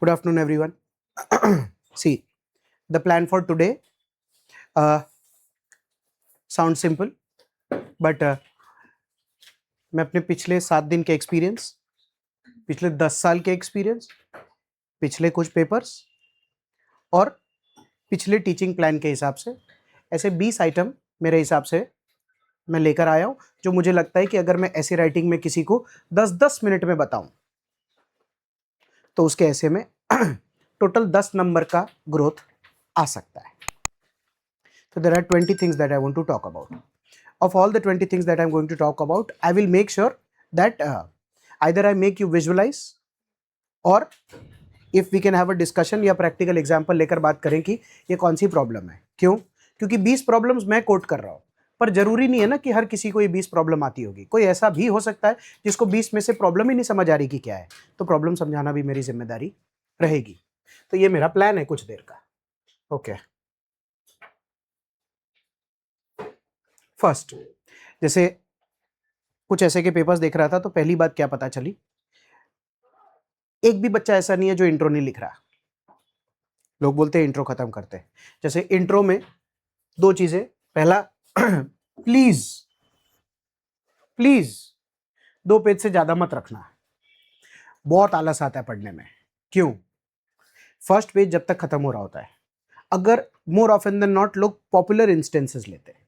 Good afternoon, everyone. See, the plan for today sounds simple, but मैं अपने पिछले 7 दिन के एक्सपीरियंस, पिछले 10 साल के एक्सपीरियंस, पिछले कुछ पेपर्स और पिछले टीचिंग प्लान के हिसाब से ऐसे 20 आइटम मेरे हिसाब से मैं लेकर आया हूं, जो मुझे लगता है कि अगर मैं ऐसे राइटिंग में किसी को 10-10 मिनट में बताऊं तो उसके ऐसे में टोटल 10 नंबर का ग्रोथ आ सकता है. So there are 20 things that I want to talk about. Of all the 20 things that I'm going to talk about, I will make sure that either I make you visualize or if we can have a discussion या practical example लेकर बात करें कि ये कौन सी problem है. क्यों? क्योंकि 20 प्रॉब्लम्स मैं कोट कर रहा हूं, पर जरूरी नहीं है ना कि हर किसी को ये 20 प्रॉब्लम आती होगी. कोई ऐसा भी हो सकता है जिसको 20 में से प्रॉब्लम ही नहीं समझ आ रही कि क्या है, तो प्रॉब्लम समझाना भी मेरी जिम्मेदारी रहेगी. तो ये मेरा प्लान है कुछ देर का. ओके. फर्स्ट, जैसे कुछ ऐसे के पेपर्स देख रहा था तो पहली बात क्या पता चली, एक भी बच्चा ऐसा नहीं है जो इंट्रो नहीं लिख रहा. लोग बोलते हैं इंट्रो खत्म करते हैं. जैसे इंट्रो में दो चीजें. पहला, प्लीज प्लीज 2 पेज से ज्यादा मत रखना. बहुत आलस आता है पढ़ने में. क्यों? फर्स्ट पेज जब तक खत्म हो रहा होता है. अगर मोर ऑफन देन नॉट लोग पॉपुलर इंस्टेंसेस लेते हैं.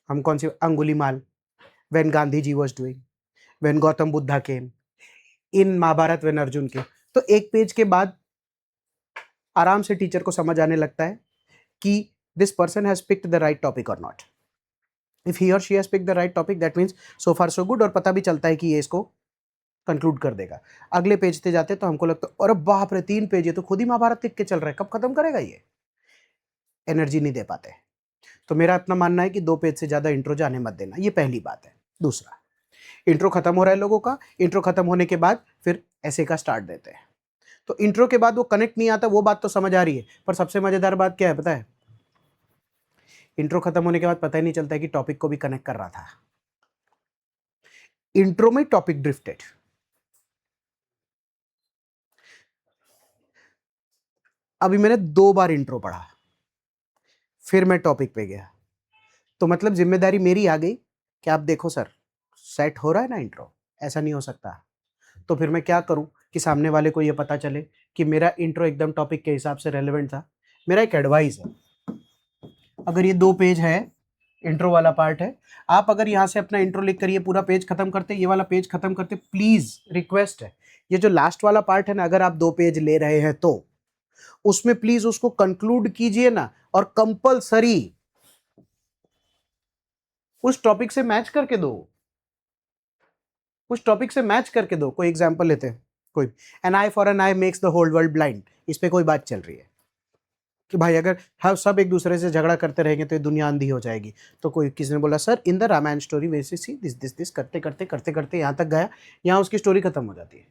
हम कौन सी, Angulimal, when Gandhi ji was doing, when Gautam Buddha came, in Mahabharata when Arjun के. तो एक पेज के बाद आराम से टीचर को समझ आने लगता है कि this person has picked the right topic और not. If he or she has picked the right topic that means so far so good, और पता भी चलता है कि ये इसको कंक्लूड कर देगा. अगले पेज पे जाते तो हमको लगता है अरे बाप रे 3 पेज, ये तो खुद ही महाभारत लिख के चल रहा है, कब खत्म करेगा ये. एनर्जी नहीं दे पाते. तो मेरा अपना मानना है कि 2 पेज से ज्यादा इंट्रो जाने मत देना. ये पहली बात है. दूसरा, इंट्रो खत्म हो रहा है लोगों का. इंट्रो खत्म होने के बाद फिर ऐसे का स्टार्ट देते हैं. तो इंट्रो के बाद वो कनेक्ट नहीं आता, वो बात तो समझ आ रही है, पर सबसे मजेदार बात क्या है पता है? इंट्रो खत्म होने के बाद पता ही नहीं चलता है कि टॉपिक को भी कनेक्ट कर रहा था. इंट्रो में टॉपिक ड्रिफ्टेड. अभी मैंने 2 बार इंट्रो पढ़ा, फिर मैं टॉपिक पे गया, तो मतलब जिम्मेदारी मेरी आ गई कि आप देखो सर, सेट हो रहा है ना इंट्रो, ऐसा नहीं हो सकता. तो फिर मैं क्या करूं कि सामने वाले को यह पता चले कि मेरा इंट्रो एकदम टॉपिक के हिसाब से रेलेवेंट था. मेरा एक एडवाइस है, अगर ये 2 पेज है, इंट्रो वाला पार्ट है, आप अगर यहां से अपना इंट्रो लिख कर ये पूरा पेज खत्म करते, ये वाला पेज खत्म करते, प्लीज रिक्वेस्ट है, ये जो लास्ट वाला पार्ट है ना, अगर आप 2 पेज ले रहे हैं तो उसमें प्लीज उसको कंक्लूड कीजिए ना, और कंपलसरी उस टॉपिक से मैच करके दो. उस टॉपिक से मैच करके दो. कोई एग्जांपल लेते हैं, कोई an eye for an eye makes the whole world blind, इस पे कोई बात चल रही है कि भाई अगर हम सब एक दूसरे से झगड़ा करते रहेंगे तो ये दुनिया अंधी हो जाएगी. तो कोई किसी ने बोला sir in the Ramayana story वैसे सी दिस दिस दिस, करते करते करते करते यहाँ तक गया, यहाँ उसकी स्टोरी खत्म हो जाती है.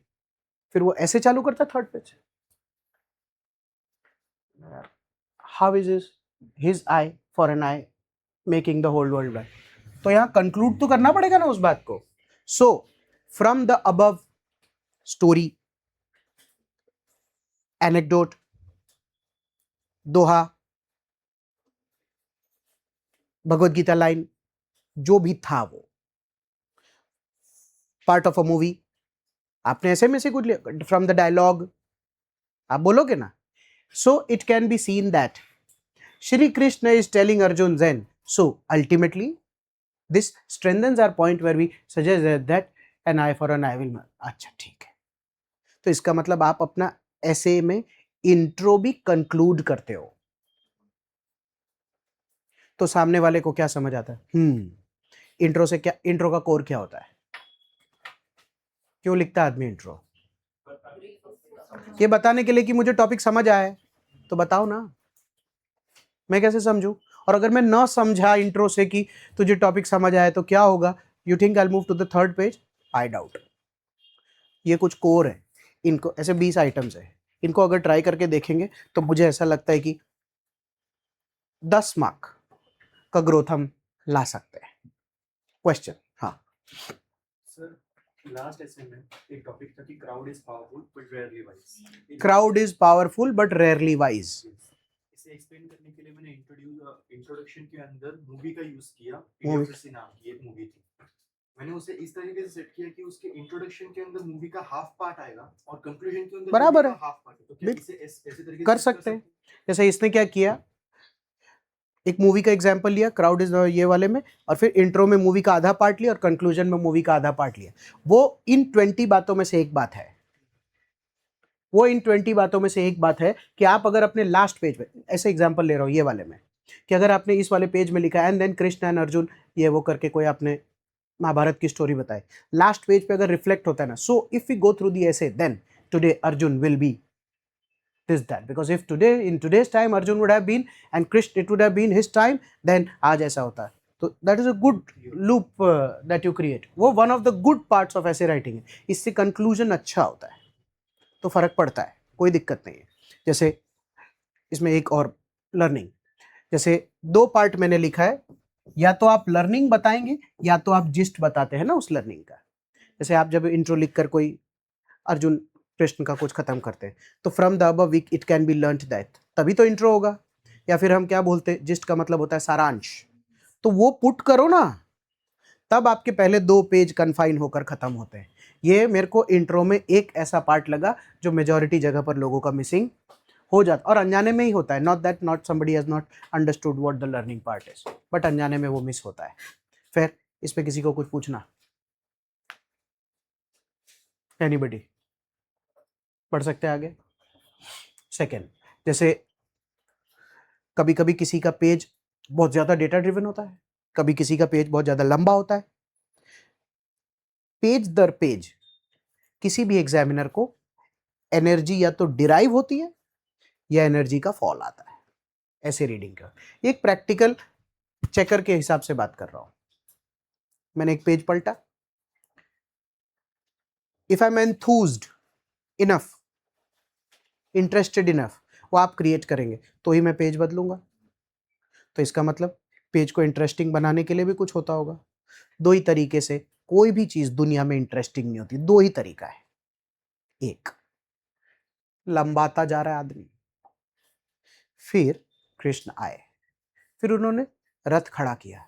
फिर वो ऐसे चालू करता है third page, how is his eye for an eye making the whole world blind. तो यहाँ कंक्लूड तो करना पड़ेगा ना उस बात को. So from the above story, anecdote, doha, Bhagavad Gita line, जो भी था वो पार्ट ऑफ अ मूवी, आपने ऐसे में से कुछ फ्रॉम द डायलॉग आप बोलोगे ना. So it can be seen that Shri Krishna is telling Arjun then, so ultimately this strengthens our point where we suggest that an eye for an eye will. अच्छा ठीक है, तो इसका मतलब आप अपना ऐसे में इंट्रो भी कंक्लूड करते हो, तो सामने वाले को क्या समझ आता है, इंट्रो से क्या, इंट्रो का कोर क्या होता है, क्यों लिखता है आदमी इंट्रो? ये बताने के लिए कि मुझे टॉपिक समझ आया है. तो बताओ ना, मैं कैसे समझूं? और अगर मैं ना समझा इंट्रो से कि तुझे टॉपिक समझ आया तो क्या होगा? You think I will move to the third page? I doubt. ये कुछ कोर है, इनको ऐसे 20 आइटम्स है, इनको अगर ट्राई करके देखेंगे तो मुझे ऐसा लगता है कि 10 मार्क का ग्रोथ हम ला सकते हैं. क्वेश्चन? हाँ सर, लास्ट ऐसे में एक टॉपिक था कि crowd is powerful but rarely wise. Crowd is powerful but rarely wise. इसे एक्सप्लेन करने के लिए मैंने इंट्रोडक्शन के अंदर मूवी का यूज किया। Movie. इडियोक्रेसी नाम की एक मूवी थी। मैंने उसे इस तरीके से सेट किया कि उसके इंट्रोडक्शन के अंदर मूवी का हाफ पार्ट आएगा और कंक्लूजन के अंदर बराबर मूवी है। का हाफ पार्ट है। तो क्या बिल- इसे ऐसे तरीके कर से सकते हैं। जैसे इसने क्या किया, एक मूवी का एग्जांपल लिया क्राउड इज ये वाले में, और फिर इंट्रो में मूवी का आधा पार्ट लिया और कंक्लूजन में मूवी का आधा पार्ट लिया। वो इन 20 बातों में से एक बात है, वो इन 20 बातों में से एक बात है कि आप अगर अपने लास्ट पेज पे, ऐसे एग्जांपल ले रहा हूँ ये वाले में, कि अगर आपने इस वाले पेज में लिखा and then Krishna and Arjun ये वो करके कोई आपने महाभारत की स्टोरी बताई, लास्ट पेज पे अगर रिफ्लेक्ट होता है ना, so if we go through the essay then today Arjun will be this that, because if today in today's time Arjun would have been and Krishna it would have been his time, then आज ऐसा होता है। तो that is a good loop that you create। वो one of the good parts of ऐसे writing है, इससे conclusion अच्छा होता है, तो फर्क पड़ता है, कोई दिक्कत नहीं है। जैसे इसमें एक और लर्निंग, जैसे दो पार्ट मैंने लिखा है, या तो आप लर्निंग बताएंगे या तो आप जिस्ट बताते हैं ना उस लर्निंग का। जैसे आप जब इंट्रो लिखकर कोई अर्जुन कृष्ण का कुछ खत्म करते हैं, तो from the above week it can be learned that, तभी तो इंट्रो होगा। या फिर हम क्या बोलते हैं, जिस्ट का मतलब होता है सारांश, तो वो पुट करो ना, तब आपके पहले 2 पेज कन्फाइन होकर खत्म होते हैं। ये मेरे को इंट्रो में एक ऐसा पार्ट लगा जो मेजॉरिटी जगह पर लोगों का मिसिंग हो जाता, और अनजाने में ही होता है, not that not somebody has not understood what the learning part is, but अनजाने में वो मिस होता है। फिर इस पे किसी को कुछ पूछना, एनीबडी पढ़ सकते हैं आगे। सेकेंड, जैसे कभी कभी किसी का पेज बहुत ज्यादा डेटा ड्रिवन होता है, कभी किसी का पेज बहुत ज्यादा लंबा होता है। पेज दर पेज किसी भी एग्जामिनर को एनर्जी या तो डिराइव होती है या एनर्जी का फॉल आता है, ऐसे रीडिंग का। एक प्रैक्टिकल चेकर के हिसाब से बात कर रहा हूं। मैंने एक पेज पलटा, if I am enthused enough, interested enough, वो आप क्रिएट करेंगे तो ही मैं पेज बदलूंगा। तो इसका मतलब पेज को इंटरेस्टिंग बनाने के लिए भी कुछ होता होगा। दो ही तरीके से कोई भी चीज दुनिया में इंटरेस्टिंग नहीं होती, दो ही तरीका है। एक, लंबाता जा रहा है आदमी, फिर कृष्ण आए, फिर उन्होंने रथ खड़ा किया,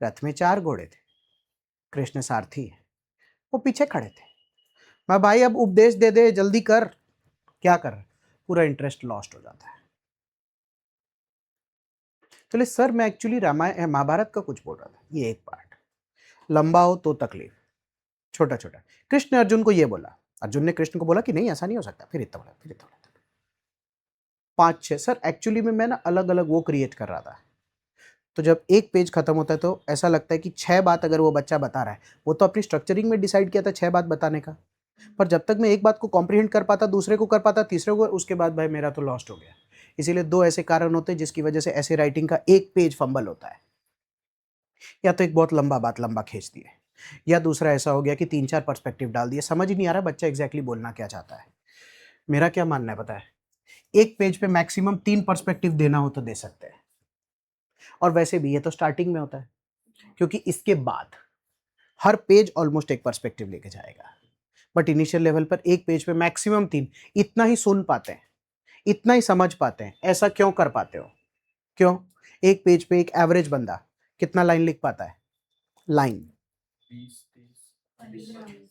रथ में 4 घोड़े थे, कृष्ण सारथी है, वो पीछे खड़े थे। मैं भाई अब उपदेश दे दे जल्दी कर, क्या कर, पूरा इंटरेस्ट लॉस्ट हो जाता है। चलिए सर मैं एक्चुअली रामायण महाभारत का कुछ बोल रहा था, ये एक पार्ट लंबा हो तो तकलीफ, छोटा छोटा। कृष्ण ने अर्जुन को ये बोला, अर्जुन ने कृष्ण को बोला कि नहीं ऐसा नहीं हो सकता, फिर इतना बोला, फिर इतना बोला, 5-6। सर एक्चुअली में मैं ना अलग अलग वो क्रिएट कर रहा था, तो जब एक पेज खत्म होता है तो ऐसा लगता है कि 6 बात अगर वो बच्चा बता रहा है, वो तो अपनी स्ट्रक्चरिंग में डिसाइड किया था 6 बात बताने का, पर जब तक मैं एक बात को कॉम्प्रिहेंड कर पाता, दूसरे को कर पाता, तीसरे को, उसके बाद भाई मेरा तो लॉस्ट हो गया। इसीलिए 2 ऐसे कारण होते हैं जिसकी वजह से ऐसे राइटिंग का एक पेज फंबल होता है। या तो एक बहुत लंबा बात लंबा खींच दिए, या दूसरा ऐसा हो गया कि 3-4 पर्सपेक्टिव डाल दिए, समझ ही नहीं आ रहा बच्चा एग्जैक्टली बोलना क्या चाहता है। मेरा क्या मानना है पता है, एक पेज पे मैक्सिमम 3 पर्सपेक्टिव देना हो तो दे सकते हैं, और वैसे भी ये तो स्टार्टिंग में होता है, क्योंकि इसके बाद हर पेज ऑलमोस्ट एक पर्सपेक्टिव लेके जाएगा, बट इनिशियल लेवल पर एक पेज पे मैक्सिमम 3, इतना ही सुन पाते हैं, इतना ही समझ पाते हैं। ऐसा क्यों कर पाते हो, क्यों? एक पेज पे एक एवरेज बंदा कितना लाइन लिख पाता है? लाइन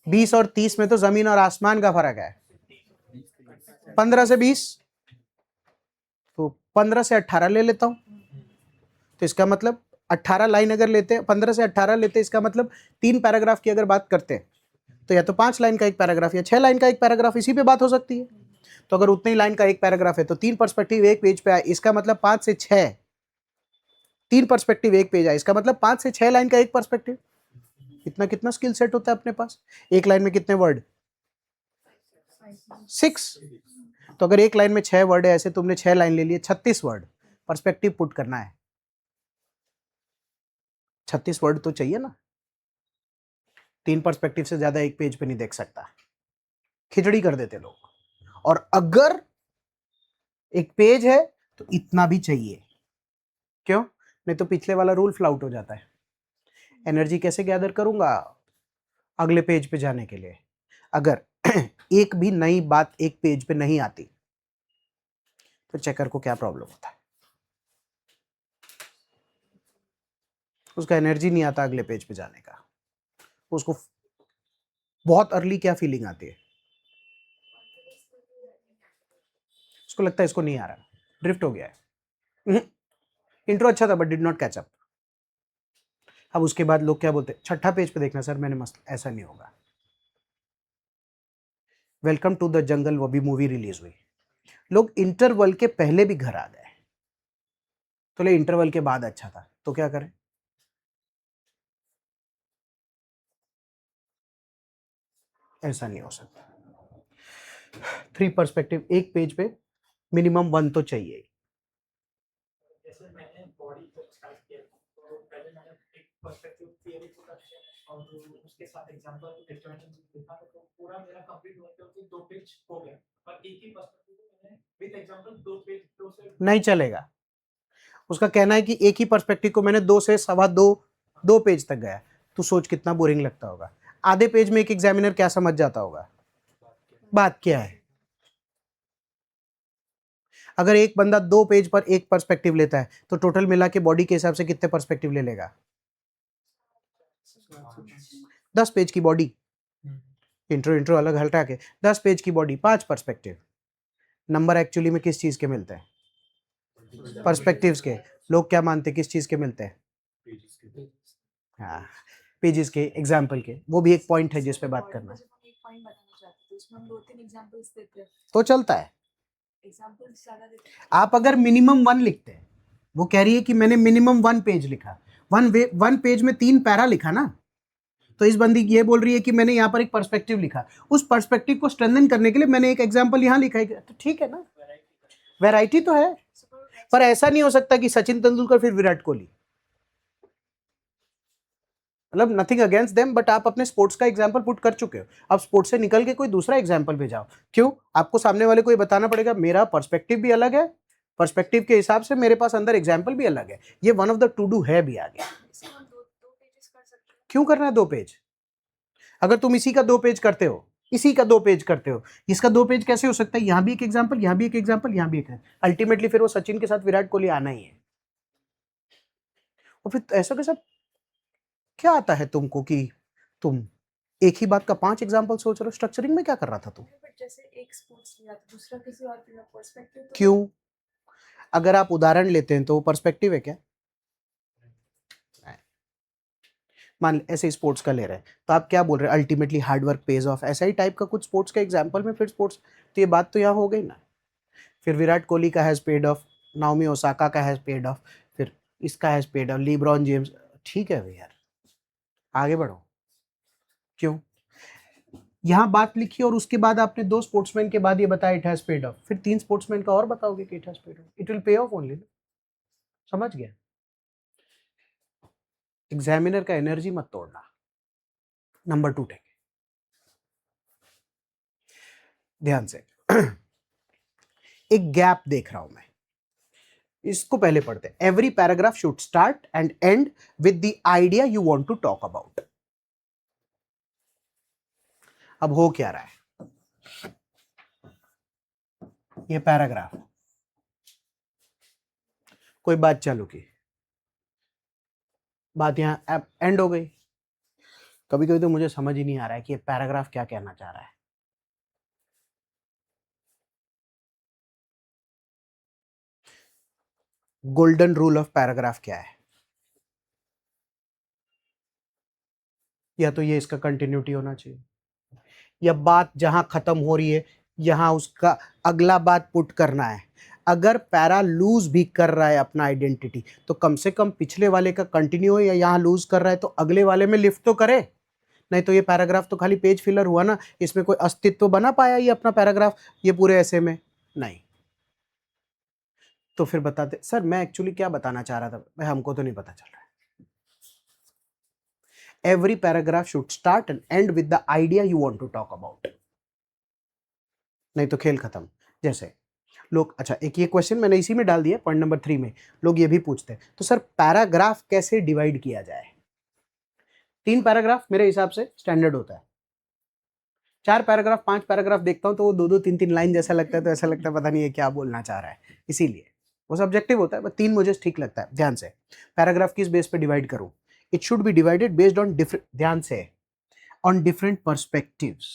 20 और 30 में तो जमीन और आसमान का फर्क है। 15 से 20, तो 15 से 18 ले लेता हूं, तो इसका मतलब 18 लाइन अगर लेते हैं, 15 से 18 लेते हैं, इसका मतलब 3 पैराग्राफ की अगर बात करते हैं तो या तो 5 लाइन का एक पैराग्राफ या 6 लाइन का एक पैराग्राफ, इसी पे बात हो सकती है। तो अगर उतनी लाइन का एक पैराग्राफ है तो 3 पर्सपेक्टिव एक पेज पे आए, इसका मतलब 5 से 6, 3 पर्सपेक्टिव एक पेज आए, इसका मतलब 5 से 6 लाइन का एक पर्सपेक्टिव। इतना कितना स्किल सेट होता है अपने पास। एक लाइन में कितने वर्ड? 6। तो अगर एक लाइन में 6 वर्ड है, ऐसे तुमने 6 लाइन ले लिए, 36 वर्ड पर्सपेक्टिव पुट करना है। 36 वर्ड तो चाहिए ना, 3 पर्सपेक्टिव से ज्यादा एक पेज पे नहीं देख सकता, खिचड़ी कर देते लोग। और अगर एक पेज है तो इतना भी चाहिए, क्यों? नहीं तो पिछले वाला रूल फ्लाउट हो जाता है। एनर्जी कैसे गैदर करूंगा? अगले पेज पे जाने के लिए अगर एक भी नई बात एक पेज पे नहीं आती तो चेकर को क्या प्रॉब्लम होता है? उसका एनर्जी नहीं आता अगले पेज पे जाने का, उसको बहुत अर्ली क्या फीलिंग आती है? उसको लगता है इसको नहीं आ रहा, ड्रिफ्ट हो गया है। इंट्रो अच्छा था but did not catch up. अब उसके बाद लोग क्या बोलते हैं, छठा पेज पे देखना सर मैंने मस्त, ऐसा नहीं होगा। वेलकम टू द जंगल वो भी मूवी रिलीज हुई, लोग इंटरवल के पहले भी घर आ गए, तो ले इंटरवल के बाद अच्छा था, तो क्या करें? ऐसा नहीं हो सकता। 3 पर्सपेक्टिव एक पेज पे मिनिमम 1 तो चाहिए ही। जैसे मैंने बॉडी को स्टार्ट किया तो पहले मैंने एक पर्सपेक्टिव थियरी को रखा और उसके साथ एग्जांपल डिटरमिनेशन लिखा तो पूरा मेरा कंप्लीट हुआ क्योंकि 2 पेज हो गया, पर एक ही पर्सपेक्टिव को मैंने विद एग्जांपल 2 पेज 2 से नहीं चलेगा। उसका कहना है कि एक ही पर्सपेक्टिव को मैंने 2 से सवा 2 पेज तक गया। तू सोच कितना बोरिंग लगता होगा। आधे पेज में एक एग्जामिनर क्या समझ जाता होगा, बात क्या है? अगर एक बंदा 2 पेज पर एक पर्सपेक्टिव लेता है तो टोटल मिला के बॉडी के हिसाब से कितने पर्सपेक्टिव ले लेगा? 10 पेज की बॉडी, इंट्रो इंट्रो अलग हटा के 10 पेज की बॉडी 5 पर्सपेक्टिव। नंबर एक्चुअली में किस चीज के मिलते हैं? पर्सपेक्टिव्स के। लोग क्या मानते हैं किस चीज के मिलते हैं? हाँ, पेजेस के, एग्जाम्पल के। वो भी एक पॉइंट है जिस पे बात करना है, एक पॉइंट बताना चाहते हैं तो उसमें हम 2-3 एग्जांपल्स देते हैं, तो चलता है। एग्जांपल्स ज्यादा देते हैं। आप अगर मिनिमम 1 लिखते हैं, वो कह रही है कि मैंने मिनिमम 1 पेज लिखा, 1 पेज में 3 पैरा लिखा ना, तो इस बंदी ये बोल रही है कि मैंने यहाँ पर एक पर्सपेक्टिव लिखा, उस पर्सपेक्टिव को स्ट्रेंथन करने के लिए मैंने एक एग्जाम्पल यहाँ लिखा है, तो ठीक है ना, वैरायटी तो है। पर ऐसा नहीं हो सकता कि सचिन तेंदुलकर फिर विराट कोहली, मतलब नथिंग अगेंस्ट देम, बट आप अपने स्पोर्ट्स का एग्जांपल पुट कर चुके हो, अब स्पोर्ट्स से निकल के कोई दूसरा एग्जांपल भेजाओ। क्यों? आपको सामने वाले को ये बताना पड़ेगा मेरा पर्सपेक्टिव भी अलग है, पर्सपेक्टिव के हिसाब से मेरे पास अंदर एग्जांपल भी अलग है। ये one of the to do है भी आगे। इसको हम 2 पेजेस कर सकते हैं। क्यों करना है 2 पेज? अगर तुम इसी का 2 पेज करते हो, इसी का 2 पेज करते हो, इसका 2 पेज कैसे हो सकता है? यहां भी एक एग्जाम्पल, यहां भी एक एग्जाम्पल, यहां भी एक, अल्टीमेटली फिर वो सचिन के साथ विराट कोहली आना ही है। और फिर ऐसा कैसा क्या आता है तुमको कि तुम एक ही बात का 5 एग्जाम्पल सोच रहे हो? स्ट्रक्चरिंग में क्या कर रहा था तुम? बट जैसे एक स्पोर्ट्स लिया तो दूसरा किसी और का पर्सपेक्टिव तो क्यों? अगर आप उदाहरण लेते हैं तो वो पर्सपेक्टिव है क्या? मान ऐसे स्पोर्ट्स का ले रहे हैं तो आप क्या बोल रहे हैं? Ultimately hard work page of, ऐसा ही टाइप का कुछ स्पोर्ट्स का एग्जांपल में फिर स्पोर्ट्स, तो ये बात तो यहाँ हो गई ना। फिर विराट कोहली का has paid of, Naomi Osaka का हैज पेड ऑफ, फिर इसका हैज पेड ऑफ, लीब्रॉन जेम्स। ठीक है भैया, आगे बढ़ो। क्यों? यहाँ बात लिखी और उसके बाद आपने 2 स्पोर्ट्समैन के बाद ये बताया इट हैज पेड ऑफ, फिर 3 स्पोर्ट्समैन का और बताओगे कि it has paid of, it will pay of only. समझ गया? एग्जामिनर का एनर्जी मत तोड़ना। नंबर 2 टेक, ध्यान से। एक गैप देख रहा हूं मैं, इसको पहले पढ़ते हैं। Every paragraph should start and end with the idea you want to talk about. अब हो क्या रहा है? ये पैराग्राफ, कोई बात चालू की, बात यहां एंड हो गई। कभी कभी तो मुझे समझ ही नहीं आ रहा है कि ये पैराग्राफ क्या कहना चाह रहा है। गोल्डन रूल ऑफ पैराग्राफ क्या है? या तो ये इसका कंटिन्यूटी होना चाहिए, या बात जहां खत्म हो रही है यहां उसका अगला बात पुट करना है। अगर पैरा लूज भी कर रहा है अपना आइडेंटिटी तो कम से कम पिछले वाले का कंटिन्यू हो, या यहां लूज कर रहा है तो अगले वाले में लिफ्ट तो करे। नहीं तो ये पैराग्राफ तो खाली पेज फिलर हुआ ना, इसमें कोई अस्तित्व बना पाया ये अपना पैराग्राफ ये पूरे ऐसे में? नहीं। तो फिर बताते सर मैं एक्चुअली क्या बताना चाह रहा था, भाई हमको तो नहीं पता चल रहा है। Every paragraph should start and end with the idea you want to talk about, नहीं तो खेल खत्म। जैसे लोग, अच्छा एक ये क्वेश्चन मैंने इसी में डाल दिया पॉइंट नंबर 3 में, लोग ये भी पूछते हैं तो सर पैराग्राफ कैसे डिवाइड किया जाए? 3 पैराग्राफ मेरे हिसाब से स्टैंडर्ड होता है। 4 पैराग्राफ 5 पैराग्राफ देखता हूँ तो वो 2-2 3-3 लाइन जैसा लगता है, तो ऐसा लगता है पता नहीं ये क्या बोलना चाह रहा है। इसीलिए वो सब्जेक्टिव होता है, बट 3 मुझे ठीक लगता है। ध्यान से, पैराग्राफ किस बेस पे डिवाइड करूं? It should be divided based on different, ध्यान से, ऑन डिफरेंट पर्सपेक्टिव्स।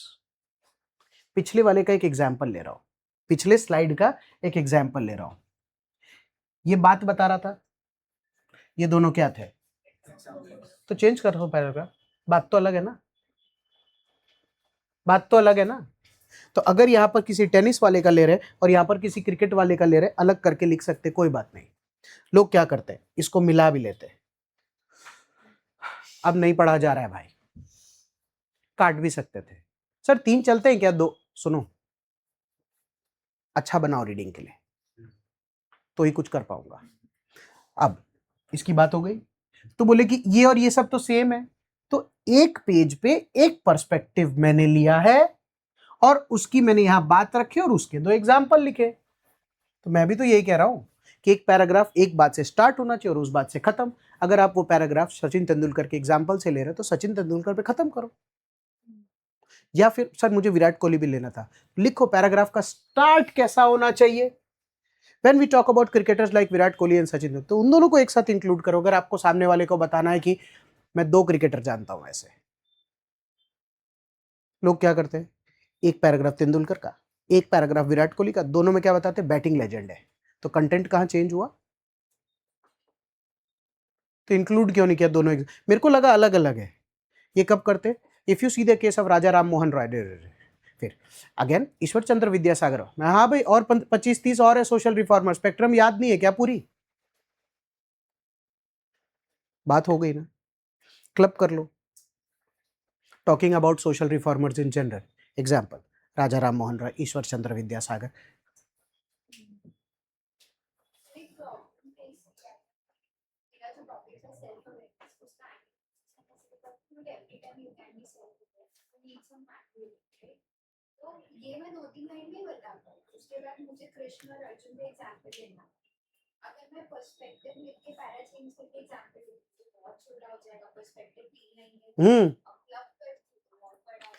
पिछले वाले का एक एग्जाम्पल ले रहा हूं, पिछले स्लाइड का एक एग्जाम्पल ले रहा हूं। ये बात बता रहा था, ये दोनों क्या थे? तो चेंज कर रहा हूं पैराग्राफ, बात तो अलग है ना, बात तो अलग है ना। तो अगर यहां पर किसी टेनिस वाले का ले रहे और यहां पर किसी क्रिकेट वाले का ले रहे, अलग करके लिख सकते, कोई बात नहीं। लोग क्या करते हैं, इसको मिला भी लेते हैं। अब नहीं पढ़ा जा रहा है भाई, काट भी सकते थे। सर 3 चलते हैं क्या? 2? सुनो, अच्छा बनाओ रीडिंग के लिए, तो ही कुछ कर पाऊंगा। अब इसकी बात हो गई, तो बोले कि ये और ये सब तो सेम है, तो एक पेज पे एक पर्सपेक्टिव मैंने लिया है और उसकी मैंने यहां बात रखी और उसके 2 एग्जाम्पल लिखे। तो मैं भी तो यही कह रहा हूं कि एक पैराग्राफ एक बात से स्टार्ट होना चाहिए और उस बात से खत्म। अगर आप वो पैराग्राफ सचिन तेंदुलकर के एग्जाम्पल से ले रहे हो तो सचिन तेंदुलकर पे खत्म करो। या फिर सर मुझे विराट कोहली भी लेना था, लिखो पैराग्राफ का स्टार्ट कैसा होना चाहिए। When we talk about cricketers like Virat Kohli and Sachin Tendulkar, तो उन दोनों को एक साथ इंक्लूड करो। अगर आपको सामने वाले को बताना है कि मैं 2 क्रिकेटर जानता हूं ऐसे, लोग क्या करते हैं, एक पैराग्राफ तेंदुलकर का, एक पैराग्राफ विराट कोहली का, दोनों में क्या बताते हैं, बैटिंग लेजेंड है। तो कंटेंट कहां चेंज हुआ? तो इंक्लूड क्यों नहीं किया दोनों? मेरे को लगा अलग अलग है। ये कब करते? If you see the case of Raja Ram Mohan Roy. फिर अगेन ईश्वर चंद्र विद्यासागर, हाँ भाई, और 25-30 और है सोशल रिफॉर्मर। स्पेक्ट्रम याद नहीं है क्या पूरी? बात हो गई ना, क्लब कर लो। Talking about social reformers in general, example Raja Ram Mohan Roy, Ishwar Chandra Vidyasagar. तो ये मैं 2-3 लाइन में बता पाऊँ, उसके बाद मुझे कृष्ण और अर्जुन का एग्जाम्पल देना। अगर मैं पर्सपेक्टिव लिख के पैरा चेंज करके एग्जाम्पल दूँ तो बहुत छोटा हो जाएगा। पर्सपेक्टिव 3 लाइन में क्लब कर बहुत बड़ा।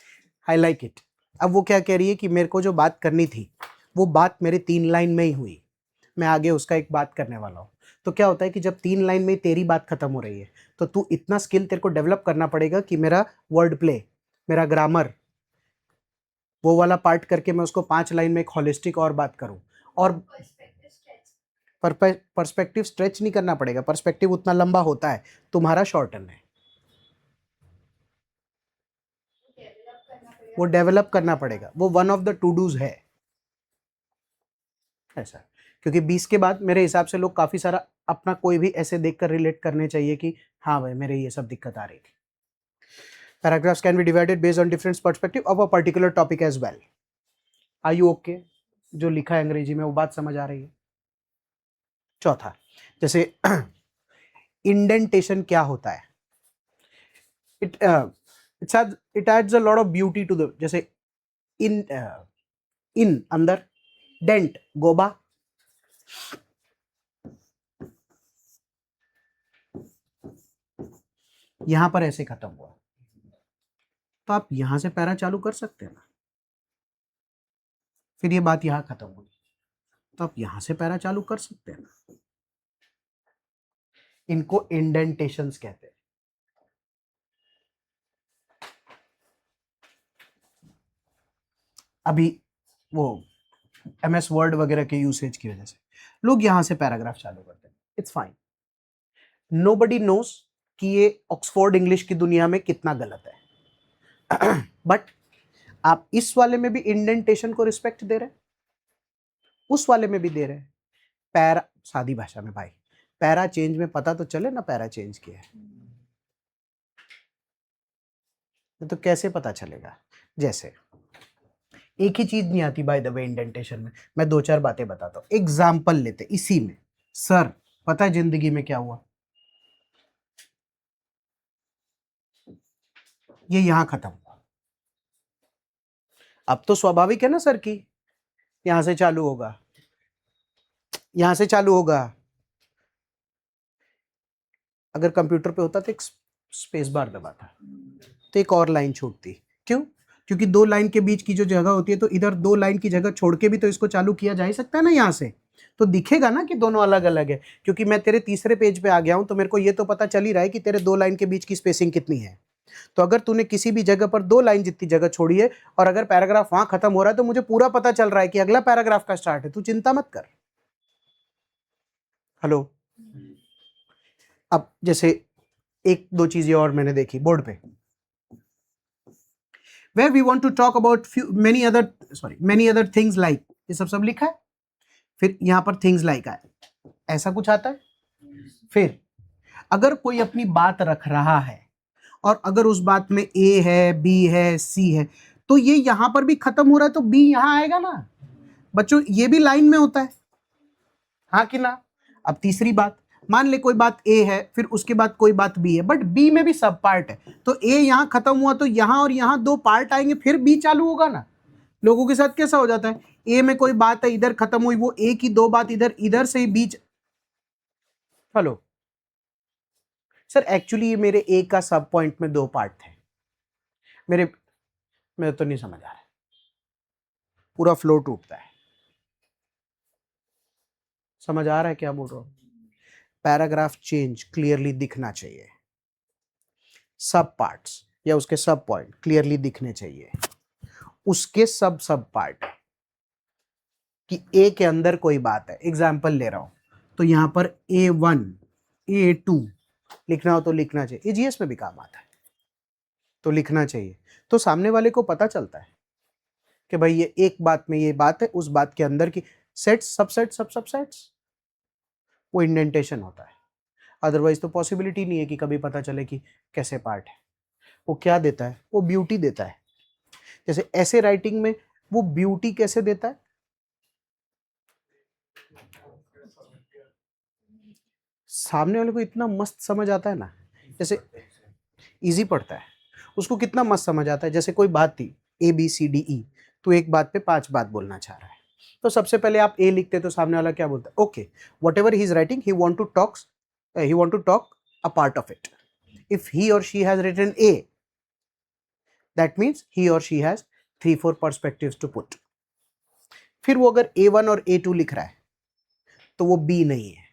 I like it. अब वो क्या कह रही है कि मेरे को जो बात करनी थी वो बात मेरे 3 लाइन में ही हुई, मैं आगे उसका एक बात करने वाला हूँ। तो क्या होता है कि जब 3 लाइन में तेरी बात खत्म हो रही है तो तू इतना स्किल तेरे को डेवलप करना पड़ेगा कि मेरा वर्ड प्ले, मेरा ग्रामर, वो वाला पार्ट करके मैं उसको 5 लाइन में एक होलिस्टिक और बात करूं। और पर्सपेक्टिव स्ट्रेच नहीं करना पड़ेगा, पर्सपेक्टिव उतना लंबा होता है, तुम्हारा शॉर्टन है, वो डेवलप करना पड़ेगा। वो one of the to dos है ऐसा। क्योंकि 20 के बाद मेरे हिसाब से लोग काफी सारा अपना कोई भी ऐसे देखकर रिलेट करने चाहिए कि हाँ भाई मेरे ये सब दिक्कत आ रही थी। Paragraphs can be divided based on different perspective of a particular topic as well. Are you okay? जो लिखा है अंग्रेजी में वो बात समझ आ रही है? चौथा, जैसे इंडेंटेशन क्या होता है? It adds a lot of beauty to the, जैसे इन अंदर, डेंट गोबा, यहां पर ऐसे खत्म हुआ, तो आप यहां से पैरा चालू कर सकते हैं ना। फिर ये बात यहां खत्म हुई तो आप यहां से पैरा चालू कर सकते हैं ना। इनको इंडेंटेशंस कहते हैं। अभी वो MS वर्ड वगैरह के यूसेज की वजह से लोग यहां से पैराग्राफ चालू करते हैं। इट्स फाइन, नोबडी नोस कि ये ऑक्सफोर्ड इंग्लिश की दुनिया में कितना गलत है। बट आप इस वाले में भी इंडेंटेशन को रिस्पेक्ट दे रहे हैं, उस वाले में भी दे रहे हैं। पैरा, सादी भाषा में भाई, पैरा चेंज में पता तो चले ना पैरा चेंज किया है, तो कैसे पता चलेगा? जैसे एक ही चीज नहीं आती बाय द वे इंडेंटेशन में, मैं 2-4 बातें बताता हूं। एग्जाम्पल लेते इसी में। सर पता है जिंदगी में क्या हुआ? ये यहां खत्म हुआ। अब तो स्वाभाविक है ना सर की यहां से चालू होगा, यहां से चालू होगा। अगर कंप्यूटर पे होता तो एक स्पेस बार दबाता तो एक और लाइन छूटती। क्यों? क्योंकि दो लाइन के बीच की जो जगह होती है, तो इधर दो लाइन की जगह छोड़ के भी तो इसको चालू किया जा ही सकता है ना यहाँ से, तो दिखेगा ना कि दोनों अलग अलग है। क्योंकि मैं तेरे तीसरे पेज पे आ गया हूं, तो मेरे को ये तो पता चल ही रहा है कि तेरे दो लाइन के बीच की स्पेसिंग कितनी है। तो अगर तूने किसी भी जगह पर दो लाइन जितनी जगह छोड़ी है और अगर पैराग्राफ वहां खत्म हो रहा है, तो मुझे पूरा पता चल रहा है कि अगला पैराग्राफ का स्टार्ट है। तू चिंता मत कर। हेलो। अब जैसे एक दो चीजें और मैंने देखी बोर्ड पे, where we want to talk about many other things like, ये सब लिखा है। फिर यहां पर things like आए, ऐसा कुछ आता है। फिर अगर कोई अपनी बात रख रहा है और अगर उस बात में A है, B है, C है, तो ये यहां पर भी खत्म हो रहा है, तो B यहां आएगा ना बच्चों। ये भी लाइन में होता है, हाँ कि ना। अब तीसरी बात, मान ले कोई बात A है, फिर उसके बाद कोई बात B है, बट B में भी सब पार्ट है, तो A यहां खत्म हुआ तो यहां और यहां दो पार्ट आएंगे, फिर B चालू होगा ना। लोगों के साथ कैसा हो जाता है, A में कोई बात है, इधर खत्म हुई, वो A की दो बात इधर, इधर से बीच। हेलो सर, एक्चुअली ये मेरे A का सब पॉइंट में दो पार्ट थे। मेरे तो नहीं समझ आ रहा है, पूरा फ्लो टूटता है। समझ आ रहा है क्या बोल रहा हूं? पैराग्राफ चेंज क्लियरली दिखना चाहिए, सब पार्ट्स या उसके सब पॉइंट क्लियरली दिखने चाहिए, उसके सब पार्ट कि ए के अंदर कोई बात है। एग्जाम्पल ले रहा हूं, तो यहां पर A1 A2 लिखना हो तो लिखना चाहिए। ये जीएस में भी काम आता है, तो लिखना चाहिए, तो सामने वाले को पता चलता है कि भाई ये एक बात में ये बात है, उस बात के अंदर की सेट्स, सबसेट्स, वो इंडेंटेशन होता है। अदरवाइज तो पॉसिबिलिटी नहीं है कि कभी पता चले कि कैसे पार्ट है। वो क्या देता है, वो ब्यूटी देता है। जैसे ऐसे राइटिंग में वो ब्यूटी कैसे देता है, सामने वाले को इतना मस्त समझ आता है ना, जैसे इजी पड़ता है उसको, कितना मस्त समझ आता है। जैसे कोई बात थी ABCDE, तो एक बात पे 5 बात बोलना चाह रहा है, तो सबसे पहले आप A लिखते तो सामने वाला क्या बोलता है, okay whatever he is writing, he want to talk a part of it. If he or she has written A, that means he or she has 3-4 perspectives to put. फिर वो अगर A1 और A2 लिख रहा है तो वो B नहीं है,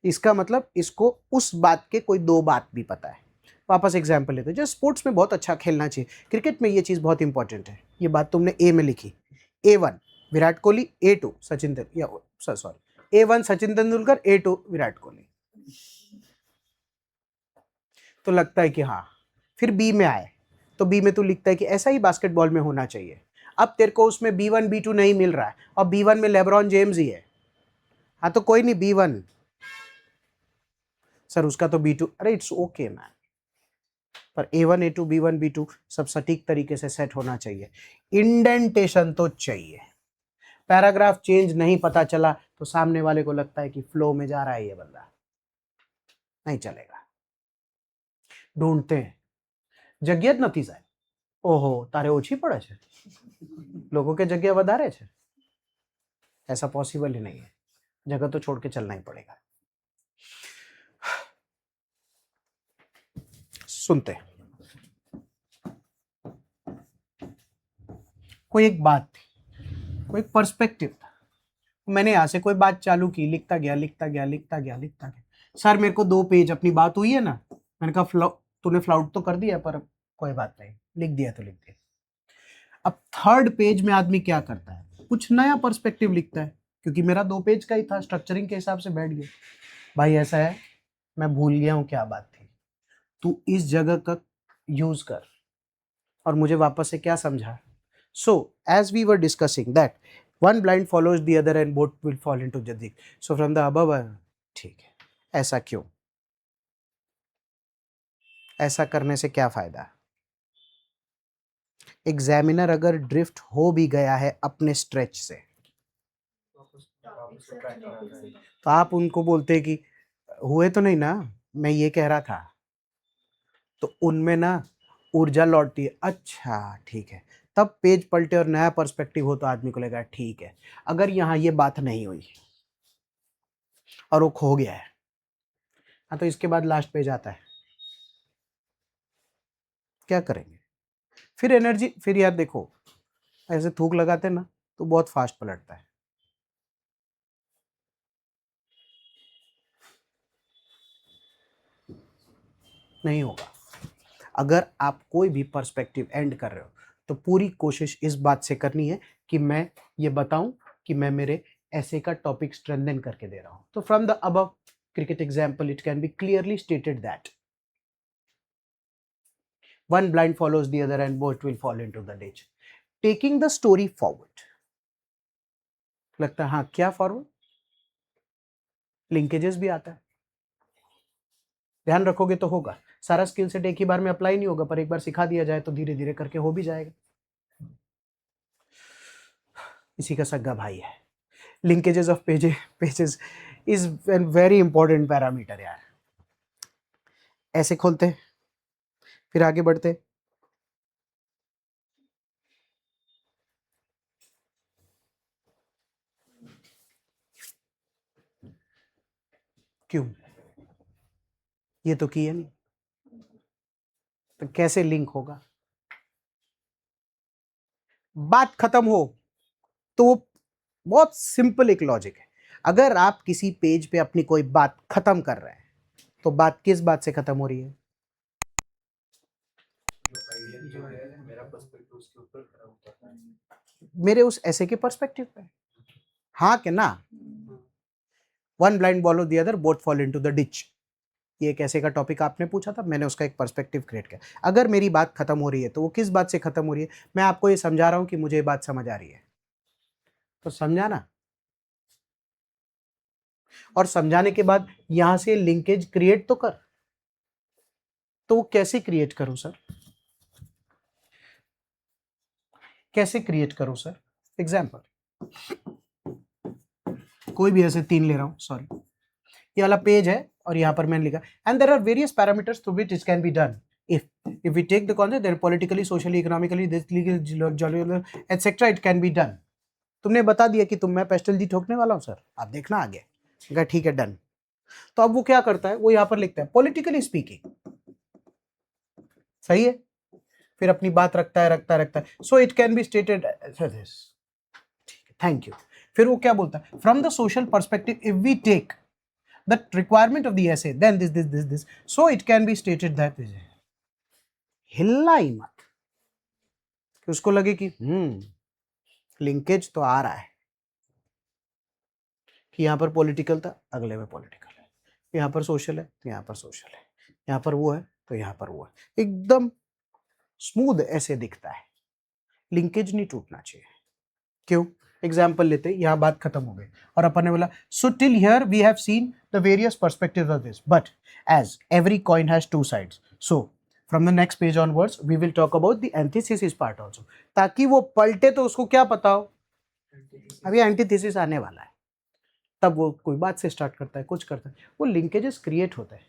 इसका मतलब इसको उस बात के कोई दो बात भी पता है। वापस एग्जाम्पल लेते हैं, जो स्पोर्ट्स में बहुत अच्छा खेलना चाहिए, क्रिकेट में ये चीज़ बहुत इंपॉर्टेंट है। ये बात तुमने A में लिखी, A1 Virat Kohli, A2 Sachin A1 Sachin Tendulkar, A2 Virat Kohli, तो लगता है कि हाँ। फिर B में आए तो B में तू लिखता है कि ऐसा ही बास्केटबॉल में होना चाहिए। अब तेरे को उसमें B1 B2 नहीं मिल रहा है और B1 में लेब्रॉन जेम्स ही है, हाँ तो कोई नहीं, B1 सर उसका तो B2, अरे इट्स ओके मैन, पर A1 A2 B1 B2 सब सटीक तरीके से सेट होना चाहिए। इंडेंटेशन तो चाहिए। पैराग्राफ चेंज नहीं पता चला तो सामने वाले को लगता है कि फ्लो में जा रहा है ये बंदा, नहीं चलेगा। ढूंढते हैं जग्या જ નથી સાહેબ, ઓહો તારે ઓછી પડે છે, लोगों के जगह વધારે છે, ऐसा पॉसिबल ही नहीं है, जगह तो छोड़ के चलना ही पड़ेगा। सुनते हैं, कोई एक बात थी, कोई एक पर्सपेक्टिव था, मैंने यहां से कोई बात चालू की, लिखता गया। सर मेरे को 2 पेज अपनी बात हुई है ना, मैंने कहा तूने फ्लाउट तो कर दिया, पर कोई बात नहीं, लिख दिया तो लिख दिया। अब 3rd पेज में आदमी क्या करता है, कुछ नया पर्सपेक्टिव लिखता है, क्योंकि मेरा 2 पेज का ही था, स्ट्रक्चरिंग के हिसाब से बैठ गया। भाई ऐसा है, मैं भूल गया हूं क्या बात थी, तू इस जगह का यूज कर और मुझे वापस से क्या समझा। So as we were discussing that one blind follows the other and both will fall into jadid. So from the above, ठीक है, ऐसा क्यों, ऐसा करने से क्या फायदा। एग्जामिनर अगर ड्रिफ्ट हो भी गया है अपने स्ट्रेच से, तो आप उनको बोलते कि हुए तो नहीं ना, मैं ये कह रहा था, तो उनमें ना ऊर्जा लौटती है, अच्छा ठीक है, तब पेज पलटे और नया पर्सपेक्टिव हो तो आदमी को लगा ठीक है। अगर यहाँ ये बात नहीं हुई और वो खो गया है, हाँ तो इसके बाद लास्ट पेज आता है, क्या करेंगे? फिर एनर्जी, फिर यार देखो, ऐसे थूक लगाते ना तो बहुत फास्ट पलटता है। नहीं होगा। अगर आप कोई भी पर्सपेक्टिव एंड कर रहे हो तो पूरी कोशिश इस बात से करनी है कि मैं ये बताऊं कि मैं मेरे ऐसे का टॉपिक स्ट्रेंथन करके दे रहा हूं। तो from the above cricket example, it can be clearly stated that one blind follows the other and both will fall into the ditch. Taking the story forward. लगता है हाँ, क्या फॉरवर्ड? लिंकेजेस भी आता है, ध्यान रखोगे तो होगा। सारा स्किल सेट एक ही बार में अप्लाई नहीं होगा, पर एक बार सिखा दिया जाए तो धीरे धीरे करके हो भी जाएगा। इसी का सग्गा भाई है। Linkages of pages is very important parameter यार। ऐसे खोलते फिर आगे बढ़ते। क्यों? ये तो किए नहीं, तो कैसे लिंक होगा? बात खत्म हो तो वो बहुत सिंपल एक लॉजिक है। अगर आप किसी पेज पे अपनी कोई बात खत्म कर रहे हैं तो बात किस बात से खत्म हो रही है? जो आइडिया जो है मेरा पर्सपेक्टिव उसके ऊपर खड़ा होता है। मेरे उस ऐसे के पर्सपेक्टिव पे। हाँ कि ना? One blind bowler the other both fall into the ditch. ये एक ऐसे का टॉपिक आपने पूछा था, मैंने उसका एक पर्सपेक्टिव क्रिएट किया। अगर मेरी बात खत्म हो रही है तो वो किस बात से खत्म हो रही है? मैं आपको ये समझा रहा हूं कि मुझे ये बात समझ आ रही है, तो समझा ना। और समझाने के बाद यहां से लिंकेज क्रिएट तो कर। तो वो कैसे क्रिएट करूं सर? कैसे क्रिएट करूं सर? एग्जाम्पल, कोई भी ऐसे 3 ले रहा हूं, सॉरी, ये वाला पेज है और यहां पर मैंने लिखा and there are various parameters through which it can be done if we take the concept that politically, socially, economically, this legal, etc. it can be done. तुमने बता दिया कि मैं पेस्टल जी ठोकने वाला हूं सर, आप देखना आगे। कहा ठीक है, डन। तो अब वो क्या करता है, वो यहां पर लिखता है पॉलिटिकली स्पीकिंग, सही है। फिर अपनी बात रखता है, so it can be stated this, thank you. फिर वो क्या बोलता है, from the social perspective if we take the requirement of the essay then this, so it can be stated that this. हिलना ही मत कि उसको लगे कि लिंकेज तो आ रहा है कि यहां पर पॉलिटिकल था, अगले में पॉलिटिकल है, यहां पर सोशल है तो यहां पर सोशल है, यहां पर वो है तो यहां पर वो है, एकदम स्मूथ ऐसे दिखता है। लिंकेज नहीं टूटना चाहिए। क्यों? एग्जाम्पल लेते, यहां बात खत्म हो गई और अपन ने बोला so till here we have seen the various perspectives of this, but as every coin has two sides, so from the next page onwards we will talk about the antithesis part also, ताकि वो पलटे तो उसको क्या पता हो अभी antithesis आने वाला है, तब वो कोई बात से स्टार्ट करता है, कुछ करता है, वो लिंकेजेस क्रिएट होते हैं।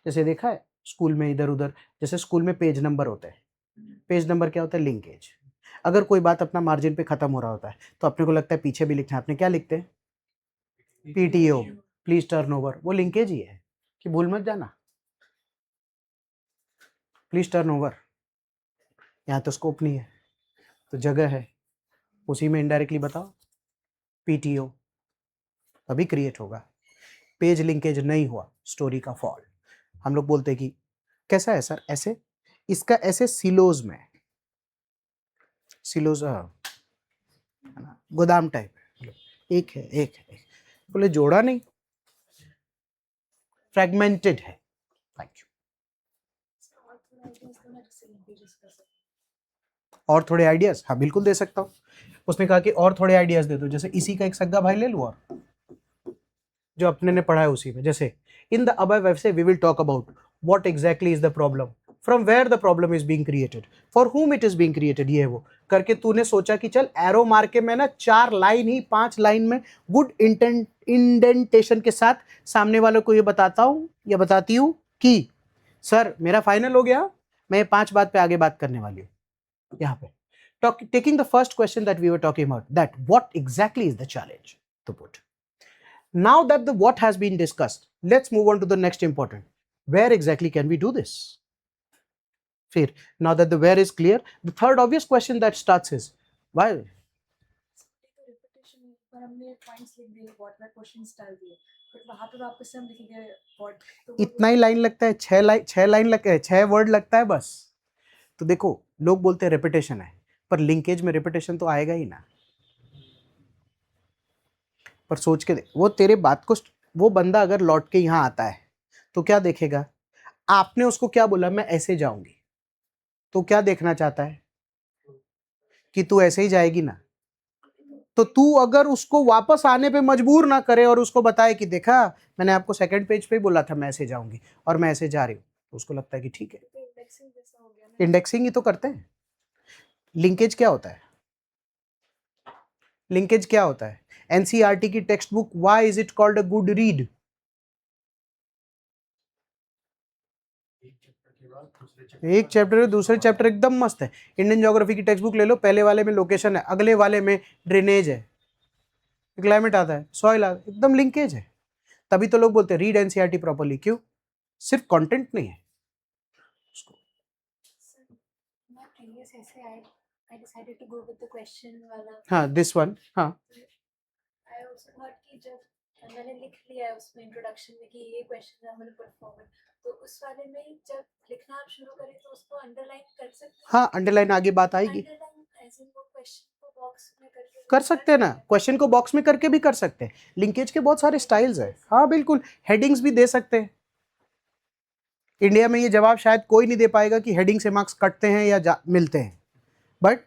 जैसे देखा है स्कूल में इधर उधर, जैसे स्कूल में पेज नंबर होते हैं, पेज नंबर क्या होता है? लिंकेज। अगर कोई बात अपना मार्जिन पे खत्म हो रहा होता है तो अपने को लगता है पीछे भी लिखना है, आपने क्या लिखते हैं? पीटीओ, प्लीज टर्न ओवर, वो लिंकेज ही है कि भूल मत जाना, प्लीज टर्न ओवर। यहाँ तो स्कोप नहीं है तो जगह है, उसी में इनडायरेक्टली बताओ पीटीओ, तभी क्रिएट होगा। पेज लिंकेज नहीं हुआ, स्टोरी का फॉल। हम लोग बोलते हैं कि कैसा है सर, ऐसे, इसका ऐसे सिलोज में, सिलोज गोदाम टाइप, एक है एक है, बोले जोड़ा नहीं, फ्रेगमेंटेड है। Thank you. और थोड़े आइडियाज, हाँ बिल्कुल दे सकता हूँ। उसने कहा कि और थोड़े आइडियाज दे दो, जैसे इसी का एक सग्गा भाई ले लूँ और जो अपने ने पढ़ा है उसी में, जैसे इन द अबव वैसे we will talk about what exactly is the problem, from where the problem is being created, for whom it is being created, ये वो करके तूने सोचा कि चल एरो मार के मैं ना 4 लाइन ही 5 लाइन में गुड इंडेंटेशन के साथ सामने वालों को ये बताता हूँ या बताती हूँ कि सर मेरा फाइनल हो गया, मैं 5 बात पे आगे बात करने वाली हूँ। यहाँ पे taking the first question that we were talking about, that what exactly is the challenge to put. Now that the what has been discussed, let's move on to the next important. Where exactly can we do this? फिर now that the where is clear, the third obvious question that starts is why. Repetition पर हमने points लिख दिए what में questions डाल दिए but वहां पे वापस से हम लिखेंगे व्हाट तो इतना ही लाइन लगता है, 6 लाइन लगता है, 6 वर्ड लगता है बस. तो देखो लोग बोलते हैं रिपीटेशन है, पर लिंकेज में रिपीटेशन तो आएगा ही ना. पर सोच के वो तेरे बात को, वो बंदा अगर लौट के यहाँ आता है तो क्या देखेगा? आपने उसको क्या बोला, मैं ऐसे जाऊंगी, तो क्या देखना चाहता है कि तू ऐसे ही जाएगी ना. तो तू अगर उसको वापस आने पे मजबूर ना करे और उसको बताए कि देखा मैंने आपको सेकंड पेज पे ही बोला था मैं ऐसे जाऊंगी और मैं ऐसे जा रही हूँ, तो उसको लगता है कि ठीक है. इंडेक्सिंग जैसा हो गया ना इंडेक्सिंग ही तो करते हैं. लिंकेज क्या होता है? लिंकेज क्या होता है? एनसीईआरटी की text book why is it called a good read? एक चैप्टर दूसरे चैप्टर एकदम मस्त है. इंडियन ज्योग्राफी की टेक्स्ट बुक ले लो, पहले वाले में लोकेशन है, अगले वाले में ड्रेनेज है, क्लाइमेट आता है, सॉइल आता है, एकदम लिंकेज है. तभी तो लोग बोलते हैं रीड एनसीईआरटी प्रॉपर्ली. क्यों? सिर्फ कंटेंट नहीं है उसको. मैं प्रीवियस ऐसे I decided to go with the question वाला हाँ दिस वन. हाँ आई आल्सो थॉट कि जब मैंने लिख लिया है उसमें इंट्रोडक्शन में कि ये question I am going to put forward तो उस वाले में जब लिखना आप शुरू करें तो उसको अंडरलाइन कर सकते हैं हाँ अंडरलाइन आगे बात आएगी. अंडरलाइन एज इन वो क्वेश्चन को बॉक्स में करके कर सकते हैं ना, क्वेश्चन को बॉक्स में करके भी कर सकते हैं. लिंकेज के बहुत सारे स्टाइल्स हैं. हाँ बिल्कुल, हेडिंग्स भी दे सकते हैं. इंडिया में ये जवाब शायद कोई नहीं दे पाएगा कि हेडिंग से मार्क्स कटते हैं या मिलते हैं. बट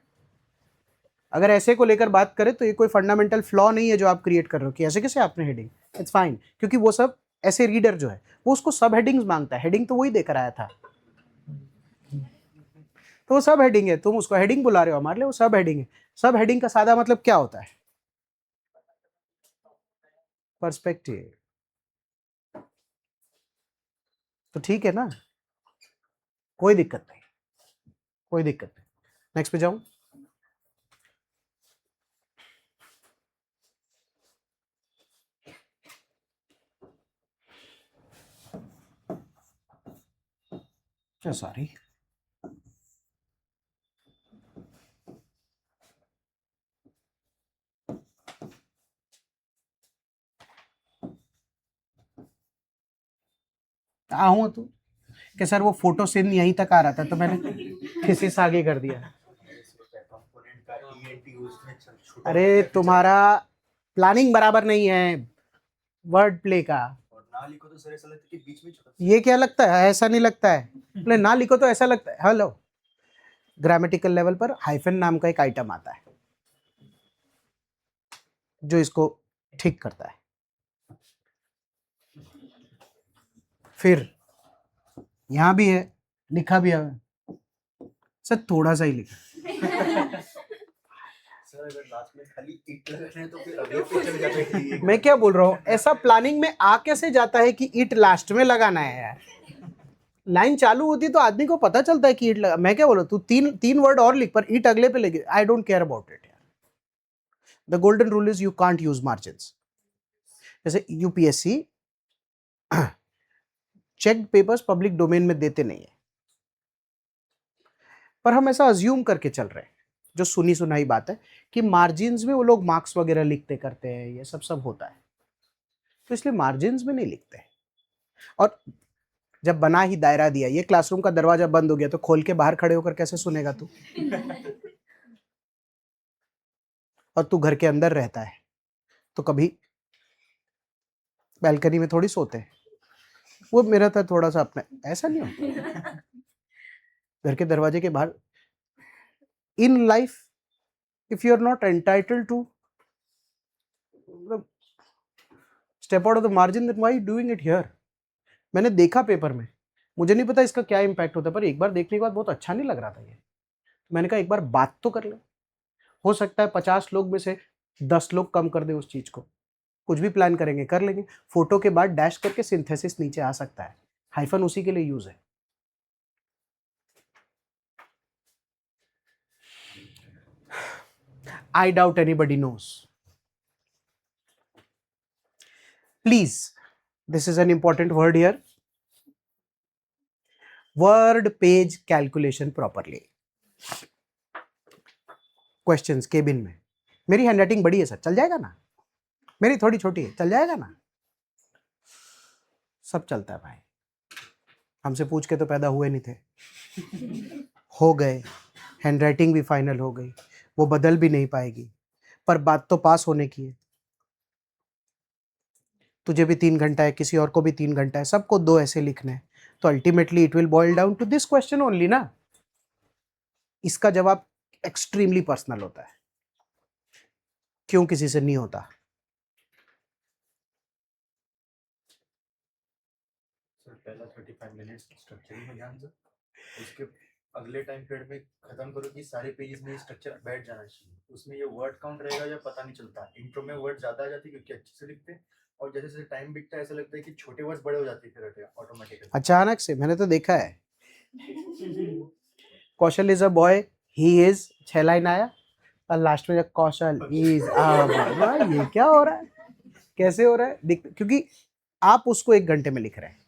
अगर ऐसे को लेकर बात करें तो ये कोई फंडामेंटल फ्लॉ नहीं है जो आप क्रिएट कर रहे हो कि ऐसे कैसे आपने हेडिंग. इट्स फाइन, क्योंकि वो सब ऐसे रीडर जो है वो उसको सब हेडिंग्स मांगता है. हेडिंग तो वही देकर आया था, तो वो सब हेडिंग है. तुम उसको हेडिंग बुला रहे हो, हमारे लिए वो सब हेडिंग है. सब हेडिंग का सादा मतलब क्या होता है? पर्सपेक्टिव. तो ठीक है ना, कोई दिक्कत नहीं, कोई दिक्कत नहीं. नेक्स्ट पे जाऊं. सॉरी. हूँ तू कि सर वो फोटो सिन यहीं तक आ रहा था तो मैंने थीसिस आगे कर दिया. अरे तुम्हारा प्लानिंग बराबर नहीं है वर्ड प्ले का. ना लिखो तो सर ऐसा लगता है कि बीच में ये क्या लगता है? ऐसा नहीं लगता है. बोले ना लिखो तो ऐसा लगता है. हेलो, ग्रामेटिकल लेवल पर हाइफन नाम का एक आइटम आता है जो इसको ठीक करता है. फिर यहां भी है, लिखा भी है सर, थोड़ा सा ही लिखा. सर अगर लास्ट में खाली इट लगाना है तो फिर अगले पे चले जाते हैं. मैं क्या बोल रहा हूँ, ऐसा प्लानिंग में आ कैसे जाता है कि ईट लास्ट में लगाना है यार. लाइन चालू होती तो आदमी को पता चलता है कि ईट लगा. मैं क्या बोल रहा हूँ, तू तीन वर्ड और लिख पर ईट अगले पे लगे. I don't care about it यार. The golden rule is you can't use margins. जैसे UPSC checked papers public domain में देते नहीं है, पर हम ऐसा अज्यूम करके चल रहे हैं, जो सुनी सुनाई बात है कि मार्जिन्स में वो लोग मार्क्स वगैरह लिखते करते हैं, ये सब होता है. तो इसलिए मार्जिन्स में नहीं लिखते. और जब बना ही दायरा दिया, ये क्लासरूम का दरवाजा बंद हो गया तो खोल के बाहर खड़े होकर कैसे सुनेगा तू? और तू घर के अंदर रहता है तो कभी बैल्कनी में थोड़ी सोते हैं. वो मेरा था थोड़ा सा अपना, ऐसा नहीं होता. घर के दरवाजे के बाहर. In life if you are not entitled to step out of the margin, then why doing it here. मैंने देखा पेपर में, मुझे नहीं पता इसका क्या इम्पैक्ट होता है, पर एक बार देखने के बाद बहुत अच्छा नहीं लग रहा था ये. मैंने कहा एक बार बात तो कर ले. हो सकता है 50 लोग में से 10 लोग कम कर दे उस चीज को. कुछ भी प्लान करेंगे कर लेंगे. फोटो के बाद डैश करके सिंथेसिस नीचे आ सकता है, हाइफन उसी के लिए यूज है. I doubt anybody knows. Please, this is an important word here. Word page calculation properly. Questions cabin में, मेरी हैंडराइटिंग बड़ी है सर, चल जाएगा ना? मेरी थोड़ी छोटी है, चल जाएगा ना? सब चलता है भाई, हमसे पूछ के तो पैदा हुए नहीं थे। हो गए, हैंडराइटिंग भी फाइनल हो गई, वो बदल भी नहीं पाएगी, पर बात तो पास होने की है। तुझे भी 3 घंटा है, किसी और को भी 3 घंटा है, सबको 2 ऐसे लिखने हैं, तो ultimately it will boil down to this question only ना। इसका जवाब एक्सट्रीमली पर्सनल होता है, क्यों किसी से नहीं होता? सर पहला 35 मिनट्स स्ट्रक्चरिंग में ध्यान दो, उसके अगले टाइम पीरियड में खत्म करो कि सारे पेजेस में स्ट्रक्चर बैठ जाना चाहिए। उसमें ये वर्ड काउंट रहेगा या पता नहीं चलता। इंट्रो में वर्ड ज्यादा आ जाती है क्योंकि अच्छे से लिखते हैं, और जैसे जैसे टाइम बीतता है ऐसा लगता है कि छोटे वर्ड्स बड़े हो जाते हैं फिर ऑटोमेटिकली। अचानक से, मैंने तो देखा है। Kaushal is a boy, he is 6 line आया और लास्ट में जब कौशल इज ये क्या हो रहा है, कैसे हो रहा है? क्योंकि आप उसको 1 घंटे में लिख रहे हैं,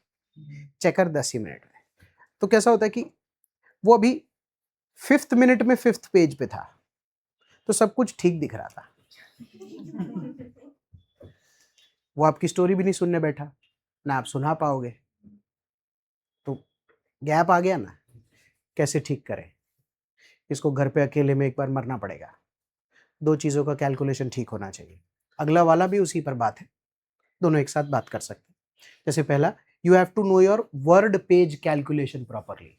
चेकर 10 ही मिनट में, तो कैसा होता है कि वो अभी 5th मिनट में 5th पेज पे था, तो सब कुछ ठीक दिख रहा था। वो आपकी स्टोरी भी नहीं सुनने बैठा, ना आप सुना पाओगे, तो गैप आ गया ना। कैसे ठीक करें इसको? घर पे अकेले में एक बार मरना पड़ेगा। 2 चीज़ों का कैलकुलेशन ठीक होना चाहिए। अगला वाला भी उसी पर बात है, दोनों एक साथ बात कर सकते हैं। जैसे पहला, you have to know your word page calculation properly,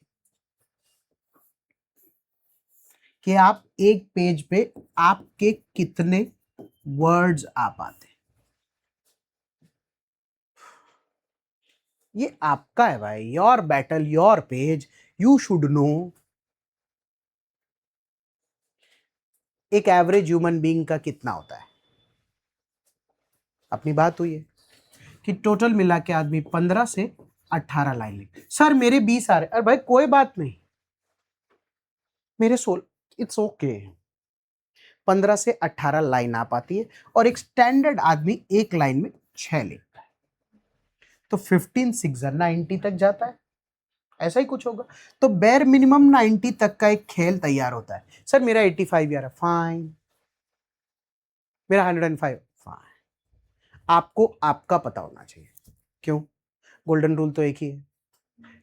कि आप एक पेज पे आपके कितने वर्ड्स आ पाते हैं। ये आपका है भाई, your battle, your page, you should know. एक एवरेज ह्यूमन बीइंग का कितना होता है? अपनी बात हुई है कि टोटल मिला के आदमी 15 से 18 लाइन लिख। सर मेरे 20 आ रहे, अरे भाई कोई बात नहीं, मेरे 16, इट्स ओके। 15 से 18 लाइन आ पाती है, और एक स्टैंडर्ड आदमी एक लाइन में 6 लिखता है, तो 15 6 90 तक जाता है, ऐसा ही कुछ होगा। तो बेर मिनिमम 90 तक का एक खेल तैयार होता है। सर मेरा 85 यार, फाइन। मेरा 105, फाइन। आपको आपका पता होना चाहिए। क्यों? गोल्डन रूल तो एक ही है,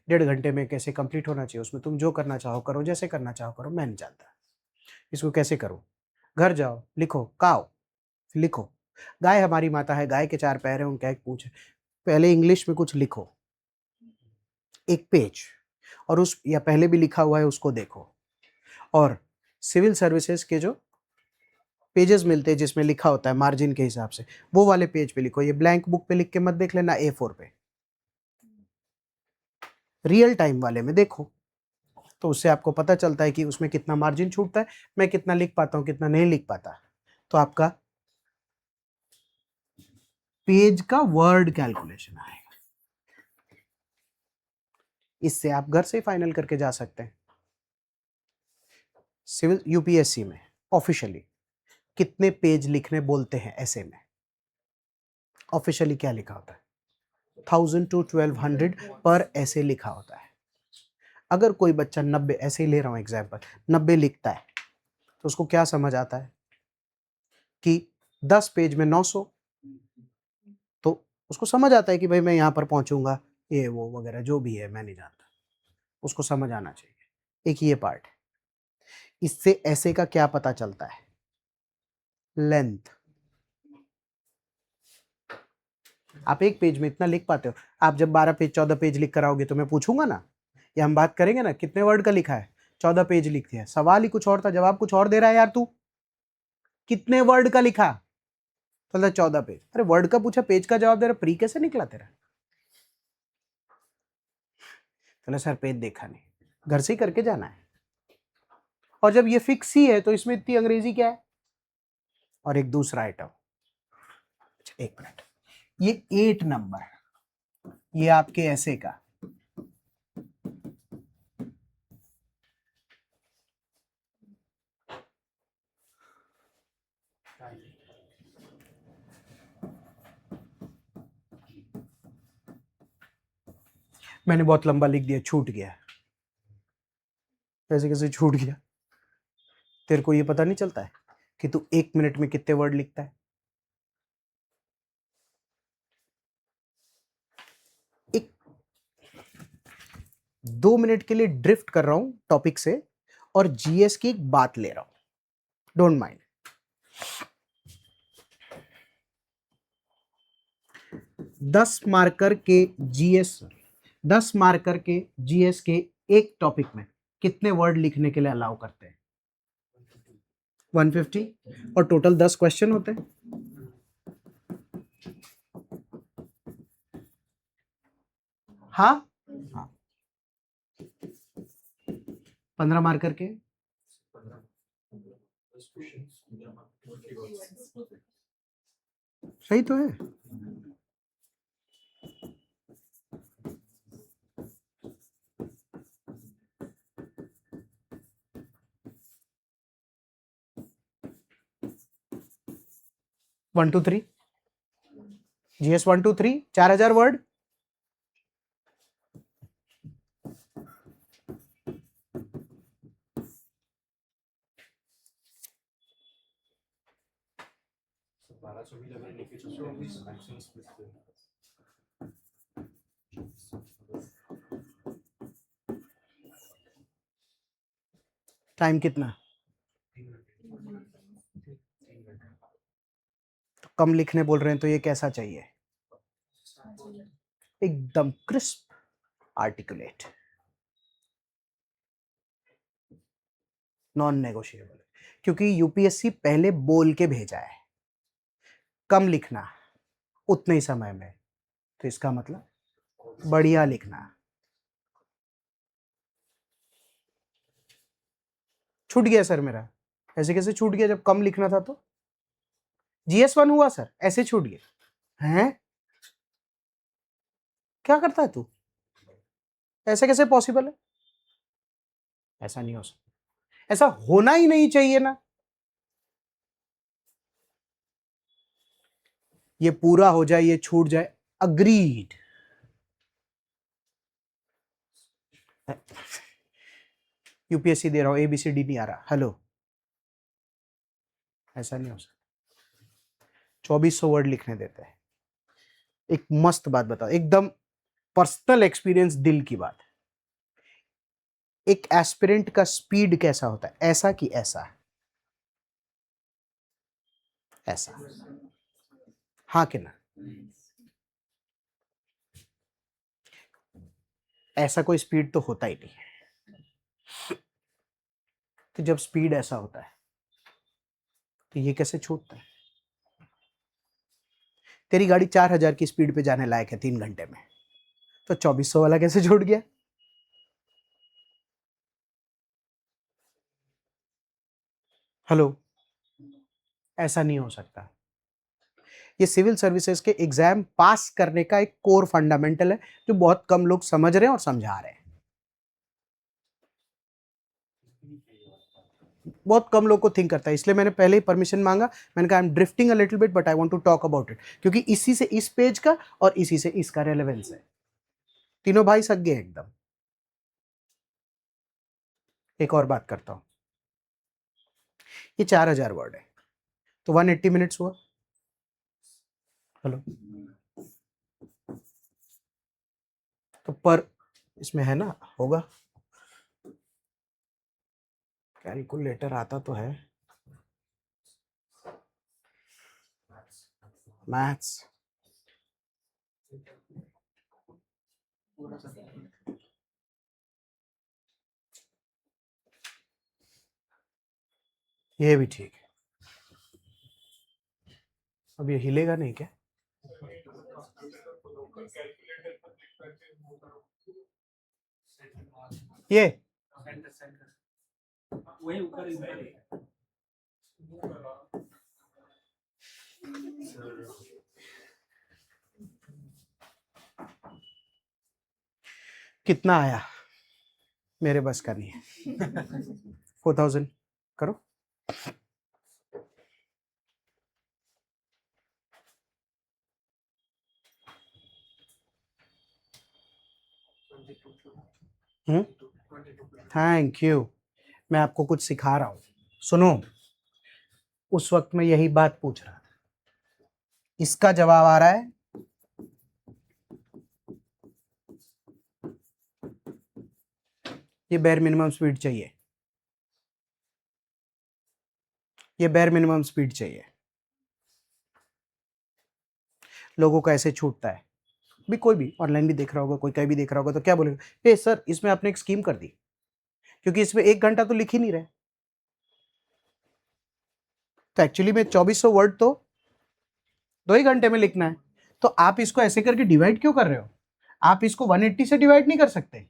1.5 घंटे में कैसे कंप्लीट होना चाहिए, उसमें तुम जो करना चाहो करो, जैसे करना चाहो करो, मैं नहीं जानता इसको कैसे करो। घर जाओ, लिखो काओ, लिखो गाय हमारी माता है, गाय के 4 पैर हैं, उनका एक पूंछ है। पहले इंग्लिश में कुछ लिखो, एक पेज, और उस या पहले भी लिखा हुआ है उसको देखो। और सिविल सर्विसेज के जो पेजेस मिलते हैं जिसमें लिखा होता है मार्जिन के हिसाब से, वो वाले पेज पे लिखो। ये ब्लैंक बुक पे लिख के मत देख लेना, A4 पे, रियल टाइम वाले में देखो, तो उससे आपको पता चलता है कि उसमें कितना मार्जिन छूटता है, मैं कितना लिख पाता हूँ, कितना नहीं लिख पाता। तो आपका पेज का वर्ड कैलकुलेशन आएगा। इससे आप घर से फाइनल करके जा सकते हैं। सिविल यूपीएससी में ऑफिशियली कितने पेज लिखने बोलते हैं ऐसे में? ऑफिशियली क्या लिखा होता है? 1000 to 1200 पर ऐसे लिखा होता है। अगर कोई बच्चा 90, ऐसे ही ले रहा हूं एग्जाम्पल, 90 लिखता है, तो उसको क्या समझ आता है कि 10 पेज में 900, तो उसको समझ आता है कि भाई मैं यहां पर पहुंचूंगा, ये वो वगैरह जो भी है मैं नहीं जानता, उसको समझ आना चाहिए। एक ये पार्ट है। इससे ऐसे का क्या पता चलता है? लेंथ। आप एक पेज में इतना लिख पाते हो, आप जब 12 पेज 14 पेज लिख कर आओगे तो मैं पूछूंगा ना, या हम बात करेंगे ना कितने वर्ड का लिखा है, 14 पेज लिख दिया। सवाल ही कुछ और था, जवाब कुछ और दे रहा है यार तू। कितने वर्ड का लिखा? तो 14 पेज। अरे वर्ड का पूछा, पेज का जवाब दे रहा, प्री कैसे निकला तेरा? चलो सर पेज देखा नहीं, घर से ही करके जाना है। और जब ये फिक्स ही है तो इसमें इतनी अंग्रेजी क्या है? और एक दूसरा आइटम, अच्छा 1 मिनट, ये 8 नंबर, ये आपके ऐसे का, मैंने बहुत लंबा लिख दिया, छूट गया, कैसे कैसे छूट गया? तेरे को ये पता नहीं चलता है कि तू 1 मिनट में कितने वर्ड लिखता है? एक 2 मिनट के लिए ड्रिफ्ट कर रहा हूं टॉपिक से और जीएस की एक बात ले रहा हूं, डोंट माइंड। 10 मार्कर के जीएस 10 मार्कर के जीएस के एक टॉपिक में कितने वर्ड लिखने के लिए अलाउ करते हैं? 150। और टोटल 10 क्वेश्चन होते हैं। हाँ हाँ, 15 मार्कर के 15 सही तो है। One two three GS 1 2 3 4000 word. बारह सौ भी अगर लेके चलते हैं मैक्सिमम स्पेस पे टाइम कितना? 3 घंटे। तो कम लिखने बोल रहे हैं तो ये कैसा चाहिए? एकदम क्रिस्प, आर्टिकुलेट, नॉन नेगोशिएबल। क्योंकि यूपीएससी पहले बोल के भेजा है कम लिखना उतने ही समय में, तो इसका मतलब बढ़िया लिखना। छूट गया सर मेरा। ऐसे कैसे छूट गया जब कम लिखना था? तो जीएस 1 हुआ सर, ऐसे छूट गया हैं? क्या करता है तू? ऐसे कैसे पॉसिबल है? ऐसा नहीं हो सकता, ऐसा होना ही नहीं चाहिए ना। ये पूरा हो जाए, ये छूट जाए, अग्रीड। यूपीएससी दे रहा हूं, एबीसीडी नहीं आ रहा, हेलो, ऐसा नहीं हो सकता। 2400 वर्ड लिखने देते हैं। एक मस्त बात बताओ, एकदम पर्सनल एक्सपीरियंस, दिल की बात। एक एस्पिरेंट का स्पीड कैसा होता है? ऐसा कि ऐसा? ऐसा, हाँ कि ना? ऐसा कोई स्पीड तो होता ही नहीं। तो जब स्पीड ऐसा होता है तो ये कैसे छूटता है? तेरी गाड़ी 4000 की स्पीड पे जाने लायक है 3 घंटे में, तो 2400 वाला कैसे छूट गया? हेलो, ऐसा नहीं हो सकता। ये सिविल सर्विसेज के एग्जाम पास करने का एक कोर फंडामेंटल है जो बहुत कम लोग समझ रहे हैं और समझा रहे हैं। बहुत कम लोग को थिंक करता है, इसलिए मैंने पहले ही परमिशन मांगा। मैंने कहा I am drifting a little bit but I want to talk about it, क्योंकि इसी से इस पेज का और इसी से इसका रेलेवेंस है। तीनों भाई सगे एकदम। एक और बात करता हूं, ये 4000 वर्ड है तो 180 मिनट्स हुआ। हेलो, तो पर इसमें है ना, होगा, कैलकुलेटर आता तो है, मैथ्स। ये भी ठीक है। अब ये हिलेगा नहीं क्या? ये वही ऊपर ही ऊपर ही। कितना आया? मेरे बस का नहीं है। 4000 करो। Thank you. मैं आपको कुछ सिखा रहा हूं, सुनो। उस वक्त मैं यही बात पूछ रहा था, इसका जवाब आ रहा है। ये बेयर मिनिमम स्पीड चाहिए, ये बेयर मिनिमम स्पीड चाहिए। लोगों का ऐसे छूटता है। भी कोई भी ऑनलाइन भी देख रहा होगा, कोई कहीं भी देख रहा होगा तो क्या बोलेगा, ए सर इसमें आपने एक स्कीम कर दी, क्योंकि इसमें 1 घंटा तो लिख ही नहीं रहे। तो एक्चुअली में 2400 वर्ड तो 2 ही घंटे में लिखना है। तो आप इसको ऐसे करके डिवाइड क्यों कर रहे हो? आप इसको 180 से डिवाइड नहीं कर सकते,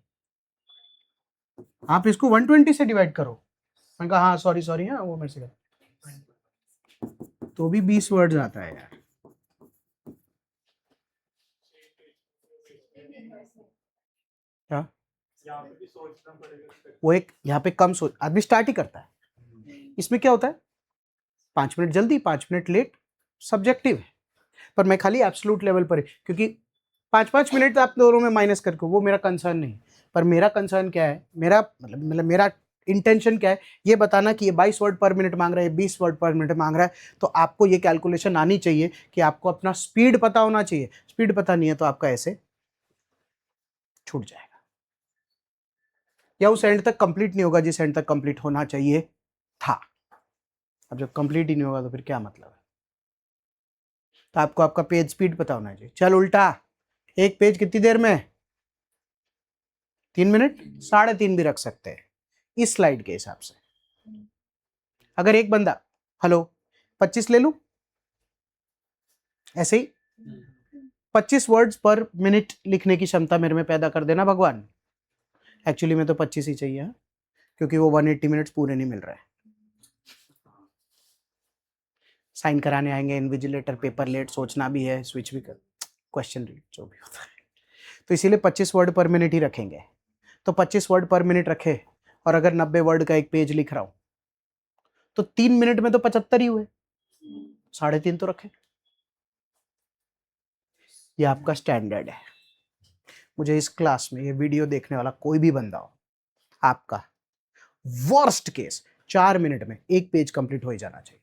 आप इसको 120 से डिवाइड करो। मैंने कहा हाँ सॉरी सॉरी, हाँ वो मेरे से तो भी 20 वर्ड्स आता है यार। क्या यहाँ पे भी सोचना पड़ेगा। वो एक यहाँ पे कम सोच, आदमी स्टार्ट ही करता है। इसमें क्या होता है, 5 मिनट जल्दी 5 मिनट लेट सब्जेक्टिव है, पर मैं खाली एब्सोल्यूट लेवल पर है, क्योंकि 5-5 मिनट आप दोनों में माइनस करके, वो मेरा कंसर्न नहीं। पर मेरा कंसर्न क्या है, मेरा मतलब मेरा इंटेंशन क्या है, ये बताना कि ये 22 वर्ड पर मिनट मांग रहा है, 20 वर्ड पर मिनट मांग रहा है। तो आपको ये कैलकुलेशन आनी चाहिए कि आपको अपना स्पीड पता होना चाहिए। स्पीड पता नहीं है तो आपका ऐसे छूट जाएगा, या उस एंड तक कंप्लीट नहीं होगा जिस एंड तक कंप्लीट होना चाहिए था। अब जब कंप्लीट ही नहीं होगा तो फिर क्या मतलब है? तो आपको आपका पेज स्पीड पता होना चाहिए। चल उल्टा, एक पेज कितनी देर में, 3 मिनट, 3.5 भी रख सकते हैं इस स्लाइड के हिसाब से। अगर एक बंदा, हेलो 25 ले लूं, ऐसे ही 25 वर्ड्स पर मिनट लिखने की क्षमता मेरे में पैदा कर देना भगवान। एक्चुअली में तो 25 ही चाहिए, हाँ? क्योंकि वो 180 मिनट्स पूरे नहीं मिल रहे हैं। साइन कराने आएंगे, इन्विजिलेटर, पेपर लेट, सोचना भी है, स्विच भी कर, क्वेश्चन रीड जो भी होता है। तो इसीलिए 25 वर्ड पर मिनट ही रखेंगे। तो 25 वर्ड पर मिनट रखे, और अगर 90 वर्ड का एक पेज लिख रहा हूं तो 3 मिनट में तो 75 ही हुए, 3.5 तो रखे। ये आपका स्टैंडर्ड है। मुझे इस क्लास में ये वीडियो देखने वाला कोई भी बंदा हो, आपका वर्स्ट केस 4 मिनट में एक पेज कंप्लीट हो ही जाना चाहिए।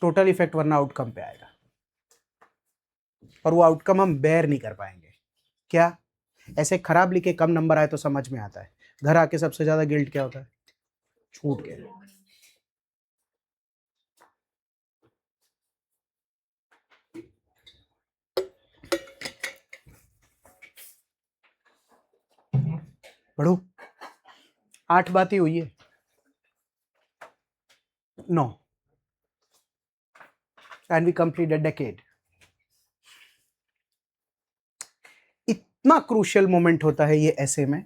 टोटल इफेक्ट वरना आउटकम पे आएगा, और वो आउटकम हम बेयर नहीं कर पाएंगे। क्या ऐसे खराब लिखे कम नंबर आए तो समझ में आता है, घर आके सबसे ज्यादा गिल्ट क्या होता है, छूट गए। पढ़ू 8 बातें हुई है, 9, and we complete a decade. इतना क्रूशियल मोमेंट होता है ये ऐसे में।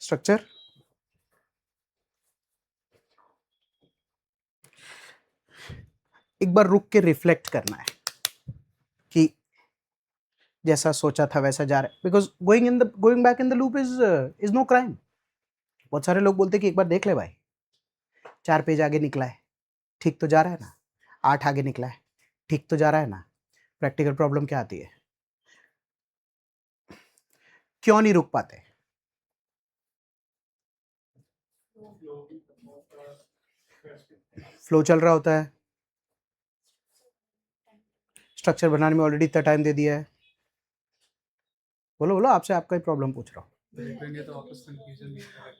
स्ट्रक्चर, एक बार रुक के रिफ्लेक्ट करना है कि जैसा सोचा था वैसा जा रहा है, because going back in the loop is no crime. बहुत सारे लोग बोलते कि एक बार देख ले भाई, 4 पेज आगे निकला है, ठीक तो जा रहा है ना, 8 आगे निकला है, ठीक तो जा रहा है ना। प्रैक्टिकल प्रॉब्लम क्या आती है, क्यों नहीं रुक पाते? फ्लो चल रहा होता है, स्ट्रक्चर बनाने में ऑलरेडी इतना टाइम दे दिया है। बोलो बोलो, आपसे आपका ही प्रॉब्लम पूछ रहा हूँ।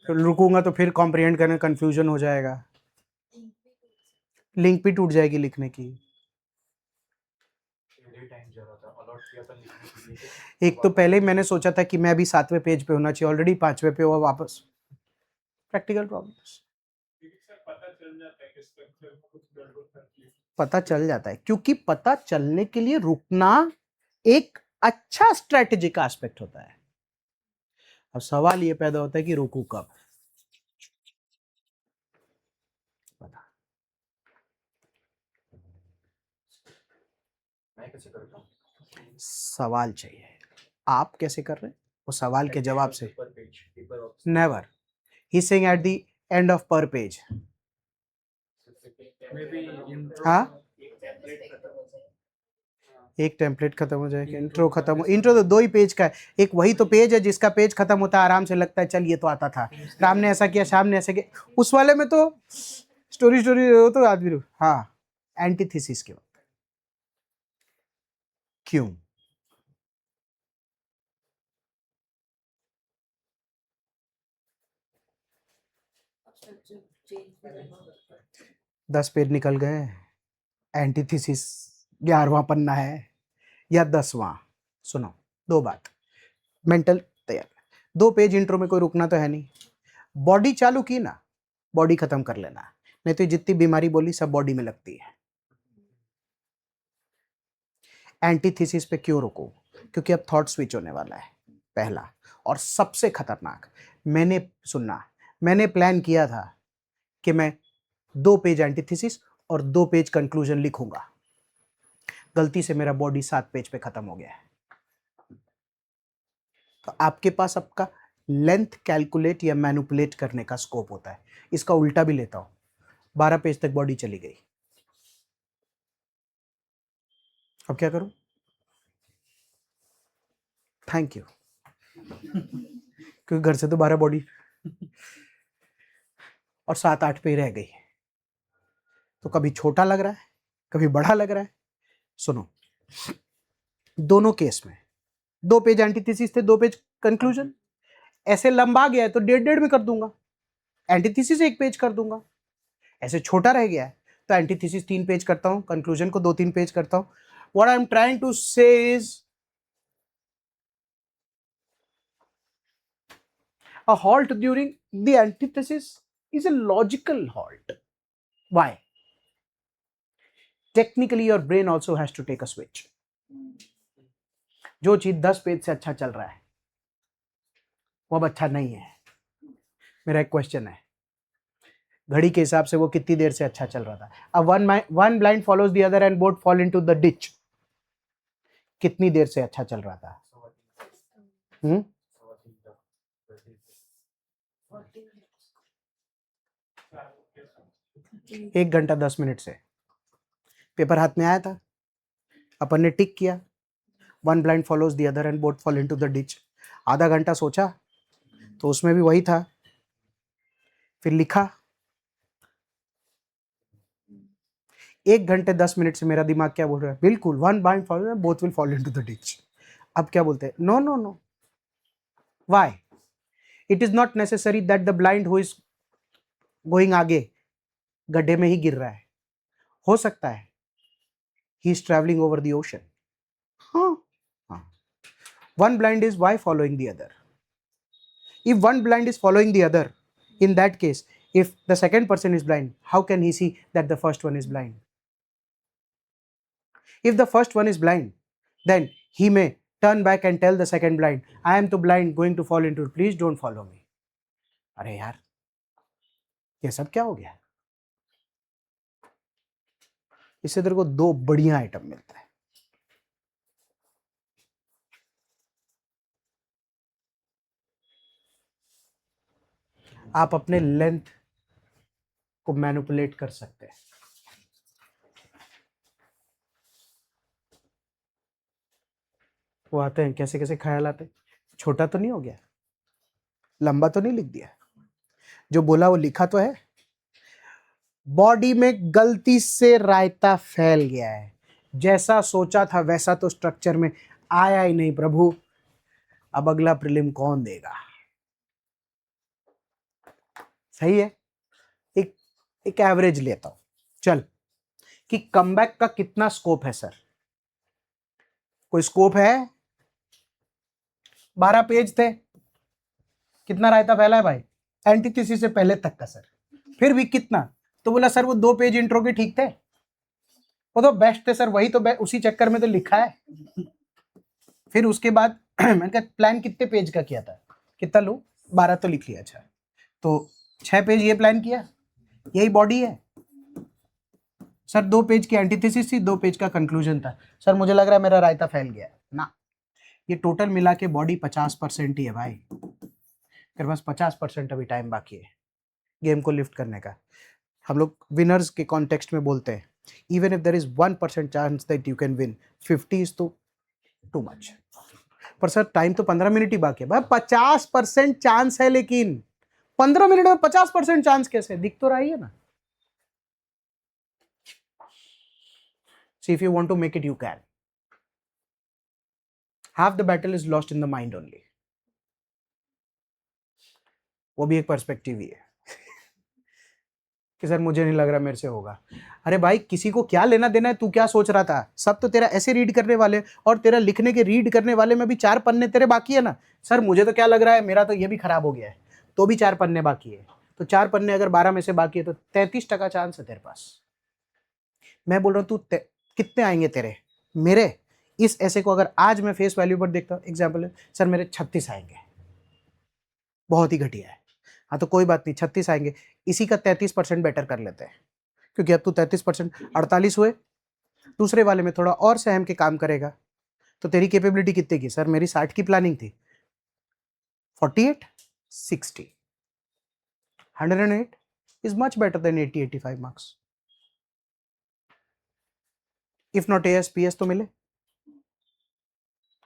फिर रुकूंगा तो फिर कॉम्प्रिहेंड करने कंफ्यूजन हो जाएगा, लिंक भी टूट जाएगी लिखने की। टाइम जा रहा था, अलॉट किया था लिखने के लिए। एक तो पहले ही मैंने सोचा था कि मैं अभी 7वें पेज पे होना चाहिए, ऑलरेडी 5वें पे हुआ वापस। प्रैक्टिकल प्रॉब्लम्स पता चल जाता है, क्योंकि पता चलने के लिए रुकना एक अच्छा स्ट्रेटेजिक एस्पेक्ट होता है। अब सवाल ये पैदा होता है कि रुकू कब। मैं कैसे करता हूँ? सवाल चाहिए, आप कैसे कर रहे हैं वो सवाल के जवाब से। Paper never, he saying at the end of पर पेज? Maybe हाँ? perspective हो जाए एक टेम्पलेट खत्म हो जाएगा, इंट्रो खत्म हो, इंट्रो तो 2 ही पेज का है, एक वही तो पेज है जिसका पेज खत्म होता है, आराम से लगता है चल ये तो आता था, राम ने ऐसा किया, श्याम ने ऐसा किया, उस वाले में तो स्टोरी हो तो आदमी हाँ एंटीथेसिस के वक्त क्यों? स्ट्रक्चर चेंज 10 पेज निकल गए, एंटीथेसिस 11वां पन्ना है या 10वां? सुनो 2 बात, मेंटल तैयार, 2 पेज इंट्रो में कोई रुकना तो है नहीं, बॉडी चालू की ना, बॉडी खत्म कर लेना, नहीं तो जितनी बीमारी बोली सब बॉडी में लगती है। एंटीथेसिस पे क्यों रुको? क्योंकि अब थॉट स्विच होने वाला है, पहला और सबसे खतरनाक। मैंने प्लान किया था कि मैं 2 पेज एंटीथेसिस और 2 पेज कंक्लूजन लिखूंगा, गलती से मेरा बॉडी 7 पेज पे खत्म हो गया है। तो आपके पास आपका लेंथ कैलकुलेट या मैनिपुलेट करने का स्कोप होता है, इसका उल्टा भी लेता हूं, 12 पेज तक बॉडी चली गई, अब क्या करूं? थैंक यू, क्योंकि घर से तो 12 बॉडी और 7-8 पे ही रह गई, तो कभी छोटा लग रहा है कभी बड़ा लग रहा है। सुनो, दोनों केस में 2 पेज एंटीथेसिस थे, 2 पेज कंक्लूजन, ऐसे लंबा गया है तो 1.5 में कर दूंगा, एंटीथेसिस 1 पेज कर दूंगा, ऐसे छोटा रह गया है तो एंटीथेसिस 3 पेज करता हूं, कंक्लूजन को 2-3 पेज करता हूं। What I am trying to say is a halt during the antithesis is a logical halt. Why? Technically your brain also has to take a switch. जो चीज 10 पेज से अच्छा चल रहा है वो अब अच्छा नहीं है। मेरा एक क्वेश्चन है, घड़ी के हिसाब से वो कितनी देर से अच्छा चल रहा था? अब one blind follows the other and both fall into the ditch, कितनी देर से अच्छा चल रहा था? हम्म 1 घंटा 10 मिनट से पेपर हाथ में आया था, अपन ने टिक किया, one blind follows the other and both fall into the ditch, आधा घंटा सोचा तो उसमें भी वही था, फिर लिखा, 1 घंटे 10 मिनट से मेरा दिमाग क्या बोल रहा है? बिल्कुल, one blind follow both will fall into the ditch. अब क्या बोलते हैं? No no no, why? It is not necessary that the blind who is going आगे गड्ढे में ही गिर रहा है, हो सकता है he is travelling over the ocean. हाँ, one blind is why following the other? If one blind is following the other, in that case, if the second person is blind, how can he see that the first one is blind? If the first one is blind, then he may turn back and tell the second blind, I am too blind, going to fall into it, please don't follow me. अरे यार, ये सब क्या हो गया? इससे तेरे को 2 बढ़िया आइटम मिलता है। आप अपने लेंथ को मैनिपुलेट कर सकते हैं। वो आते हैं कैसे कैसे ख्याल आते हैं, छोटा तो नहीं हो गया, लंबा तो नहीं लिख दिया, जो बोला वो लिखा तो है, बॉडी में गलती से रायता फैल गया है, जैसा सोचा था वैसा तो स्ट्रक्चर में आया ही नहीं प्रभु, अब अगला प्रीलिम कौन देगा? सही है, एक एवरेज लेता हूं, चल, कि कमबैक का कितना स्कोप है सर? कोई स्कोप है? 12 पेज थे, कितना रायता फैला है भाई? एंटीथेसिस से पहले तक का सर, फिर भी कितना? तो बोला सर वो 2 पेज इंट्रो के ठीक थे, वो तो बेस्ट थे सर, वही तो उसी चक्कर में तो लिखा है। फिर उसके बाद मैंने कहा प्लान कितने पेज का किया था? कितना लूं? 12 तो लिख लिया, अच्छा तो 6 पेज ये प्लान किया, यही बॉडी है सर, 2 पेज की एंटीथेसिस थी, 2 पेज का कंक्लूजन था सर, मुझे लग रहा है मेरा रायता फैल गया ना। ये टोटल मिला के बॉडी 50% ही है भाई, तेरे पास 50% अभी टाइम बाकी है, गेम को लिफ्ट करने का। हम लोग विनर्स के कॉन्टेक्स्ट में बोलते हैं even if there is 1% chance that you can win, 50 is तो टू मच। पर सर टाइम तो 15 मिनट ही बाकी है भाई, 50% चांस है, लेकिन 15 मिनट में 50% चांस कैसे, दिख तो रहा ही है ना। See, if you want to make it, you can. Half the battle is lost in the mind only. वो भी एक पर्सपेक्टिव ही है कि सर मुझे नहीं लग रहा मेरे से होगा। अरे भाई किसी को क्या लेना देना है, तू क्या सोच रहा था? सब तो तेरा ऐसे रीड करने वाले और तेरा लिखने के रीड करने वाले में भी 4 पन्ने तेरे बाकी है ना। सर मुझे तो क्या लग रहा है, मेरा तो ये भी खराब हो गया है, तो भी 4 पन्ने बाकी है। तो 4 पन्ने अगर 12 में से बाकी है तो 33% चांस है तेरे पास। मैं बोल रहा हूँ तू कितने आएंगे तेरे, मेरे इस ऐसे को अगर आज मैं फेस वैल्यू पर देखता हूँ, एग्जाम्पल है सर मेरे 36 आएंगे, बहुत ही घटिया है। हाँ तो कोई बात नहीं, 36 आएंगे, इसी का 33% बेटर कर लेते हैं, क्योंकि अब तू 33% 48 हुए, दूसरे वाले में थोड़ा और सहम के काम करेगा तो तेरी कैपेबिलिटी कितने की? सर मेरी 60 की प्लानिंग थी, 48 60 108 is much better than 80-85 marks. If not as PS तो मिले।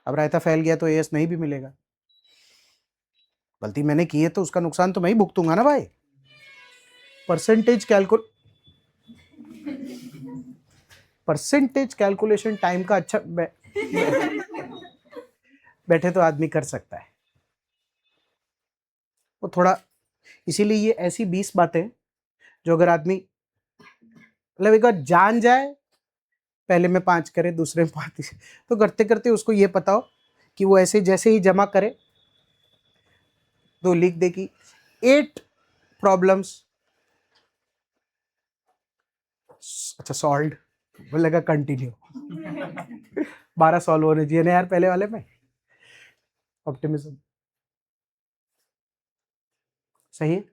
अब रायता फैल गया तो एएस नहीं भी मिलेगा, गलती मैंने की है तो उसका नुकसान तो मैं ही भुगतूंगा ना भाई। परसेंटेज कैलकुलेशन टाइम का अच्छा बैठे तो आदमी कर सकता है वो थोड़ा। इसीलिए ये ऐसी 20 बातें जो अगर आदमी मतलब एक बार जान जाए, पहले में 5 करे दूसरे में 5, तो करते करते उसको ये पता हो कि वो ऐसे जैसे ही जमा करे तो लिख दे कि 8 प्रॉब्लम्स अच्छा सॉल्व, बोलेगा कंटिन्यू 12 सॉल्व होने चाहिए ना यार पहले वाले में। ऑप्टिमिज्म सही है।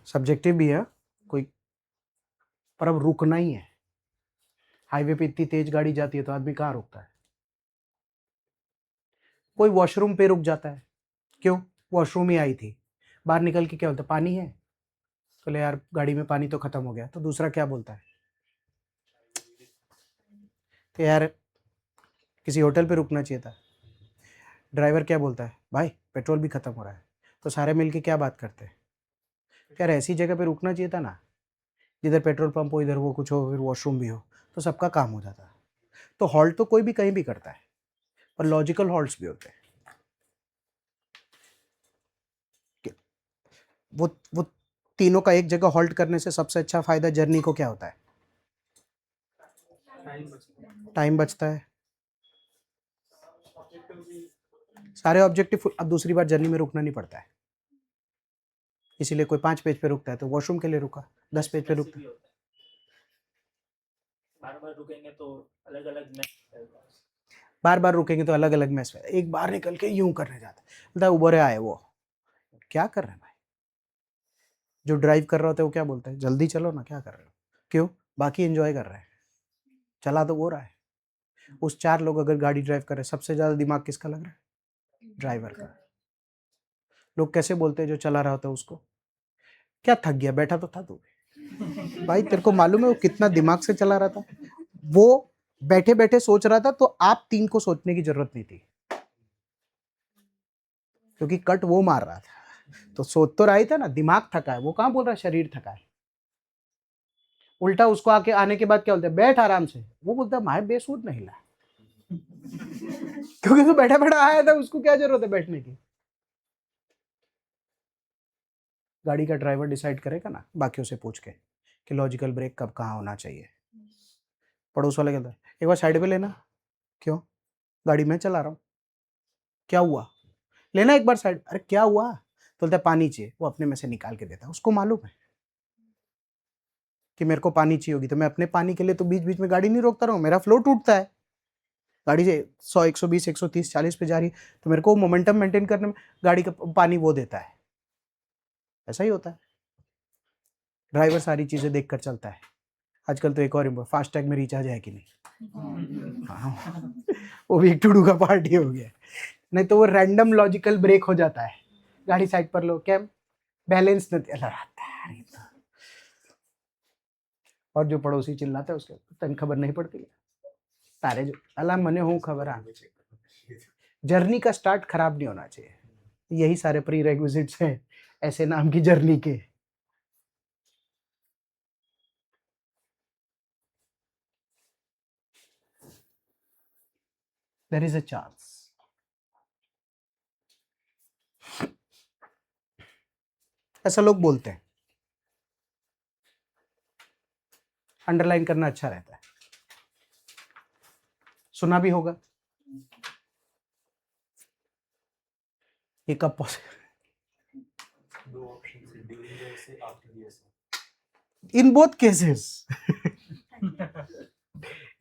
सब्जेक्टिव भी है कोई, पर अब रुकना ही है। हाईवे पे इतनी तेज गाड़ी जाती है तो आदमी कहाँ रुकता है? कोई वॉशरूम पे रुक जाता है, क्यों? वॉशरूम ही आई थी, बाहर निकल के क्या बोलता है, पानी है, बोले यार गाड़ी में पानी तो खत्म हो गया, तो दूसरा क्या बोलता है, तो यार किसी होटल पे रुकना चाहिए था। ड्राइवर क्या बोलता है, भाई पेट्रोल भी खत्म हो रहा है, तो सारे मिलके क्या बात करते हैं, यार ऐसी जगह पे रुकना चाहिए था ना जिधर पेट्रोल पंप हो, इधर वो कुछ हो, फिर वॉशरूम भी हो, तो सबका काम हो जाता। तो हॉल्ट तो कोई भी कहीं भी करता है, पर लॉजिकल हॉल्ट्स भी होते हैं। वो तीनों का एक जगह हॉल्ट करने से सबसे अच्छा फायदा जर्नी को क्या होता है? टाइम बचता है, सारे ऑब्जेक्टिव। अब दूसरी बार जर्नी में रुकना नहीं पड़ता है, इसीलिए कोई 5 पेज पे रुकता है तो वॉशरूम के लिए रुका, 10 पेज पे रुकता है। बार बार रुकेंगे तो अलग अलग बार बार रुकेंगे तो अलग अलग मैस, एक बार निकल के यूं करने जाता है, बोलता है उबरे आए, वो क्या कर रहे हैं भाई? जो ड्राइव कर रहा होता है वो क्या बोलता है, जल्दी चलो ना, क्या कर रहे हो? क्यों? बाकी एंजॉय कर रहे हैं, चला तो वो रहा है। उस 4 लोग अगर गाड़ी ड्राइव कर रहे हैं, सबसे ज्यादा दिमाग किसका लग रहा है? ड्राइवर का। लोग कैसे बोलते हैं जो चला रहा होता है उसको, क्या थक गया, बैठा तो था तू। भाई तेरे को मालूम है वो कितना दिमाग से चला रहा था? वो बैठे बैठे सोच रहा था, तो आप 3 को सोचने की जरूरत नहीं थी, क्योंकि कट वो मार रहा था, तो सोच तो रहा ही था ना। दिमाग थका है, वो कहाँ बोल रहा है शरीर थका है। उल्टा उसको आके आने के बाद क्या बोलते हैं, बैठ आराम से, वो बोलता है माए बेसूद नहीं ला क्योंकि तो बैठा बैठा आया था, उसको क्या जरूरत है बैठने की। गाड़ी का ड्राइवर डिसाइड करेगा ना बाकियों से पूछ के कि लॉजिकल ब्रेक कब कहाँ होना चाहिए। पड़ोस वाले कहता है एक बार साइड पे लेना, क्यों? गाड़ी मैं चला रहा हूँ, क्या हुआ, लेना एक बार साइड। अरे क्या हुआ? तो बोलता है पानी चाहिए, वो अपने में से निकाल के देता है, उसको मालूम है कि मेरे को पानी चाहिए होगी, तो मैं अपने पानी के लिए तो बीच बीच में गाड़ी नहीं रोकता रहूँ, मेरा फ्लो टूटता है। गाड़ी से 100 120 130 40 पे जा रही है, तो मेरे को मोमेंटम मेंटेन करने में गाड़ी का पानी वो देता है। ऐसा ही होता है। ड्राइवर सारी चीजें देख कर चलता है। आजकल तो एक और फास्टैग में रिचार्ज है कि नहीं, हाँ, वो भी एक टू डू का पार्ट ही हो गया है। नहीं तो वो रैंडम लॉजिकल ब्रेक हो जाता है, गाड़ी साइड पर लो, क्या बैलेंस नहीं लगाता है। और जो पड़ोसी चिल्लाते हैं उसके तन खबर नहीं पड़ती है। तारे जो अल्लाह मने हूँ खबर आ, जर्नी का स्टार्ट खराब नहीं होना चाहिए। यही सारे प्री रेक्विजिट्स हैं ऐसे नाम की जर्नी के। There is a chance. ऐसा लोग बोलते हैं, अंडरलाइन करना अच्छा रहता है, सुना भी होगा। ये कब पॉसिबल? दो ऑप्शन से, during the essay, after the essay. In both cases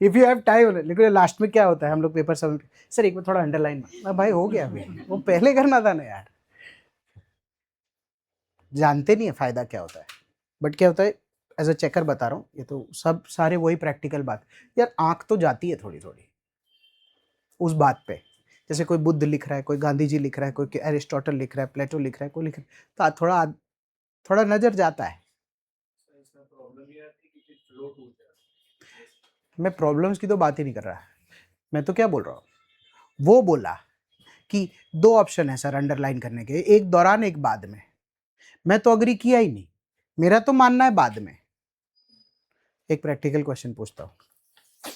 if you have time. लेकिन लास्ट में क्या होता है, हम लोग पेपर सबमिट, सर एक बार थोड़ा अंडरलाइन, भाई हो गया अभी, वो पहले करना था ना यार। जानते नहीं है फायदा क्या होता है। बट क्या होता है, एज अ चेकर बता रहा हूँ, ये तो सब सारे वही प्रैक्टिकल बात। यार आंख तो जाती है थोड़ी थोड़ी उस बात पे। जैसे कोई बुद्ध लिख रहा है, कोई गांधी जी लिख रहा है, कोई एरिस्टोटल लिख रहा है, प्लेटो लिख रहा है, कोई लिख रहा है, तो थोड़ा थोड़ा नजर जाता है। मैं प्रॉब्लम्स की तो बात ही नहीं कर रहा। मैं तो क्या बोल रहा हूँ, वो बोला कि दो ऑप्शन है सर अंडरलाइन करने के, एक दौरान एक बाद में। मैं तो अग्री किया ही नहीं, मेरा तो मानना है बाद में। एक प्रैक्टिकल क्वेश्चन पूछता हूं,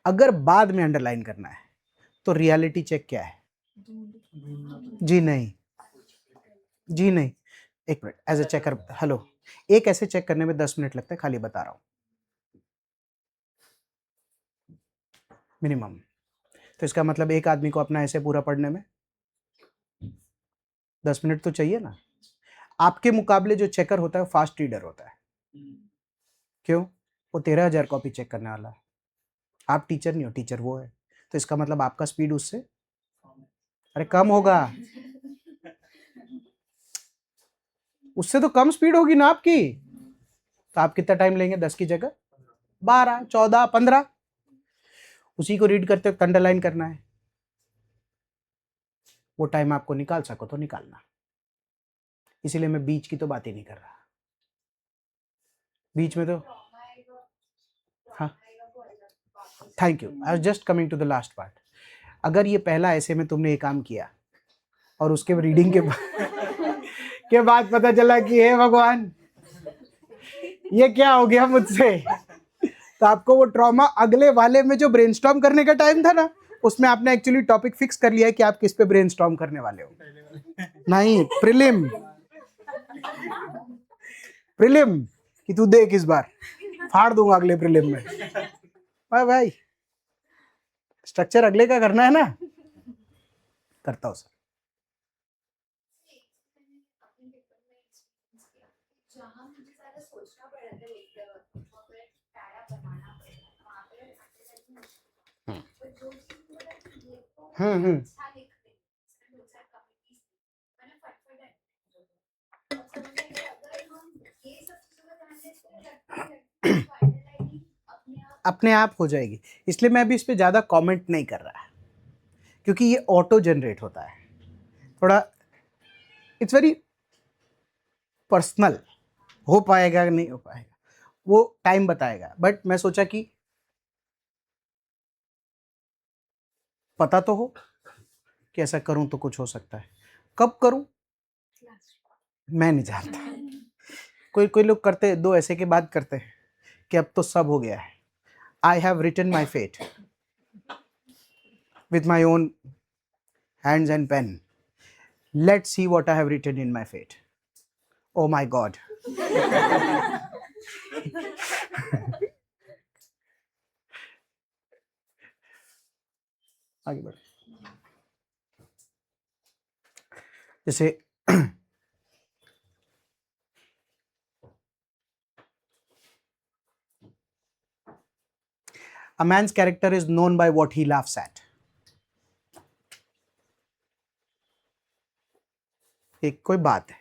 अगर बाद में अंडरलाइन करना है तो रियलिटी चेक क्या है? जी नहीं, जी नहीं। एक minute, as a checker, hello, एक ऐसे चेक करने में 10 मिनट लगता है, खाली बता रहा हूं मिनिमम। तो इसका मतलब एक आदमी को अपना ऐसे पूरा पढ़ने में 10 मिनट तो चाहिए ना। आपके मुकाबले जो चेकर होता है फास्ट रीडर होता है। क्यों? वो 13,000 कॉपी चेक करने वाला है। आप टीचर नहीं हो, टीचर वो है। तो इसका मतलब आपका स्पीड उससे अरे कम होगा, उससे तो कम स्पीड होगी ना आपकी। तो आप कितना टाइम लेंगे? 10 की जगह 12, 14, 15। उसी को रीड करते वक्त अंडरलाइन करना है। वो टाइम आपको निकाल सको तो निकालना। इसीलिए मैं बीच की तो बात ही नहीं कर रहा। बीच में तो हाँ, thank you, I was just coming to the last part. अगर ये पहला ऐसे में तुमने ये काम किया और उसके रीडिंग के बाद पता चला कि हे भगवान ये क्या हो गया मुझसे, तो आपको वो ट्रॉमा अगले वाले में जो ब्रेनस्टॉर्म करने का टाइम था ना, उसमें आपने एक्चुअली टॉपिक फिक्स कर लिया है कि आप किस पे ब्रेनस्टॉर्म करने वाले हो। नहीं, प्रीलिम, प्रीलिम कि तू देख इस बार फाड़ दूंगा अगले प्रीलिम में। भाई स्ट्रक्चर अगले का करना है ना, करता हूँ सर। अपने पेपर में एक्सपीरियंस किया, जहाँ मुझे ज़्यादा सोचना पड़ रहा था लिखते वक्त, वहाँ पे पैरा बनाना पड़ेगा, वहाँ पे अंडरलाइन मुश्किल। पर जो चीज़ मुझे लगा कि ये तो अच्छा लिख रही है, इसमें बहुत सारे कमिटीज मैंने फटफट है। और समझ में गया अगर हम ये सब चीज़ों का ध्यान देते हैं लगती है तो अंडरलाइनिंग अपने आप हो जाएगी। इसलिए मैं अभी इस पे ज़्यादा कमेंट नहीं कर रहा, क्योंकि ये ऑटो जनरेट होता है थोड़ा, इट्स वेरी पर्सनल। हो पाएगा कि नहीं हो पाएगा वो टाइम बताएगा। बट मैं सोचा कि पता तो हो कि ऐसा करूं तो कुछ हो सकता है। कब करूं मैं नहीं जानता। कोई कोई लोग करते दो ऐसे के बाद करते हैं कि अब तो सब हो गया है, I have written my fate with my own hands and pen. Let's see what I have written in my fate. Oh my God. आगे बढ़। जैसे a man's character is known by what he laughs at. एक कोई बात है,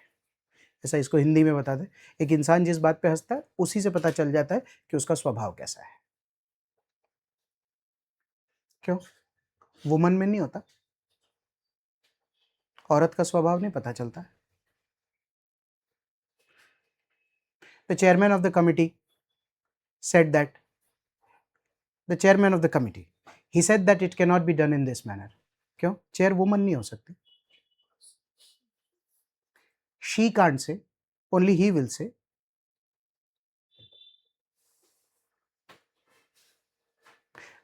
ऐसा इसको हिंदी में बता दे, एक इंसान जिस बात पे हंसता है उसी से पता चल जाता है कि उसका स्वभाव कैसा है। क्यों? वुमन में नहीं होता? औरत का स्वभाव नहीं पता चलता? The chairman of the committee said that the chairman of the committee, he said that it cannot be done in this manner. क्यों? चेयर वुमन नहीं हो सकती। she can't say, only he will say.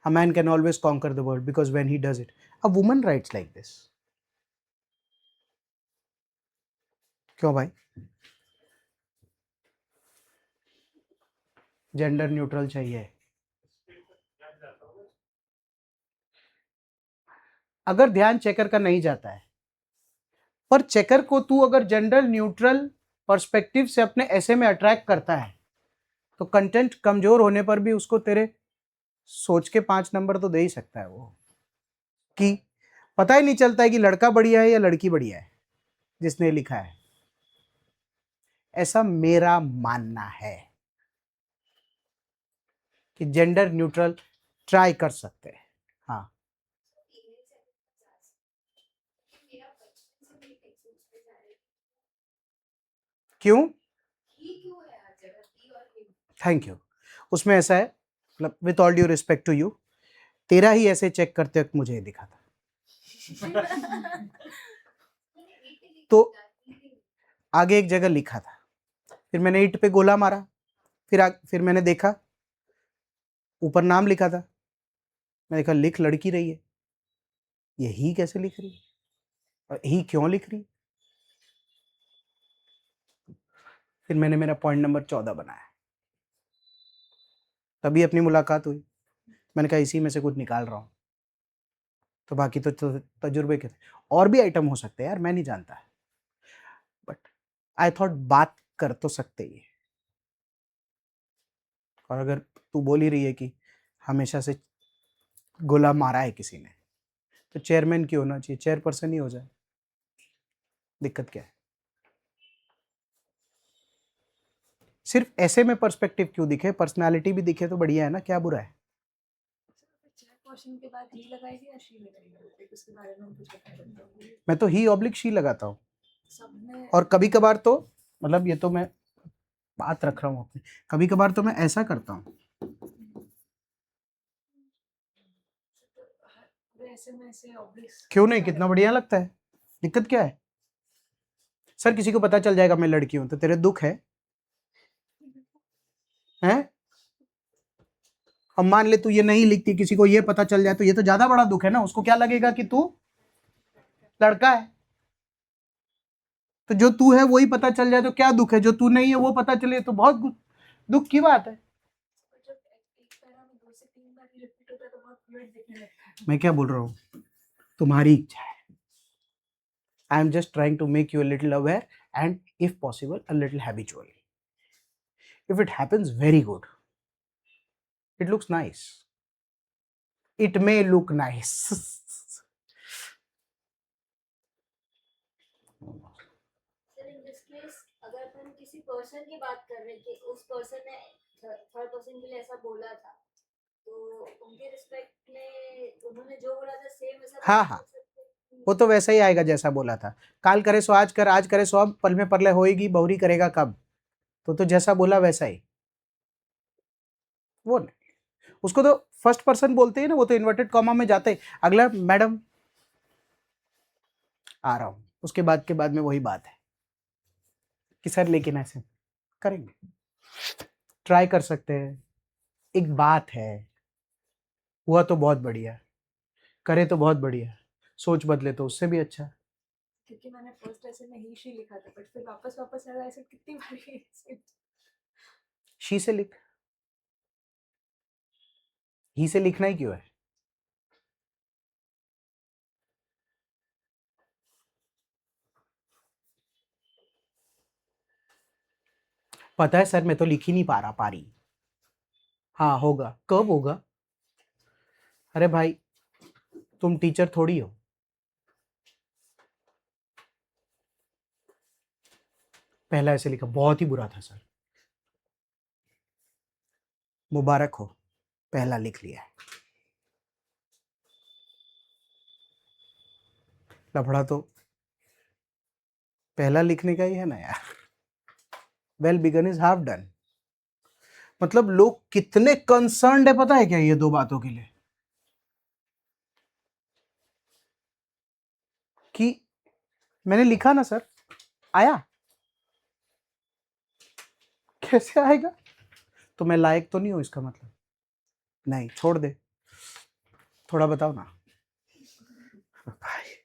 A man can always conquer the world because when he does it, a woman writes like this. क्यों भाई? Gender neutral चाहिए। अगर ध्यान checker का नहीं जाता है, पर चेकर को तू अगर जेंडर न्यूट्रल पर्सपेक्टिव से अपने ऐसे में अट्रैक्ट करता है, तो कंटेंट कमजोर होने पर भी उसको तेरे सोच के 5 नंबर तो दे ही सकता है वो, कि पता ही नहीं चलता है कि लड़का बढ़िया है या लड़की बढ़िया है जिसने लिखा है। ऐसा मेरा मानना है कि जेंडर न्यूट्रल ट्राई कर सकते हैं। हाँ, फीमेल से 50 मेरा बचपन से मेरी टेक्स्ट पे जा रही क्यों? ही क्यों है हर जगह ही और हिम। Thank you. उसमें ऐसा है, मतलब with all due respect to you, तेरा ही ऐसे चेक करते वक्त मुझे ये दिखा था। तो आगे एक जगह लिखा था, फिर मैंने ईंट पे गोला मारा, फिर मैंने देखा ऊपर नाम लिखा था। मैंने कहा लिख लड़की रही है, ये ही कैसे लिख रही है और ही क्यों लिख रही है? फिर मैंने मेरा पॉइंट नंबर 14 बनाया, तभी अपनी मुलाकात हुई। मैंने कहा इसी में से कुछ निकाल रहा हूँ, तो बाकी तो तजुर्बे के थे, और भी आइटम हो सकते हैं यार, मैं नहीं जानता, बट आई थॉट बात कर तो सकते ही है। और अगर तू बोल ही रही है कि हमेशा से गोला मारा है किसी ने, तो चेयरमैन क्यों होना चाहिए? चेयरपर्सन ही हो जाए, दिक्कत क्या है? सिर्फ ऐसे में पर्सपेक्टिव क्यों दिखे? पर्सनालिटी भी दिखे तो बढ़िया है ना, क्या बुरा है? चेयर क्वेश्चन के बाद ही लगाएगी या शी लगाएगी, उसके बारे में हम कुछ बता सकते हैं। मैं तो ही ऑब्लिक शी लगाता हूँ, सब में और कभी कभार तो, मतलब ये तो मैं बात रख रहा हूँ अपनी, कभी कभार तो मैं ऐसा करता हूँ। ऐसे में ऐसे ऑब्वियस क्यों नहीं? कितना बढ़िया लगता है, दिक्कत क्या है? सर किसी को पता चल जाएगा मैं लड़की हूं तो तेरे दुख है? हैं? अब मान ले तू ये नहीं लिखती, किसी को ये पता चल जाए तो ये तो ज्यादा बड़ा दुख है ना। उसको क्या लगेगा कि तू लड़का है। तो जो तू है वही पता चल जाए तो क्या दुख है? जो तू नहीं है वो पता चले तो बहुत दुख की बात है। जब एक पैरा में 2 से 3 बार रिपीट होता है तो बहुत weird दिखने लगता है। मैं क्या बोल रहा हूँ, तुम्हारी इच्छा है। I am just trying to make you a little aware and if possible a little habitual. If it happens very good, it looks nice, it may look nice. Sir in this case अगर अपन किसी person की बात कर रहे थे, उस person ने थर्ड पर्सन के लिए ऐसा बोला था, तो उनके रिस्पेक्ट में उन्होंने जो बोला था सेम ऐसा हाँ हाँ, वो तो वैसा ही आएगा जैसा बोला था। काल करे सो आज कर, आज करे सो अब, पल में परले होएगी, बहुरी करेगा कब। तो जैसा बोला वैसा ही। वो नहीं, उसको तो फर्स्ट पर्सन बोलते हैं ना, वो तो इन्वर्टेड कॉमा में जाते हैं। अगला मैडम आ रहा हूं, उसके बाद के बाद में वही बात है कि सर लेकिन ऐसे करेंगे, ट्राई कर सकते हैं। एक बात है, हुआ तो बहुत बढ़िया, करे तो बहुत बढ़िया, सोच बदले तो उससे भी अच्छा। क्योंकि मैंने फर्स्ट ऐसे में ही शी लिखा था, बट फिर वापस आया ऐसे कितनी बार शी से लिख, ही से लिखना ही क्यों है? पता है सर, मैं तो लिख ही नहीं पा रहा, पारी। हाँ होगा, कब होगा? अरे भाई तुम टीचर थोड़ी हो। पहला ऐसे लिखा, बहुत ही बुरा था सर। मुबारक हो, पहला लिख लिया है। लफड़ा तो पहला लिखने का ही है ना यार। Well begun is half done. मतलब लोग कितने कंसर्न्ड है पता है क्या ये दो बातों के लिए, कि मैंने लिखा ना सर, आया कैसे आएगा, तो मैं लायक तो नहीं हूं इसका मतलब? नहीं, छोड़ दे, थोड़ा बताओ ना भाई।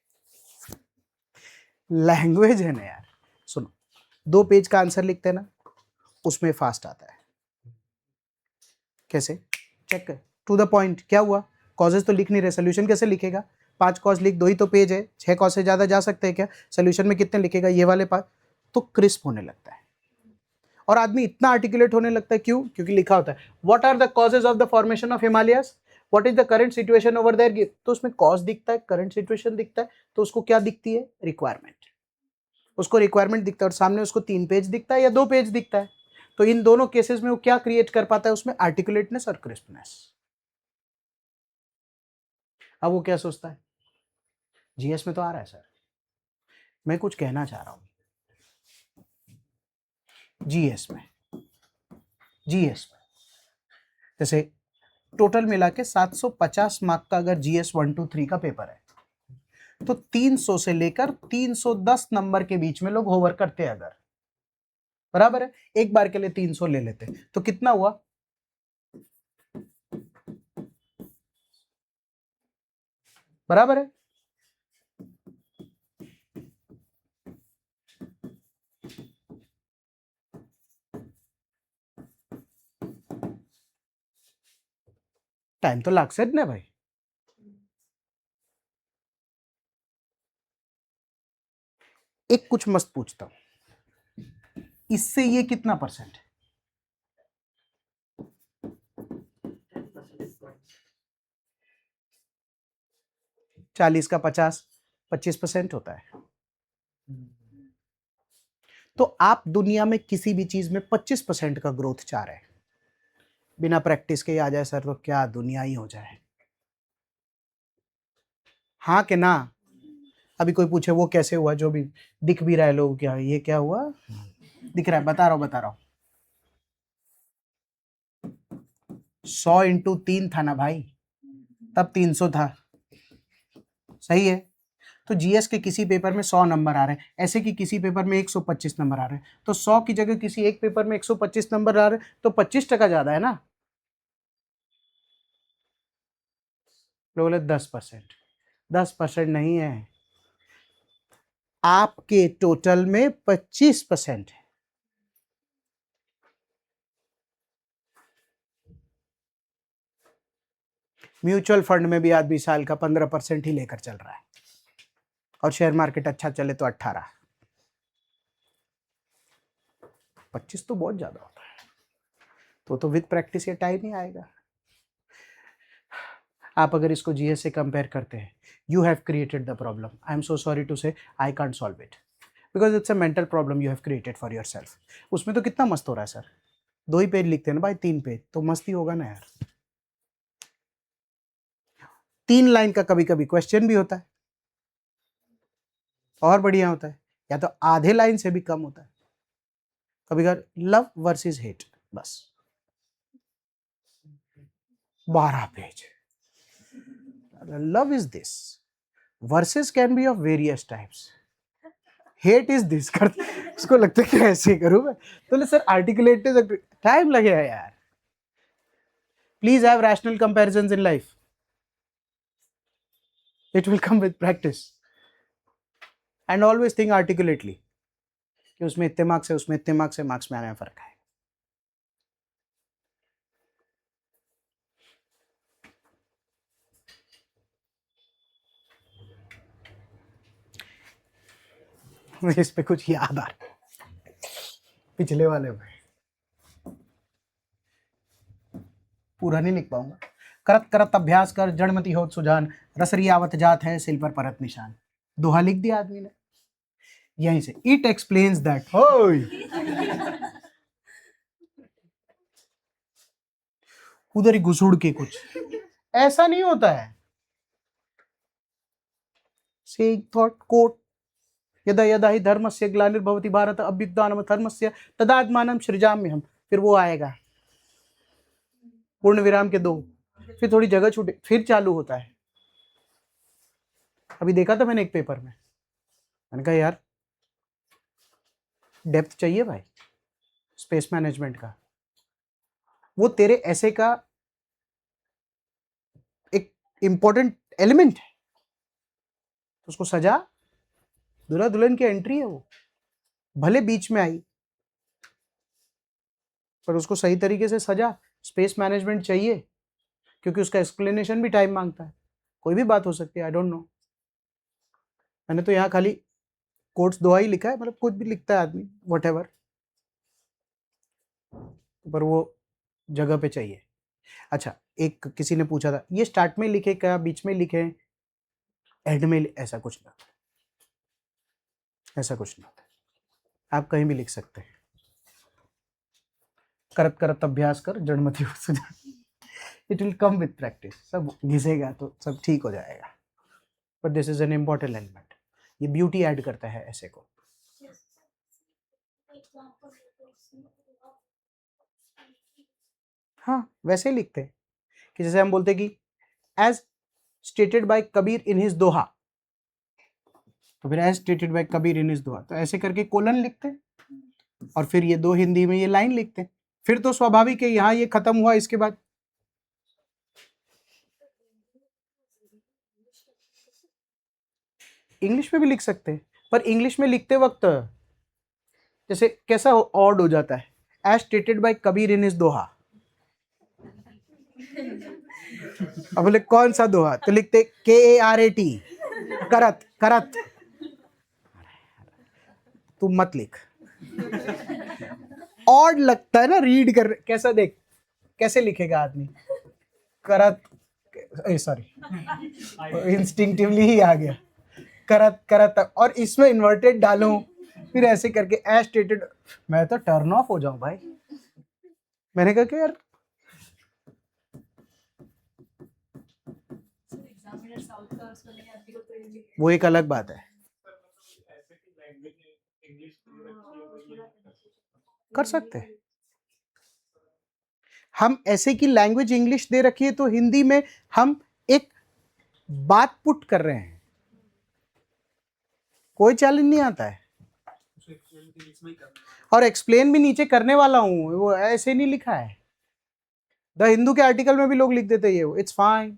लैंग्वेज है ना यार। सुनो, 2 पेज का आंसर लिखते हैं ना, उसमें फास्ट आता है। कैसे? चेक कर, टू द पॉइंट। क्या हुआ? कॉजेज तो लिख नहीं रहे, सोल्यूशन कैसे लिखेगा? 5 कॉज लिख, 2 ही तो पेज है, 6 कॉज से ज्यादा जा सकते हैं क्या? सोल्यूशन में कितने लिखेगा? ये वाले 5। तो क्रिस्प होने लगता है और आदमी इतना आर्टिकुलेट होने लगता है। क्यों? क्योंकि लिखा होता है what are the causes of the formation of Himalayas, what is the current situation over there. तो उसमें कॉज दिखता है, करंट सिचुएशन दिखता है, तो उसको क्या दिखती है? रिक्वायरमेंट। उसको रिक्वायरमेंट दिखता है और सामने उसको 3 पेज दिखता है या 2 पेज दिखता है। तो इन दोनों केसेस में वो क्या क्रिएट कर पाता है? उसमें आर्टिकुलेटनेस और क्रिस्पनेस। अब वो क्या सोचता है? जीएस में तो आ रहा है सर, मैं कुछ कहना चाह रहा हूं। जीएस में जैसे टोटल मिला के 750 मार्क का अगर जीएस 1 2 3 का पेपर है, तो 300 से लेकर 310 नंबर के बीच में लोग होवर करते हैं। अगर बराबर है, एक बार के लिए 300 ले लेते, तो कितना हुआ? बराबर है। टाइम तो लाग से ना भाई। एक कुछ मस्त पूछता हूं, इससे ये कितना परसेंट है? 40 का 50, 25% होता है। तो आप दुनिया में किसी भी चीज में 25% का ग्रोथ चाह रहे हैं, बिना प्रैक्टिस के आ जाए सर तो क्या दुनिया ही हो जाए। हाँ कि ना? अभी कोई पूछे वो कैसे हुआ, जो भी दिख भी रहा है लोग, क्या ये क्या हुआ दिख रहा है, बता रहा हूं। 100 इंटू 3 था ना भाई, तब 300 था। सही है। तो जीएस के किसी पेपर में 100 नंबर आ रहे हैं, ऐसे कि किसी पेपर में 125 नंबर आ रहे हैं, तो 100 की जगह किसी एक पेपर में 125 नंबर आ रहे हैं, तो 25% ज्यादा है ना। लोग बोले 10%। 10% नहीं है, आपके टोटल में 25% है। म्यूचुअल फंड में भी आदमी साल का 15% ही लेकर चल रहा है, और शेयर मार्केट अच्छा चले तो 18। 25 तो बहुत ज्यादा होता है, तो विद प्रैक्टिस ये टाइम ही आएगा। आप अगर इसको जीएस से कंपेयर करते हैं, you have created the problem, I am so sorry to say, I can't solve it because it's a mental problem you have created for yourself. उसमें तो कितना मस्त हो रहा है सर, 2 ही पेज लिखते हैं ना भाई, 3 पेज तो मस्ती होगा ना यार। 3 लाइन का कभी कभी क्वेश्चन भी होता है, और बढ़िया होता है, या तो आधे लाइन से भी कम होता है। कभी कभी लव वर्सेस हेट, बस 12 page. Love is this, versus can be of various types, hate is this कर। उसको लगता है कि ऐसे करूं मैं, तो सर आर्टिकुलेट टाइम लगेगा यार। Please have rational comparisons in life, it will come with practice, and always think articulately कि उसमें इतने मार्क्स है, उसमें इतने मार्क्स है, मार्क्स में आने में फर्क है। मुझे इस पे कुछ याद आ रहा पिछले वाले में, पूरा नहीं लिख पाऊंगा। करत करत अभ्यास कर जड़मति होत सुजान, रसरी आवत जात है सिल पर परत निशान। दोहा लिख दिया आदमी ने। यहीं से इट एक्सप्लेन्स दैट। होय उधर ही घुसुड़ के कुछ ऐसा नहीं होता है। से थॉट कोट यदा यदा ही धर्मस्य ग्लानिर्भवति भारत अभ्युत्थानं धर्मस्य तदात्मानं सृजाम्यहम्। फिर वो आएगा पूर्ण विराम के 2, फिर थोड़ी जगह छूटे, फिर चालू होता है। अभी देखा था मैंने एक पेपर में, मैंने कहा यार डेप्थ चाहिए भाई स्पेस मैनेजमेंट का। वो तेरे ऐसे का एक इंपॉर्टेंट एलिमेंट है, तो उसको सजा। दूल्हा दुल्हन की एंट्री है, वो भले बीच में आई पर उसको सही तरीके से सजा। स्पेस मैनेजमेंट चाहिए क्योंकि उसका एक्सप्लेनेशन भी टाइम मांगता है। कोई भी बात हो सकती है, आई डोंट नो। मैंने तो यहाँ खाली कोट्स दोहा ही लिखा है, मतलब कुछ भी लिखता है आदमी वट एवर, पर वो जगह पे चाहिए। अच्छा, एक किसी ने पूछा था ये स्टार्ट में लिखे क्या, बीच में लिखे, एंड में, ऐसा कुछ नहीं होता, ऐसा कुछ नहीं होता। आप कहीं भी लिख सकते हैं। करत करत अभ्यास कर जड़मति हो सुजा। It will come with practice, सब घिसेगा तो सब ठीक हो जाएगा। But this is an important element, ये ब्यूटी ऐड करता है ऐसे को। हाँ वैसे ही लिखते हैं कि जैसे हम बोलते हैं कि as stated by Kabir in his doha, तो फिर as stated by Kabir in his doha, तो ऐसे करके कोलन लिखते हैं और फिर ये 2 हिंदी में ये लाइन लिखते हैं। फिर तो स्वाभाविक है यहाँ ये खत्म हुआ, इसके बाद इंग्लिश में भी लिख सकते हैं। पर इंग्लिश में लिखते वक्त जैसे कैसा ऑड हो जाता है, as stated by Kabir in his doha. अब बोले कौन सा दोहा, तो लिखते KARAT, करत करत। तू मत लिख, ऑड लगता है ना रीड कर, कैसा देख कैसे लिखेगा आदमी, करत, सॉरी इंस्टिंक्टिवली ही आ गया, करत करत। और इसमें इन्वर्टेड डालूं फिर ऐसे करके एज स्टेटेड, मैं तो टर्न ऑफ हो जाऊं भाई। मैंने कहा कि यार वो एक अलग बात है, कर सकते हैं हम। ऐसे की लैंग्वेज इंग्लिश दे रखी है तो हिंदी में हम एक बात पुट कर रहे हैं, कोई चैलेंज नहीं आता है। और एक्सप्लेन भी नीचे करने वाला हूं, वो ऐसे नहीं लिखा है। द हिंदू के आर्टिकल में भी लोग लिख देते हैं, it's fine,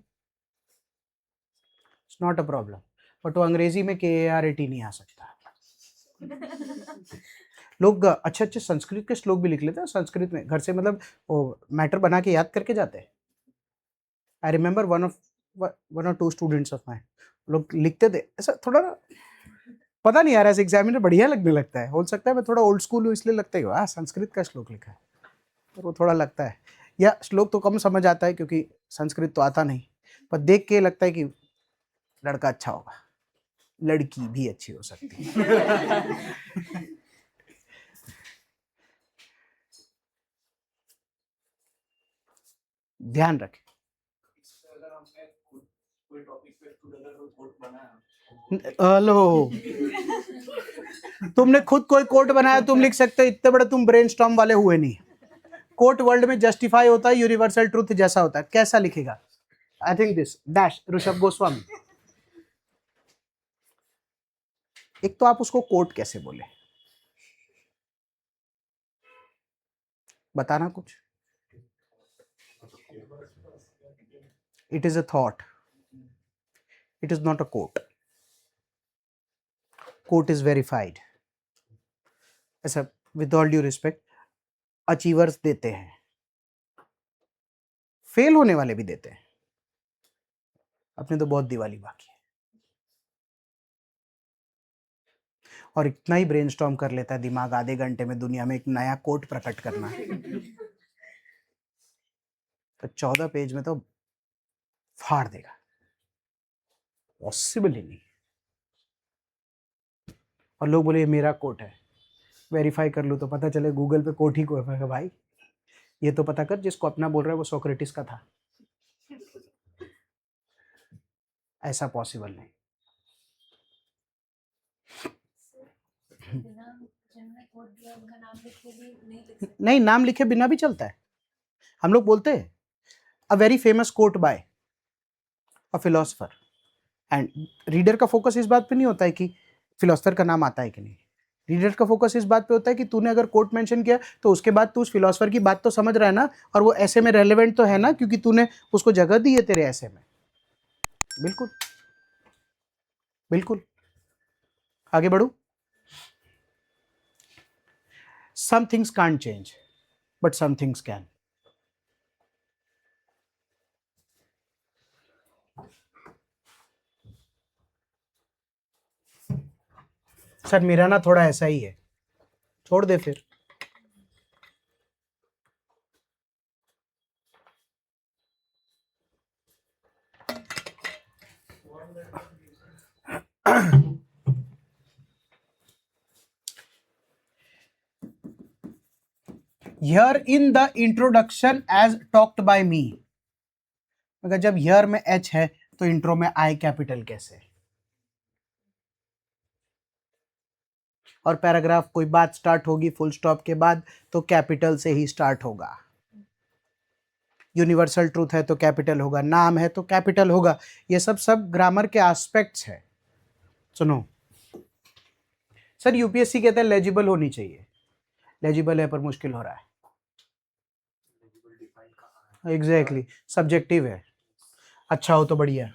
it's not a problem. But वो अंग्रेजी में KARAT नहीं आ सकता। लोग अच्छे अच्छे संस्कृत के श्लोक भी लिख लेते हैं संस्कृत में घर से, मतलब वो मैटर बना के याद करके जाते हैं। आई रिमेंबर वन और टू स्टूडेंट्स ऑफ माइन, लोग लिखते थे ऐसा, थोड़ा ना पता नहीं यार, ऐसे एग्जामिनर बढ़िया लगने लगता है। हो सकता है मैं थोड़ा ओल्ड स्कूल हूँ इसलिए लगता है वाह संस्कृत का श्लोक लिखा है, पर वो थोड़ा लगता है। या श्लोक तो कम समझ आता है क्योंकि संस्कृत तो आता नहीं, पर देख के लगता है कि लड़का अच्छा होगा, लड़की भी अच्छी हो सकती है। ध्यान रखें। हेलो, तुमने खुद कोई कोट बनाया, तुम लिख सकते हो, इतने बड़े तुम ब्रेनस्टॉर्म वाले हुए नहीं। कोट वर्ल्ड में जस्टिफाई होता है यूनिवर्सल ट्रुथ जैसा होता है, कैसा लिखेगा? I think this dash Rishabh Goswami. एक तो आप उसको कोट कैसे बोले, बताना कुछ। It is a thought, it is not a quote. Quote is verified. ऐसा with all due respect achievers देते हैं, फेल होने वाले भी देते हैं। अपने तो बहुत दिवाली बाकी है। और इतना ही ब्रेनस्टॉर्म कर लेता है दिमाग आधे घंटे में दुनिया में एक नया कोट प्रकट करना। तो 14 पेज में तो फाड़ देगा, पॉसिबल ही नहीं। और लोग बोले ये मेरा कोट है, वेरीफाई कर लूँ तो पता चले गूगल पे कोट ही को है। मैं कहा भाई ये तो पता कर जिसको अपना बोल रहा है वो सोक्रेटिस का था। ऐसा पॉसिबल नहीं। बिना जिनमें कोड दिया उनका नाम लिख के भी नहीं लिख सकते। नहीं, नाम लिखे बिना भी चलता है। हम लोग बोलते हैं a very famous quote by a philosopher, and reader का फोकस इस बात पे नहीं होता है कि फिलोसफर का नाम आता है कि नहीं। रीडर का फोकस इस बात पे होता है कि तूने अगर कोट मेंशन किया तो उसके बाद तू उस फिलोसफर की बात तो समझ रहा है ना, और वो ऐसे में रेलेवेंट तो है ना, क्योंकि तूने उसको जगह दी है तेरे ऐसे में। बिल्कुल बिल्कुल। आगे बढ़ू। Some things can't change but some things can. Sir मेरा ना थोड़ा ऐसा ही है, छोड़ दे फिर। Here in the introduction as talked by me, मगर जब here में H है तो इंट्रो में I कैपिटल कैसे? और पैराग्राफ कोई बात स्टार्ट होगी फुल स्टॉप के बाद तो कैपिटल से ही स्टार्ट होगा। यूनिवर्सल ट्रूथ है तो कैपिटल होगा, नाम है तो कैपिटल होगा। ये सब ग्रामर के एस्पेक्ट्स है। सुनो सर, यूपीएससी कहता है लेजिबल होनी चाहिए। लेजिबल है पर मुश्किल हो रहा है। डिफाइन कहाँ है? एग्जैक्टली, सब्जेक्टिव है। अच्छा हो तो बढ़िया,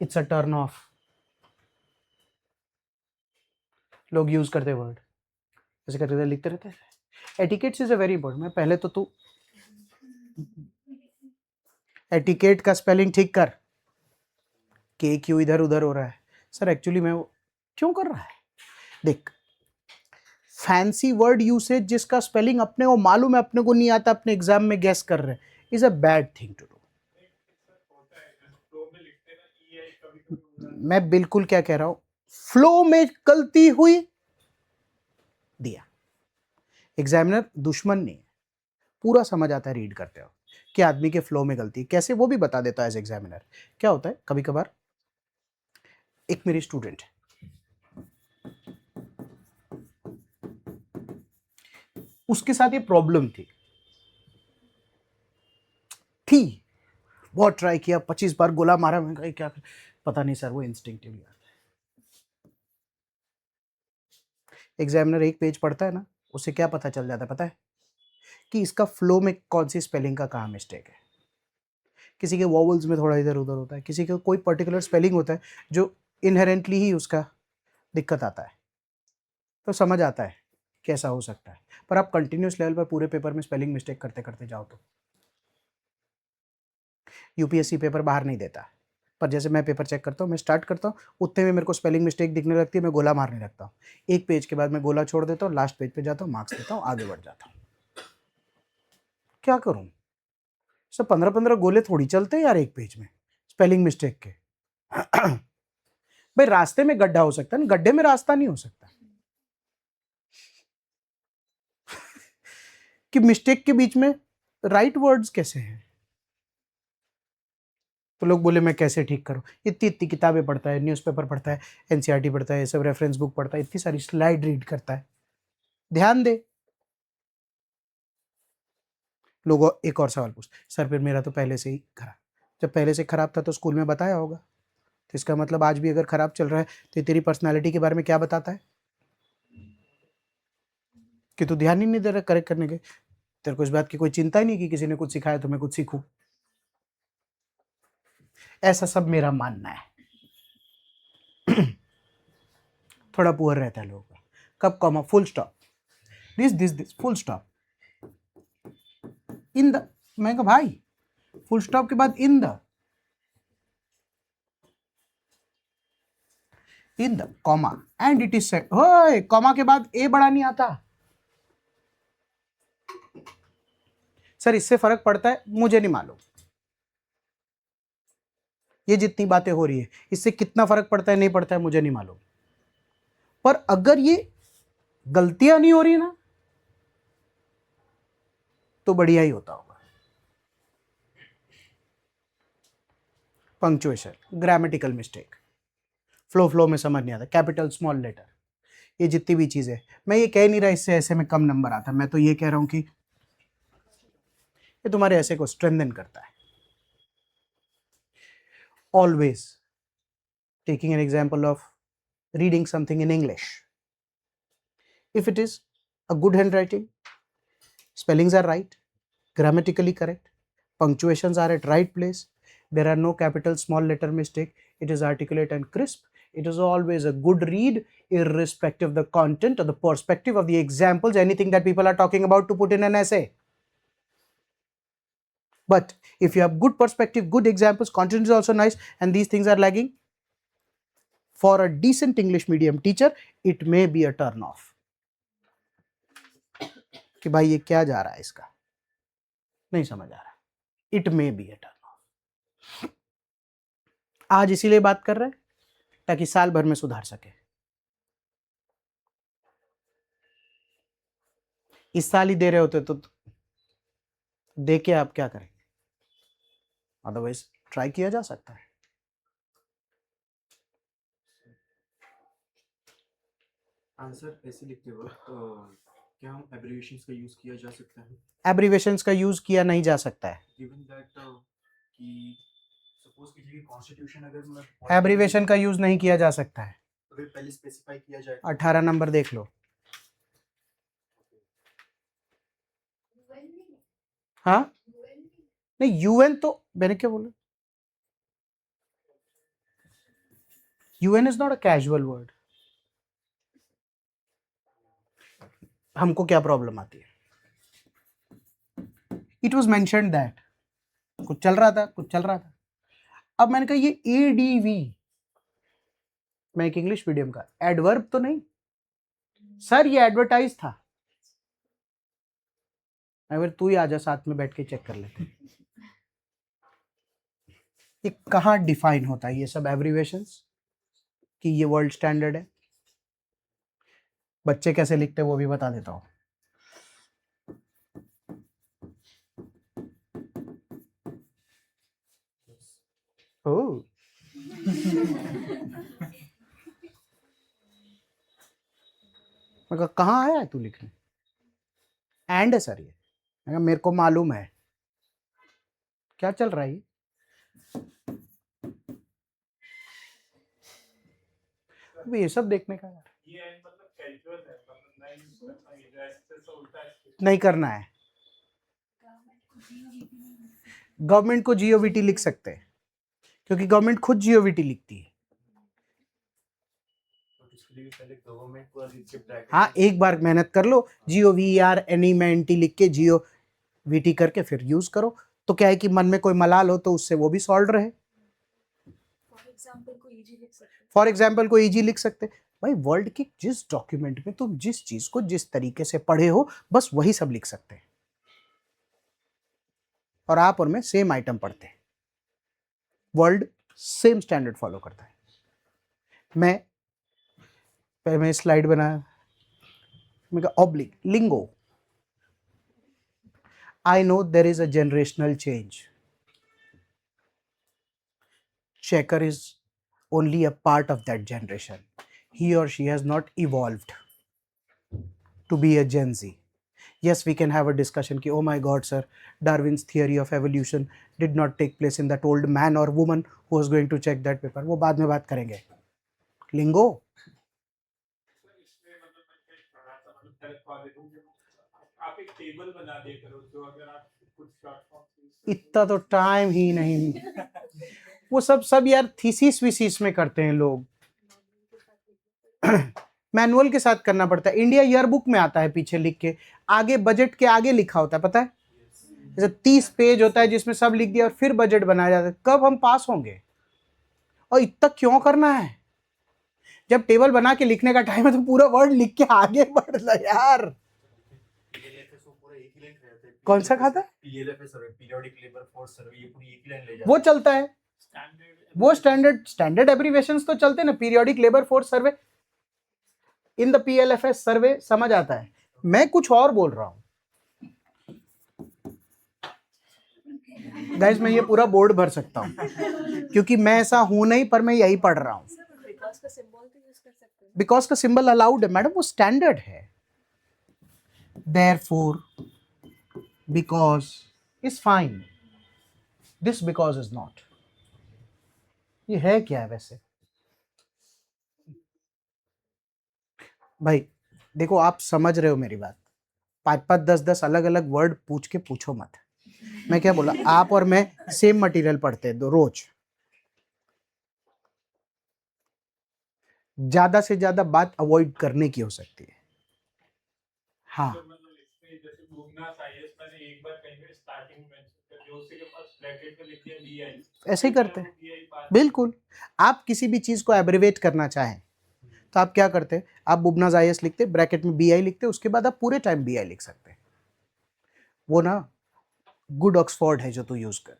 इट्स अ टर्न ऑफ। लोग यूज करते वर्ड ऐसे करते थे, लिखते रहते हैं। Etiquettes is a very important. मैं पहले तो तू एटिकेट का स्पेलिंग ठीक कर। के क्यों इधर उधर हो रहा है सर? एक्चुअली मैं वो क्यों कर रहा है? देख, फैंसी वर्ड यूसेज जिसका स्पेलिंग अपने को मालूम है अपने को नहीं आता, अपने एग्जाम में गेस कर रहे हैं, is a bad thing to do. मैं बिल्कुल क्या कह रहा हूं, फ्लो में गलती हुई दिया। एग्जामिनर दुश्मन नहीं है, पूरा समझ आता है रीड करते हो कि आदमी के फ्लो में गलती कैसे, वो भी बता देता है एज एग्जामिनर। क्या होता है कभी कभार, एक मेरी स्टूडेंट है, उसके साथ ये प्रॉब्लम थी बहुत ट्राई किया, 25 बार गोला मारा। मैंने कहा क्या पता नहीं सर, वो इंस्टिंक्टिवली आता है। एग्जामिनर एक पेज पढ़ता है ना, उसे क्या पता चल जाता है पता है? कि इसका फ्लो में कौन सी स्पेलिंग का कहाँ मिस्टेक है। किसी के वॉवल्स में थोड़ा इधर उधर होता है, किसी का कोई पर्टिकुलर स्पेलिंग होता है जो इनहेरेंटली ही उसका दिक्कत आता है, तो समझ आता है कैसा हो सकता है। पर आप कंटिन्यूस लेवल पर पूरे पेपर में स्पेलिंग मिस्टेक करते करते जाओ तो यूपीएससी पेपर बाहर नहीं देता। पर जैसे मैं पेपर चेक करता हूँ, मैं स्टार्ट करता हूँ, उतने में मेरे को स्पेलिंग मिस्टेक दिखने लगती है, मैं गोला मारने लगता हूँ। एक पेज के बाद मैं गोला छोड़ देता हूँ, लास्ट पेज पे जाता हूँ, मार्क्स देता हूँ, आगे बढ़ जाता हूँ। क्या करूँ? सब 15-15 गोले थोड़ी चलते हैं यार एक पेज में स्पेलिंग मिस्टेक के। भाई रास्ते में गड्ढा हो सकता है ना, गड्ढे में रास्ता नहीं हो सकता। कि मिस्टेक के बीच में राइट वर्ड्स कैसे हैं? तो लोग बोले मैं कैसे ठीक करूं? इतनी इतनी किताबें पढ़ता है, न्यूज़पेपर पढ़ता है, एनसीईआरटी पढ़ता है, ये सब रेफरेंस बुक पढ़ता है, इतनी सारी स्लाइड रीड करता है। ध्यान दे। लोग एक और सवाल पूछते, सर फिर मेरा तो पहले से ही खराब। जब पहले से खराब था तो स्कूल में बताया होगा, तो इसका मतलब आज भी अगर खराब चल रहा है तो ये तेरी पर्सनैलिटी के बारे में क्या बताता है? कि तू ध्यान ही नहीं दे रहा करेक्ट करने के। तेरे को इस बात की कोई चिंता ही नहीं कि किसी ने कुछ सिखाया तो मैं कुछ सीखूं। ऐसा सब मेरा मानना है। थोड़ा पुअर रहता है लोगों का। कब comma, full stop, this full stop, in the. मैं कहा भाई फुल स्टॉप के बाद in the comma and it is set. ओए कॉमा के बाद ए बड़ा नहीं आता। सर इससे फर्क पड़ता है, मुझे नहीं मालूम। ये जितनी बातें हो रही है इससे कितना फर्क पड़ता है नहीं पड़ता है मुझे नहीं मालूम। पर अगर ये गलतियां नहीं हो रही ना तो बढ़िया ही होता होगा। पंक्चुएशन, ग्रामेटिकल मिस्टेक, फ्लो में समझ नहीं आता, कैपिटल स्मॉल लेटर, ये जितनी भी चीजें, मैं ये कह नहीं रहा इससे ऐसे में कम नंबर आता, मैं तो ये कह रहा हूं कि ये तुम्हारे ऐसे को स्ट्रेंथन करता है। Always taking an example of reading something in English, if it is a good handwriting, spellings are right, grammatically correct, punctuations are at right place, there are no capital small letter mistake, it is articulate and crisp, it is always a good read irrespective of the content or the perspective of the examples, anything that people are talking about to put in an essay. But if you have good perspective, good examples, content is also nice, and these things are lagging, for a decent English medium teacher it may be a turn off कि भाई ये क्या जा रहा है, इसका नहीं समझ आ रहा, it may be a turn off. आज इसीलिए बात कर रहे हैं ताकि साल भर में सुधार सके। इस साल ही दे रहे होते तो दे के आप क्या करेंगे, अदरवाइज ट्राई किया जा सकता है। आंसर ऐसे लिखते वक्त क्या हम एब्रिविएशंस का यूज किया जा सकता है? एब्रीवेशंस का यूज किया नहीं जा सकता है। गिवन दैट कि सपोज कीजिए कि कॉन्स्टिट्यूशन अगर मैं एब्रीवेशन का यूज नहीं किया जा सकता है। अगर पहले स्पेसिफाई किया जाए 18 नंबर देख लो। हाँ नहीं, यूएन तो मैंने क्या बोला, UN is not a casual word. हमको क्या प्रॉब्लम आती है, इट वॉज मैंशनड दैट, कुछ चल रहा था। अब मैंने कहा ये एडीवी, मैं एक इंग्लिश मीडियम का, एडवर्ब तो नहीं सर, ये एडवर्टाइज था। अगर तू ही आजा साथ में बैठ के चेक कर लेते, ये कहाँ डिफाइन होता है ये सब एब्रीवेशंस कि ये वर्ल्ड स्टैंडर्ड है। बच्चे कैसे लिखते हैं वो भी बता देता हूं। ओह मैं कहा कहाँ आया है तू लिखने, एंड है सर ये। मैं कहा मेरे को मालूम है क्या चल रहा है ये सब देखने का यार ये मतलब कैजुअल है, मतलब नहीं ऐसे तो उल्टा है। नहीं करना है। गवर्नमेंट को जीओवीटी लिख सकते हैं क्योंकि गवर्नमेंट खुद जीओवीटी लिखती है। तो इसके लिए पहले गवर्नमेंट को इसके ब्रैकेट हाँ एक बार मेहनत कर लो, GOVERNMENT लिख के GOVT करके फिर यूज करो, तो क्या है कि मन में कोई मलाल हो तो उससे वो भी सॉल्व रहे। फॉर एग्जाम्पल को ईजी लिख सकते। भाई वर्ल्ड की जिस डॉक्यूमेंट में तुम जिस चीज को जिस तरीके से पढ़े हो बस वही सब लिख सकते हैं, और आप और मैं सेम आइटम पढ़ते हैं, वर्ल्ड सेम स्टैंडर्ड फॉलो करता है। मैं स्लाइड बनाया, मैं कहा oblique lingo, I know there is a generational change, checker is only a part of that generation. He or she has not evolved to be a Gen Z. Yes, we can have a discussion ki, oh my God, sir, Darwin's theory of evolution did not take place in that old man or woman who was going to check that paper. वो बाद में बात करेंगे। Lingo. इसमें मतलब मैं थोड़ा सा मतलब हेल्प पा देता हूँ। आप एक टेबल बना दिया करो, जो अगर आप कुछ शॉर्ट फॉर्म इतना तो टाइम ही नहीं वो सब यार थीसिस विसिस में करते हैं लोग, मैनुअल के साथ करना पड़ता है। इंडिया ईयर बुक में आता है पीछे लिख के, आगे बजट के आगे लिखा होता है, पता है, जैसे 30 पेज होता है जिसमें सब लिख दिया और फिर बजट बनाया जाता है। कब हम पास होंगे, और इतना क्यों करना है? जब टेबल बना के लिखने का टाइम है तो पूरा वर्ड लिख के आगे बढ़ लो यार। PLFS वो पूरा एक ही लाइन रहता है। कौन सा खाता है? PLFS सर्वे, पीरियोडिक लेबर फोर्स सर्वे, ये पूरी एक ही लाइन ले जाता है। वो चलता है, वो स्टैंडर्ड एब्रीवेशंस तो चलते हैं ना, periodic labour force survey. In the PLFS सर्वे समझ आता है, मैं कुछ और बोल रहा हूं गाइस। मैं ये पूरा बोर्ड भर सकता हूं क्योंकि मैं ऐसा हूं नहीं, पर मैं यही पढ़ रहा हूं। बिकॉज का सिंबल तो यूज कर सकते हैं। बिकॉज का सिंबल अलाउड है मैडम, वो स्टैंडर्ड है। therefore because is fine, this because is not। ये है क्या है वैसे भाई? देखो आप समझ रहे हो मेरी बात, 5-5 10-10 अलग अलग वर्ड पूछ के पूछो मत। मैं क्या बोला, आप और मैं सेम मटेरियल पढ़ते हैं दो रोज, ज्यादा से ज्यादा बात अवॉइड करने की हो सकती है। हाँ तो मतलब इसमें जैसे भूमनाथ IAS मैंने एक बार कहीं पे स्टार्टिंग में मेंशन कर दिया, उसी के पास ब्रैकेट में लिख दिया BI, ऐसे ही करते हैं BI पास। बिल्कुल। आप किसी भी चीज को एब्रिवेट करना चाहें तो आप क्या करते हैं, आप बुबनाज IAS लिखते, ब्रैकेट में BI लिखते, उसके बाद आप पूरे टाइम BI लिख सकते हैं। वो ना गुड ऑक्सफोर्ड है जो तू यूज कर,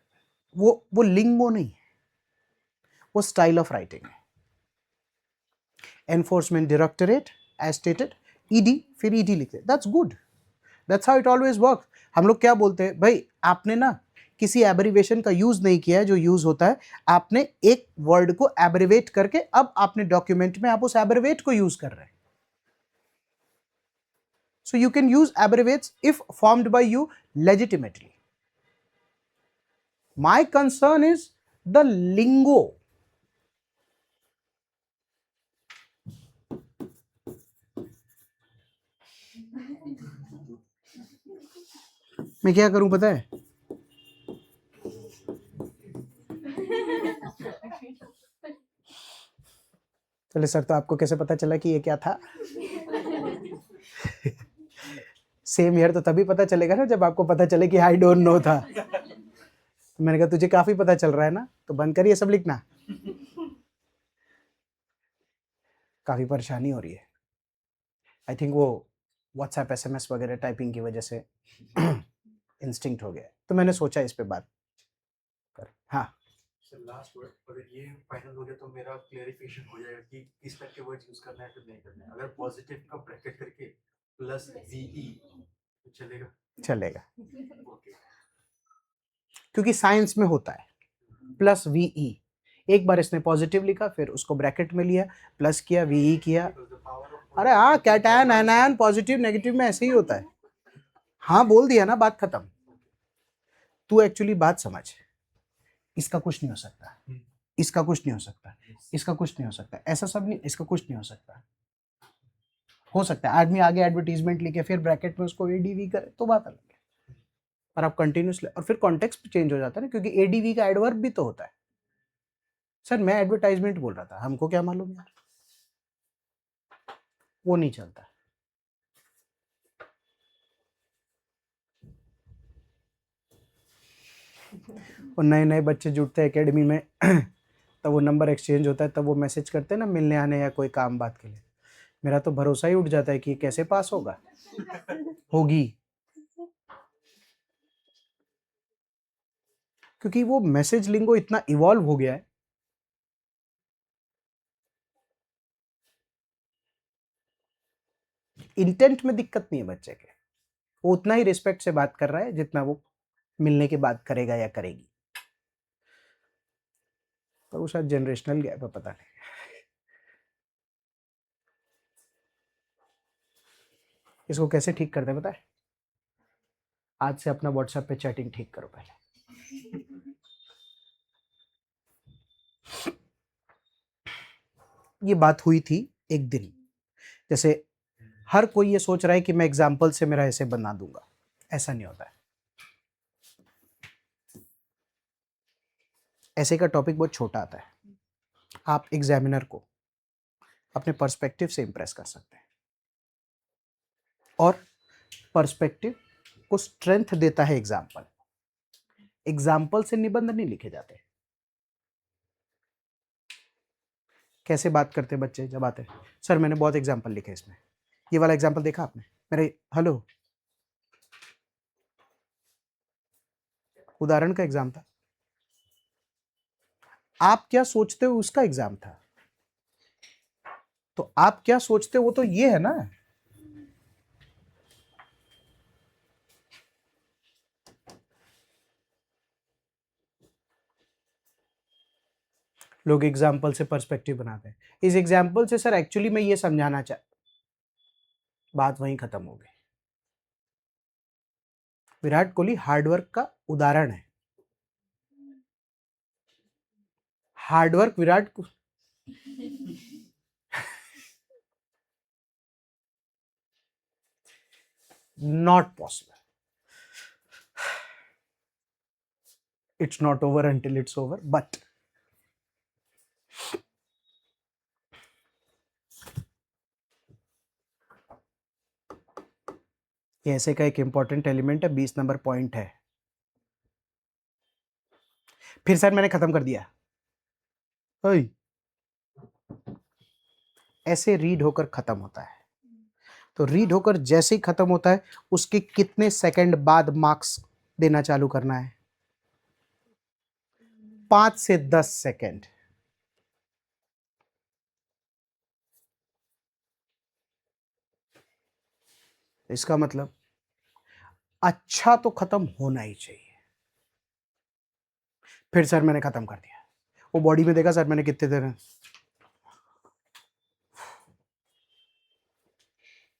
वो लिंगो नहीं है, वो स्टाइल ऑफ राइटिंग है। Enforcement directorate as stated, ED, फिर ED लिखते, that's good, that's how it always work. हम लोग क्या बोलते हैं भाई, आपने ना किसी एब्रिवेशन का यूज नहीं किया है जो यूज होता है, आपने एक वर्ड को एब्रिवेट करके अब आपने डॉक्यूमेंट में आप उस एब्रिवेट को यूज कर रहे हैं। So you can use abbreviates if formed by you legitimately. My concern is the lingo. मैं क्या करूं पता है, चले सर, तो आपको कैसे पता चला कि ये क्या था? सेम ईयर तो तभी पता चलेगा ना जब आपको पता चले कि आई डोंट नो था। तो मैंने कहा तुझे काफी पता चल रहा है ना, तो बंद करिए सब लिखना। काफी परेशानी हो रही है, आई थिंक वो व्हाट्सएप SMS वगैरह टाइपिंग की वजह से इंस्टिंक्ट हो गया है, तो मैंने सोचा इस पे बात कर। हाँ सर लास्ट वर्ड, अगर ये फाइनल हो गया तो मेरा क्लेरिफिकेशन हो जाएगा कि किस टाइप के वर्ड्स यूज करना है फिर नहीं करना है। अगर पॉजिटिव का ब्रैकेट करके प्लस VE तो चलेगा? चलेगा, ओके। क्योंकि साइंस में होता है प्लस VE। एक बार इसने पॉजिटिव लिखा, फिर उसको ब्रैकेट में लिया, प्लस किया, VE किया। अरे हाँ, कैटायन एनायन पॉजिटिव नेगेटिव में ऐसे ही होता है। हाँ बोल दिया ना, बात खत्म। तू एक्चुअली बात समझ, इसका कुछ नहीं हो सकता, इसका कुछ नहीं हो सकता, इसका कुछ नहीं हो सकता, ऐसा सब नहीं, इसका कुछ नहीं हो सकता। हो सकता है आदमी आगे एडवर्टीजमेंट लिखे फिर ब्रैकेट में उसको ADV करे तो बात अलग है, पर आप कंटिन्यूसली, और फिर कॉन्टेक्स्ट चेंज हो जाता है ना, क्योंकि ADV का एडवर्ब भी तो होता है। सर मैं एडवर्टाइजमेंट बोल रहा था, हमको क्या मालूम यार, वो नहीं चलता। और नए नए बच्चे जुड़ते हैं एकेडमी में तब वो नंबर एक्सचेंज होता है, तब वो मैसेज करते हैं ना मिलने आने या कोई काम बात के लिए, मेरा तो भरोसा ही उठ जाता है कि कैसे पास होगा होगी, क्योंकि वो मैसेज लिंगो इतना इवॉल्व हो गया है। इंटेंट में दिक्कत नहीं है बच्चे के, वो उतना ही रिस्पेक्ट से बात कर रहा है जितना वो मिलने के बाद करेगा या करेगी, पर वो शायद जनरेशनल गैप है, पता नहीं। इसको कैसे ठीक करते हैं पता है? आज से अपना व्हाट्सएप पे चैटिंग ठीक करो पहले। ये बात हुई थी एक दिन, जैसे हर कोई ये सोच रहा है कि मैं एग्जाम्पल से मेरा ऐसे बना दूंगा, ऐसा नहीं होता है। ऐसे का टॉपिक बहुत छोटा आता है, आप एग्जामिनर को अपने पर्सपेक्टिव से इंप्रेस कर सकते हैं, और पर्सपेक्टिव को स्ट्रेंथ देता है एग्जाम्पल। एग्जाम्पल से निबंध नहीं लिखे जाते। कैसे बात करते हैं बच्चे जब आते हैं, सर मैंने बहुत एग्जाम्पल लिखे इसमें, ये वाला एग्जाम्पल देखा आपने मेरे, हेलो, उदाहरण का एग्जाम था, आप क्या सोचते हो उसका एग्जाम था। तो आप क्या सोचते हो वो तो ये है ना। लोग एग्जाम्पल से पर्सपेक्टिव बनाते हैं। इस एग्जाम्पल से सर एक्चुअली मैं ये समझाना बात वहीं खत्म हो गई। विराट कोहली हार्डवर्क का उदाहरण है। Hard work Virat not possible. It's not over until it's over, but ये ऐसे का एक इंपॉर्टेंट एलिमेंट है। 20 नंबर पॉइंट है। फिर सर मैंने खत्म कर दिया। ओए, ऐसे रीड होकर खत्म होता है। तो रीड होकर जैसे ही खत्म होता है उसके कितने सेकंड बाद मार्क्स देना चालू करना है? 5 से 10 सेकंड। इसका मतलब अच्छा तो खत्म होना ही चाहिए। फिर सर मैंने खत्म कर दिया। वो बॉडी में देखा सर मैंने कितने देर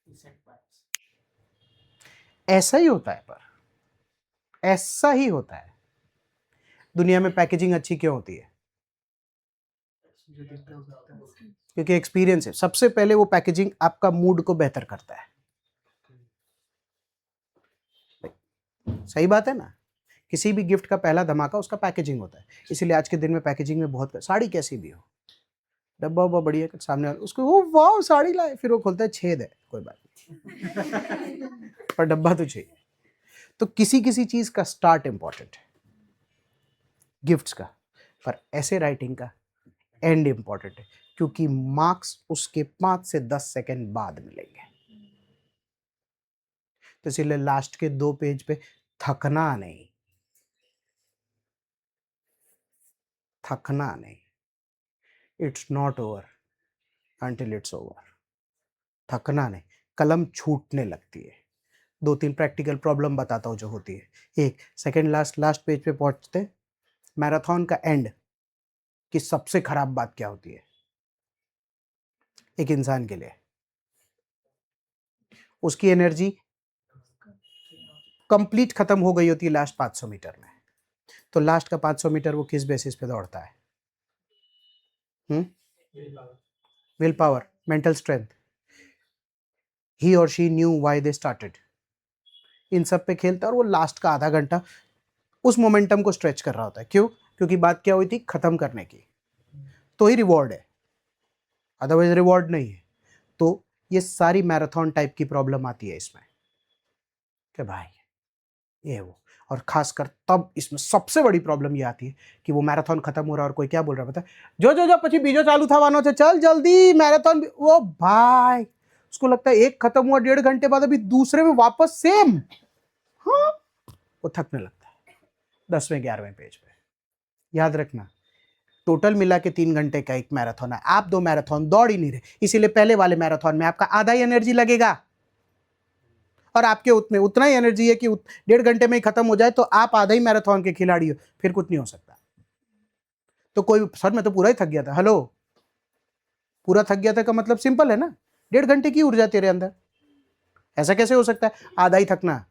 Decent vibes. ऐसा ही होता है। पर ऐसा ही होता है। दुनिया में पैकेजिंग अच्छी क्यों होती है? जो देखते हो सकता है क्योंकि एक्सपीरियंस है। सबसे पहले वो पैकेजिंग आपका मूड को बेहतर करता है। सही बात है ना। किसी भी गिफ्ट का पहला धमाका उसका पैकेजिंग होता है। इसीलिए आज के दिन में पैकेजिंग में बहुत साड़ी कैसी भी हो, डब्बा उब्बा बढ़िया सामने वाला उसको वो वाह साड़ी लाए, फिर वो खोलता है छेद है, कोई बात नहीं पर डब्बा तो चाहिए। तो किसी किसी चीज का स्टार्ट इंपॉर्टेंट है, गिफ्ट्स का, पर ऐसे राइटिंग का एंड इंपॉर्टेंट है, क्योंकि मार्क्स उसके 5 से 10 सेकंड बाद मिलेंगे। तो इसीलिए लास्ट के 2 पेज पे थकना नहीं, थकना नहीं। It's not over until it's over. थकना नहीं, कलम छूटने लगती है। 2-3 प्रैक्टिकल प्रॉब्लम बताता हूँ जो होती है। एक सेकंड लास्ट पेज पे पहुंचते, मैराथन का एंड की सबसे खराब बात क्या होती है एक इंसान के लिए? उसकी एनर्जी कंप्लीट खत्म हो गई होती है लास्ट 500 मीटर में। तो लास्ट का 500 मीटर वो किस बेसिस पे दौड़ता है? Will power, mental strength. He or she knew why they started. इन सब पे खेलता है और वो लास्ट का आधा घंटा उस मोमेंटम को स्ट्रेच कर रहा होता है। क्यों? क्योंकि बात क्या हुई थी, खत्म करने की। तो ही रिवॉर्ड है, अदरवाइज रिवॉर्ड नहीं है। तो ये सारी मैराथन टाइप की प्रॉब्लम आती है इसमें कि भाई ये वो, और खासकर तब इसमें सबसे बड़ी प्रॉब्लम ये आती है कि वो मैराथन खत्म हो रहा है और कोई क्या बोल रहा है पता है, जो जो जो પછી બીજો ચાલू થવાનો છે चल जल्दी मैराथन। वो भाई उसको लगता है एक खत्म हुआ 1.5 घंटे बाद अभी दूसरे में वापस सेम। हाँ, वो थकने लगता है 10वें 11वें पेज पे। याद रखना, टोटल मिला के 3 घंटे का एक मैराथन है। आप 2 मैराथन दौड़ ही नहीं रहे, इसीलिए पहले वाले मैराथन में आपका आधा ही एनर्जी लगेगा और आपके उतने उतना ही एनर्जी है कि 1.5 घंटे में ही खत्म हो जाए, तो आप आधा ही मैराथन के खिलाड़ी हो, फिर कुछ नहीं हो सकता। तो कोई सर मैं तो पूरा ही थक गया था, हेलो पूरा थक गया था का मतलब सिंपल है ना, 1.5 घंटे की ऊर्जा तेरे अंदर, ऐसा कैसे हो सकता है? आधा ही थकना।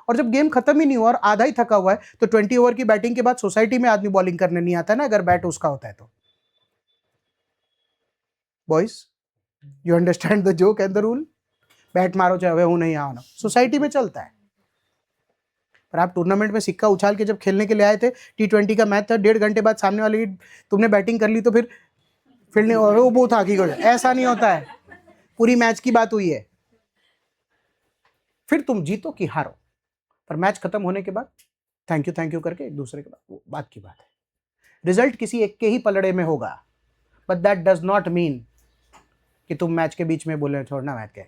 और जब गेम खत्म ही नहीं हुआ और आधा ही थका हुआ है, तो 20 ओवर की बैटिंग के बाद सोसाइटी में आदमी बॉलिंग करने नहीं आता ना, अगर बैट उसका होता है तो। Boys you understand the joke and the rule? Bat मारो चाहे हूं नहीं आओ ना, सोसाइटी में चलता है। पर आप टूर्नामेंट में सिक्का उछाल के जब खेलने के लिए आए थे, T20 का मैच था, 1.5 घंटे बाद सामने वाली तुमने बैटिंग कर ली तो फिर फील्डिंग और वो बहुत आगे हो जाए, ऐसा नहीं होता है। पूरी मैच की बात हुई है, फिर तुम जीतो कि हारो, पर मैच खत्म होने के बाद थैंक यू करके एक दूसरे के बाद, वो बात की बात है। रिजल्ट किसी एक के ही पलड़े में होगा, but that does not mean कि तुम मैच के बीच में बोले छोड़ना मैच के।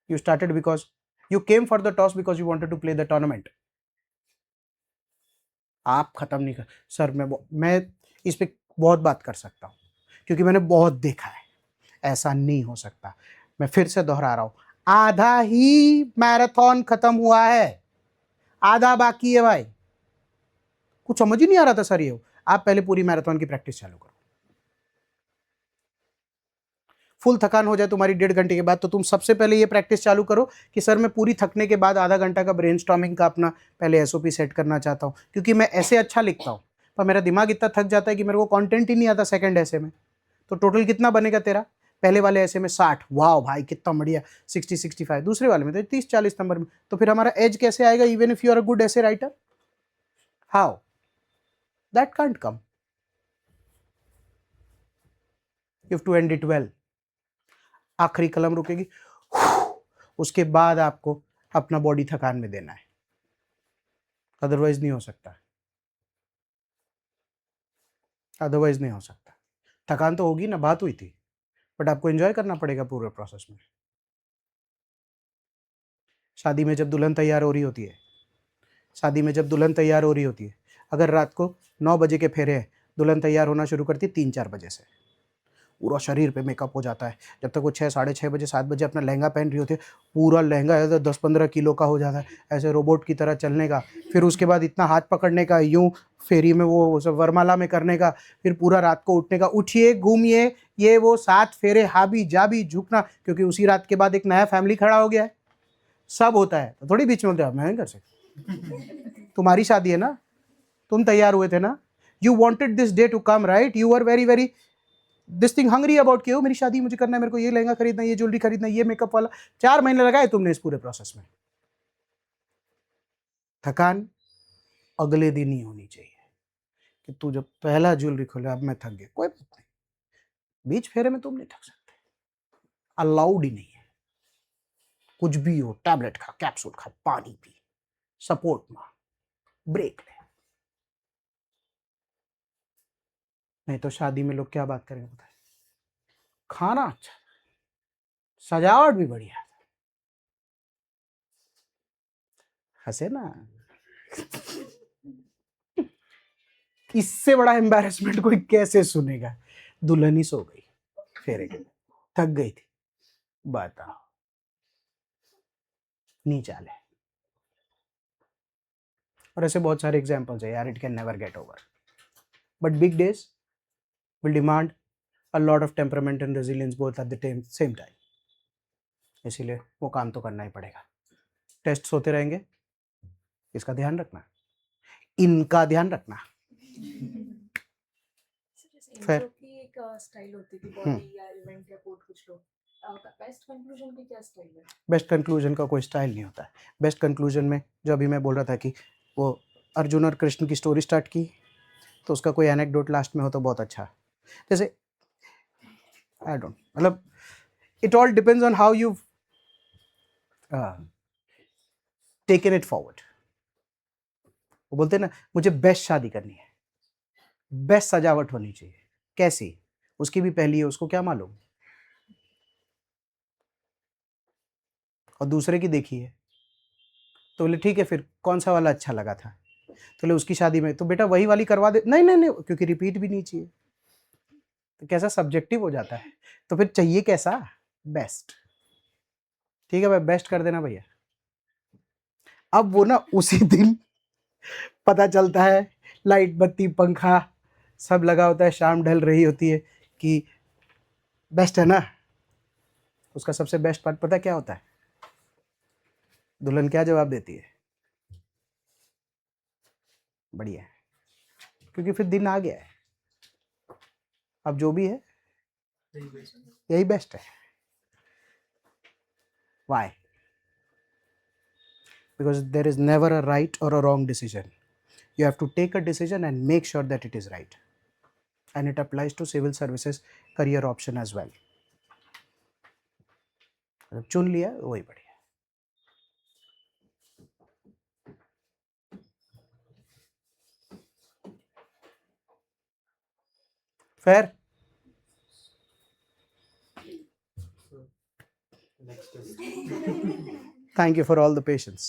You started because you came for the toss because you wanted to play the tournament. आप खत्म नहीं कर सर, मैं इस पे बहुत बात कर सकता हूं क्योंकि मैंने बहुत देखा है। ऐसा नहीं हो सकता। मैं फिर से दोहरा रहा हूं, आधा ही मैराथन खत्म हुआ है, आधा बाकी है भाई। कुछ समझ ही नहीं आ रहा था सर ये। आप पहले पूरी मैराथन की प्रैक्टिस चालू करो। फुल थकान हो जाए तुम्हारी 1.5 घंटे के बाद, तो तुम सबसे पहले ये प्रैक्टिस चालू करो कि सर मैं पूरी थकने के बाद आधा घंटा का ब्रेनस्टॉर्मिंग का अपना पहले एसओपी सेट करना चाहता हूँ, क्योंकि मैं ऐसे अच्छा लिखता हूँ पर मेरा दिमाग इतना थक जाता है कि मेरे को कंटेंट ही नहीं आता सेकंड ऐसे में। तो टोटल कितना बनेगा तेरा? पहले वाले ऐसे में 60, वाह भाई कितना बढ़िया, 60 65, दूसरे वाले में तो 30 40 नंबर में। तो फिर हमारा एज कैसे आएगा even if you are a good essay writer? How? That can't come. You have to end it well. आखिरी कलम रुकेगी, उसके बाद आपको अपना बॉडी थकान में देना है, अदरवाइज नहीं हो सकता, अदरवाइज नहीं हो सकता। थकान तो होगी ना, बात हुई थी, बट आपको एंजॉय करना पड़ेगा पूरे प्रोसेस में। शादी में जब दुल्हन तैयार हो रही होती है, शादी में जब दुल्हन तैयार हो रही होती है, अगर रात को 9 बजे के फेरे हैं, दुल्हन तैयार होना शुरू करती है 3-4 बजे से, पूरा शरीर पे मेकअप हो जाता है। जब तक वो 6 साढ़े 6 बजे 7 बजे अपना लहंगा पहन रही होती है, पूरा लहंगा ऐसा 10-15 किलो का हो जाता है, ऐसे रोबोट की तरह चलने का। फिर उसके बाद इतना हाथ पकड़ने का, यूं फेरी में वो सब वरमाला में करने का, फिर पूरा रात को उठने का, उठिए घूमिए, ये वो 7 फेरे, हाबी जाबी झुकना, क्योंकि उसी रात के बाद एक नया फैमिली खड़ा हो गया है। सब होता है, तो थोड़ी बीच में होता है, मैं नहीं कर सकता। तुम्हारी शादी है ना, तुम तैयार हुए थे ना, you wanted this day to come, right? You are very very this thing hungry about कि मेरी शादी मुझे करना है, मेरे को ये लहंगा खरीदना है, ये ज्वेलरी खरीदना है, ये मेकअप वाला। 4 महीने लगाए तुमने इस पूरे प्रोसेस में। थकान अगले दिन ही होनी चाहिए कि तू जब पहला ज्वेलरी खोले, अब मैं थक गया, कोई बात नहीं, बीच फेरे में तुम नहीं थक सकते, अलाउड ही नहीं है। कुछ भी हो, टैबलेट खा, कैप्सूल खा, पानी पी, सपोर्ट मार, ब्रेक ले। नहीं तो शादी में लोग क्या बात करेंगे पता है? खाना अच्छा, सजावट भी बढ़िया, हंसे ना। इससे बड़ा एम्बैरेसमेंट कोई कैसे सुनेगा? दुल्हन ही सो गई फेरे के, थक गई थी, बताओ, नीचाले। और ऐसे बहुत सारे एग्जांपल्स है यार, it can never get over. But big days will demand a lot of temperament and resilience both at the same time, इसीलिए वो काम तो करना ही पड़ेगा। टेस्ट होते रहेंगे, इसका ध्यान रखना, इनका ध्यान रखना। इंट्रो की एक स्टाइल होती थी, बॉडी या इवेंट या कोड कुछ लोग। बेस्ट कंक्लूजन की क्या स्टाइल है? बेस्ट कंक्लूजन का कोई स्टाइल नहीं होता है। बेस्ट कंक्लूजन में जो अभी मैं बोल रहा था कि वो अर्जुन और कृष्ण की स्टोरी स्टार्ट की, तो उसका कोई एनेक्डोट लास्ट में हो तो बहुत अच्छा। जैसे आई डोंट, मतलब it all depends on how you taken it forward. वो बोलते हैं ना, मुझे बेस्ट शादी करनी है, बेस्ट सजावट होनी चाहिए, कैसी? उसकी भी पहली है, उसको क्या मालूम? और दूसरे की देखी है, तो बोले ठीक है, फिर कौन सा वाला अच्छा लगा था? तो बोले उसकी शादी में तो बेटा वही वाली करवा दे। नहीं नहीं नहीं, क्योंकि रिपीट भी नहीं चाहिए, तो कैसा सब्जेक्टिव हो जाता है। तो फिर चाहिए कैसा? बेस्ट। ठीक है भाई, बेस्ट कर देना भैया। अब वो ना उसी दिन पता चलता है, लाइट बत्ती पंखा सब लगा होता है, शाम ढल रही होती है कि बेस्ट है ना। उसका सबसे बेस्ट पार्ट पता क्या होता है? दुल्हन क्या जवाब देती है? बढ़िया है, क्योंकि फिर दिन आ गया है, अब जो भी है यही बेस्ट है। Why? Because there is never a right or a wrong decision. You have to take a decision and make sure that it is right. And it applies to civil services career option as well. जब चुन लिया वही बढ़िया। Fair? Next is Thank you for all the patience.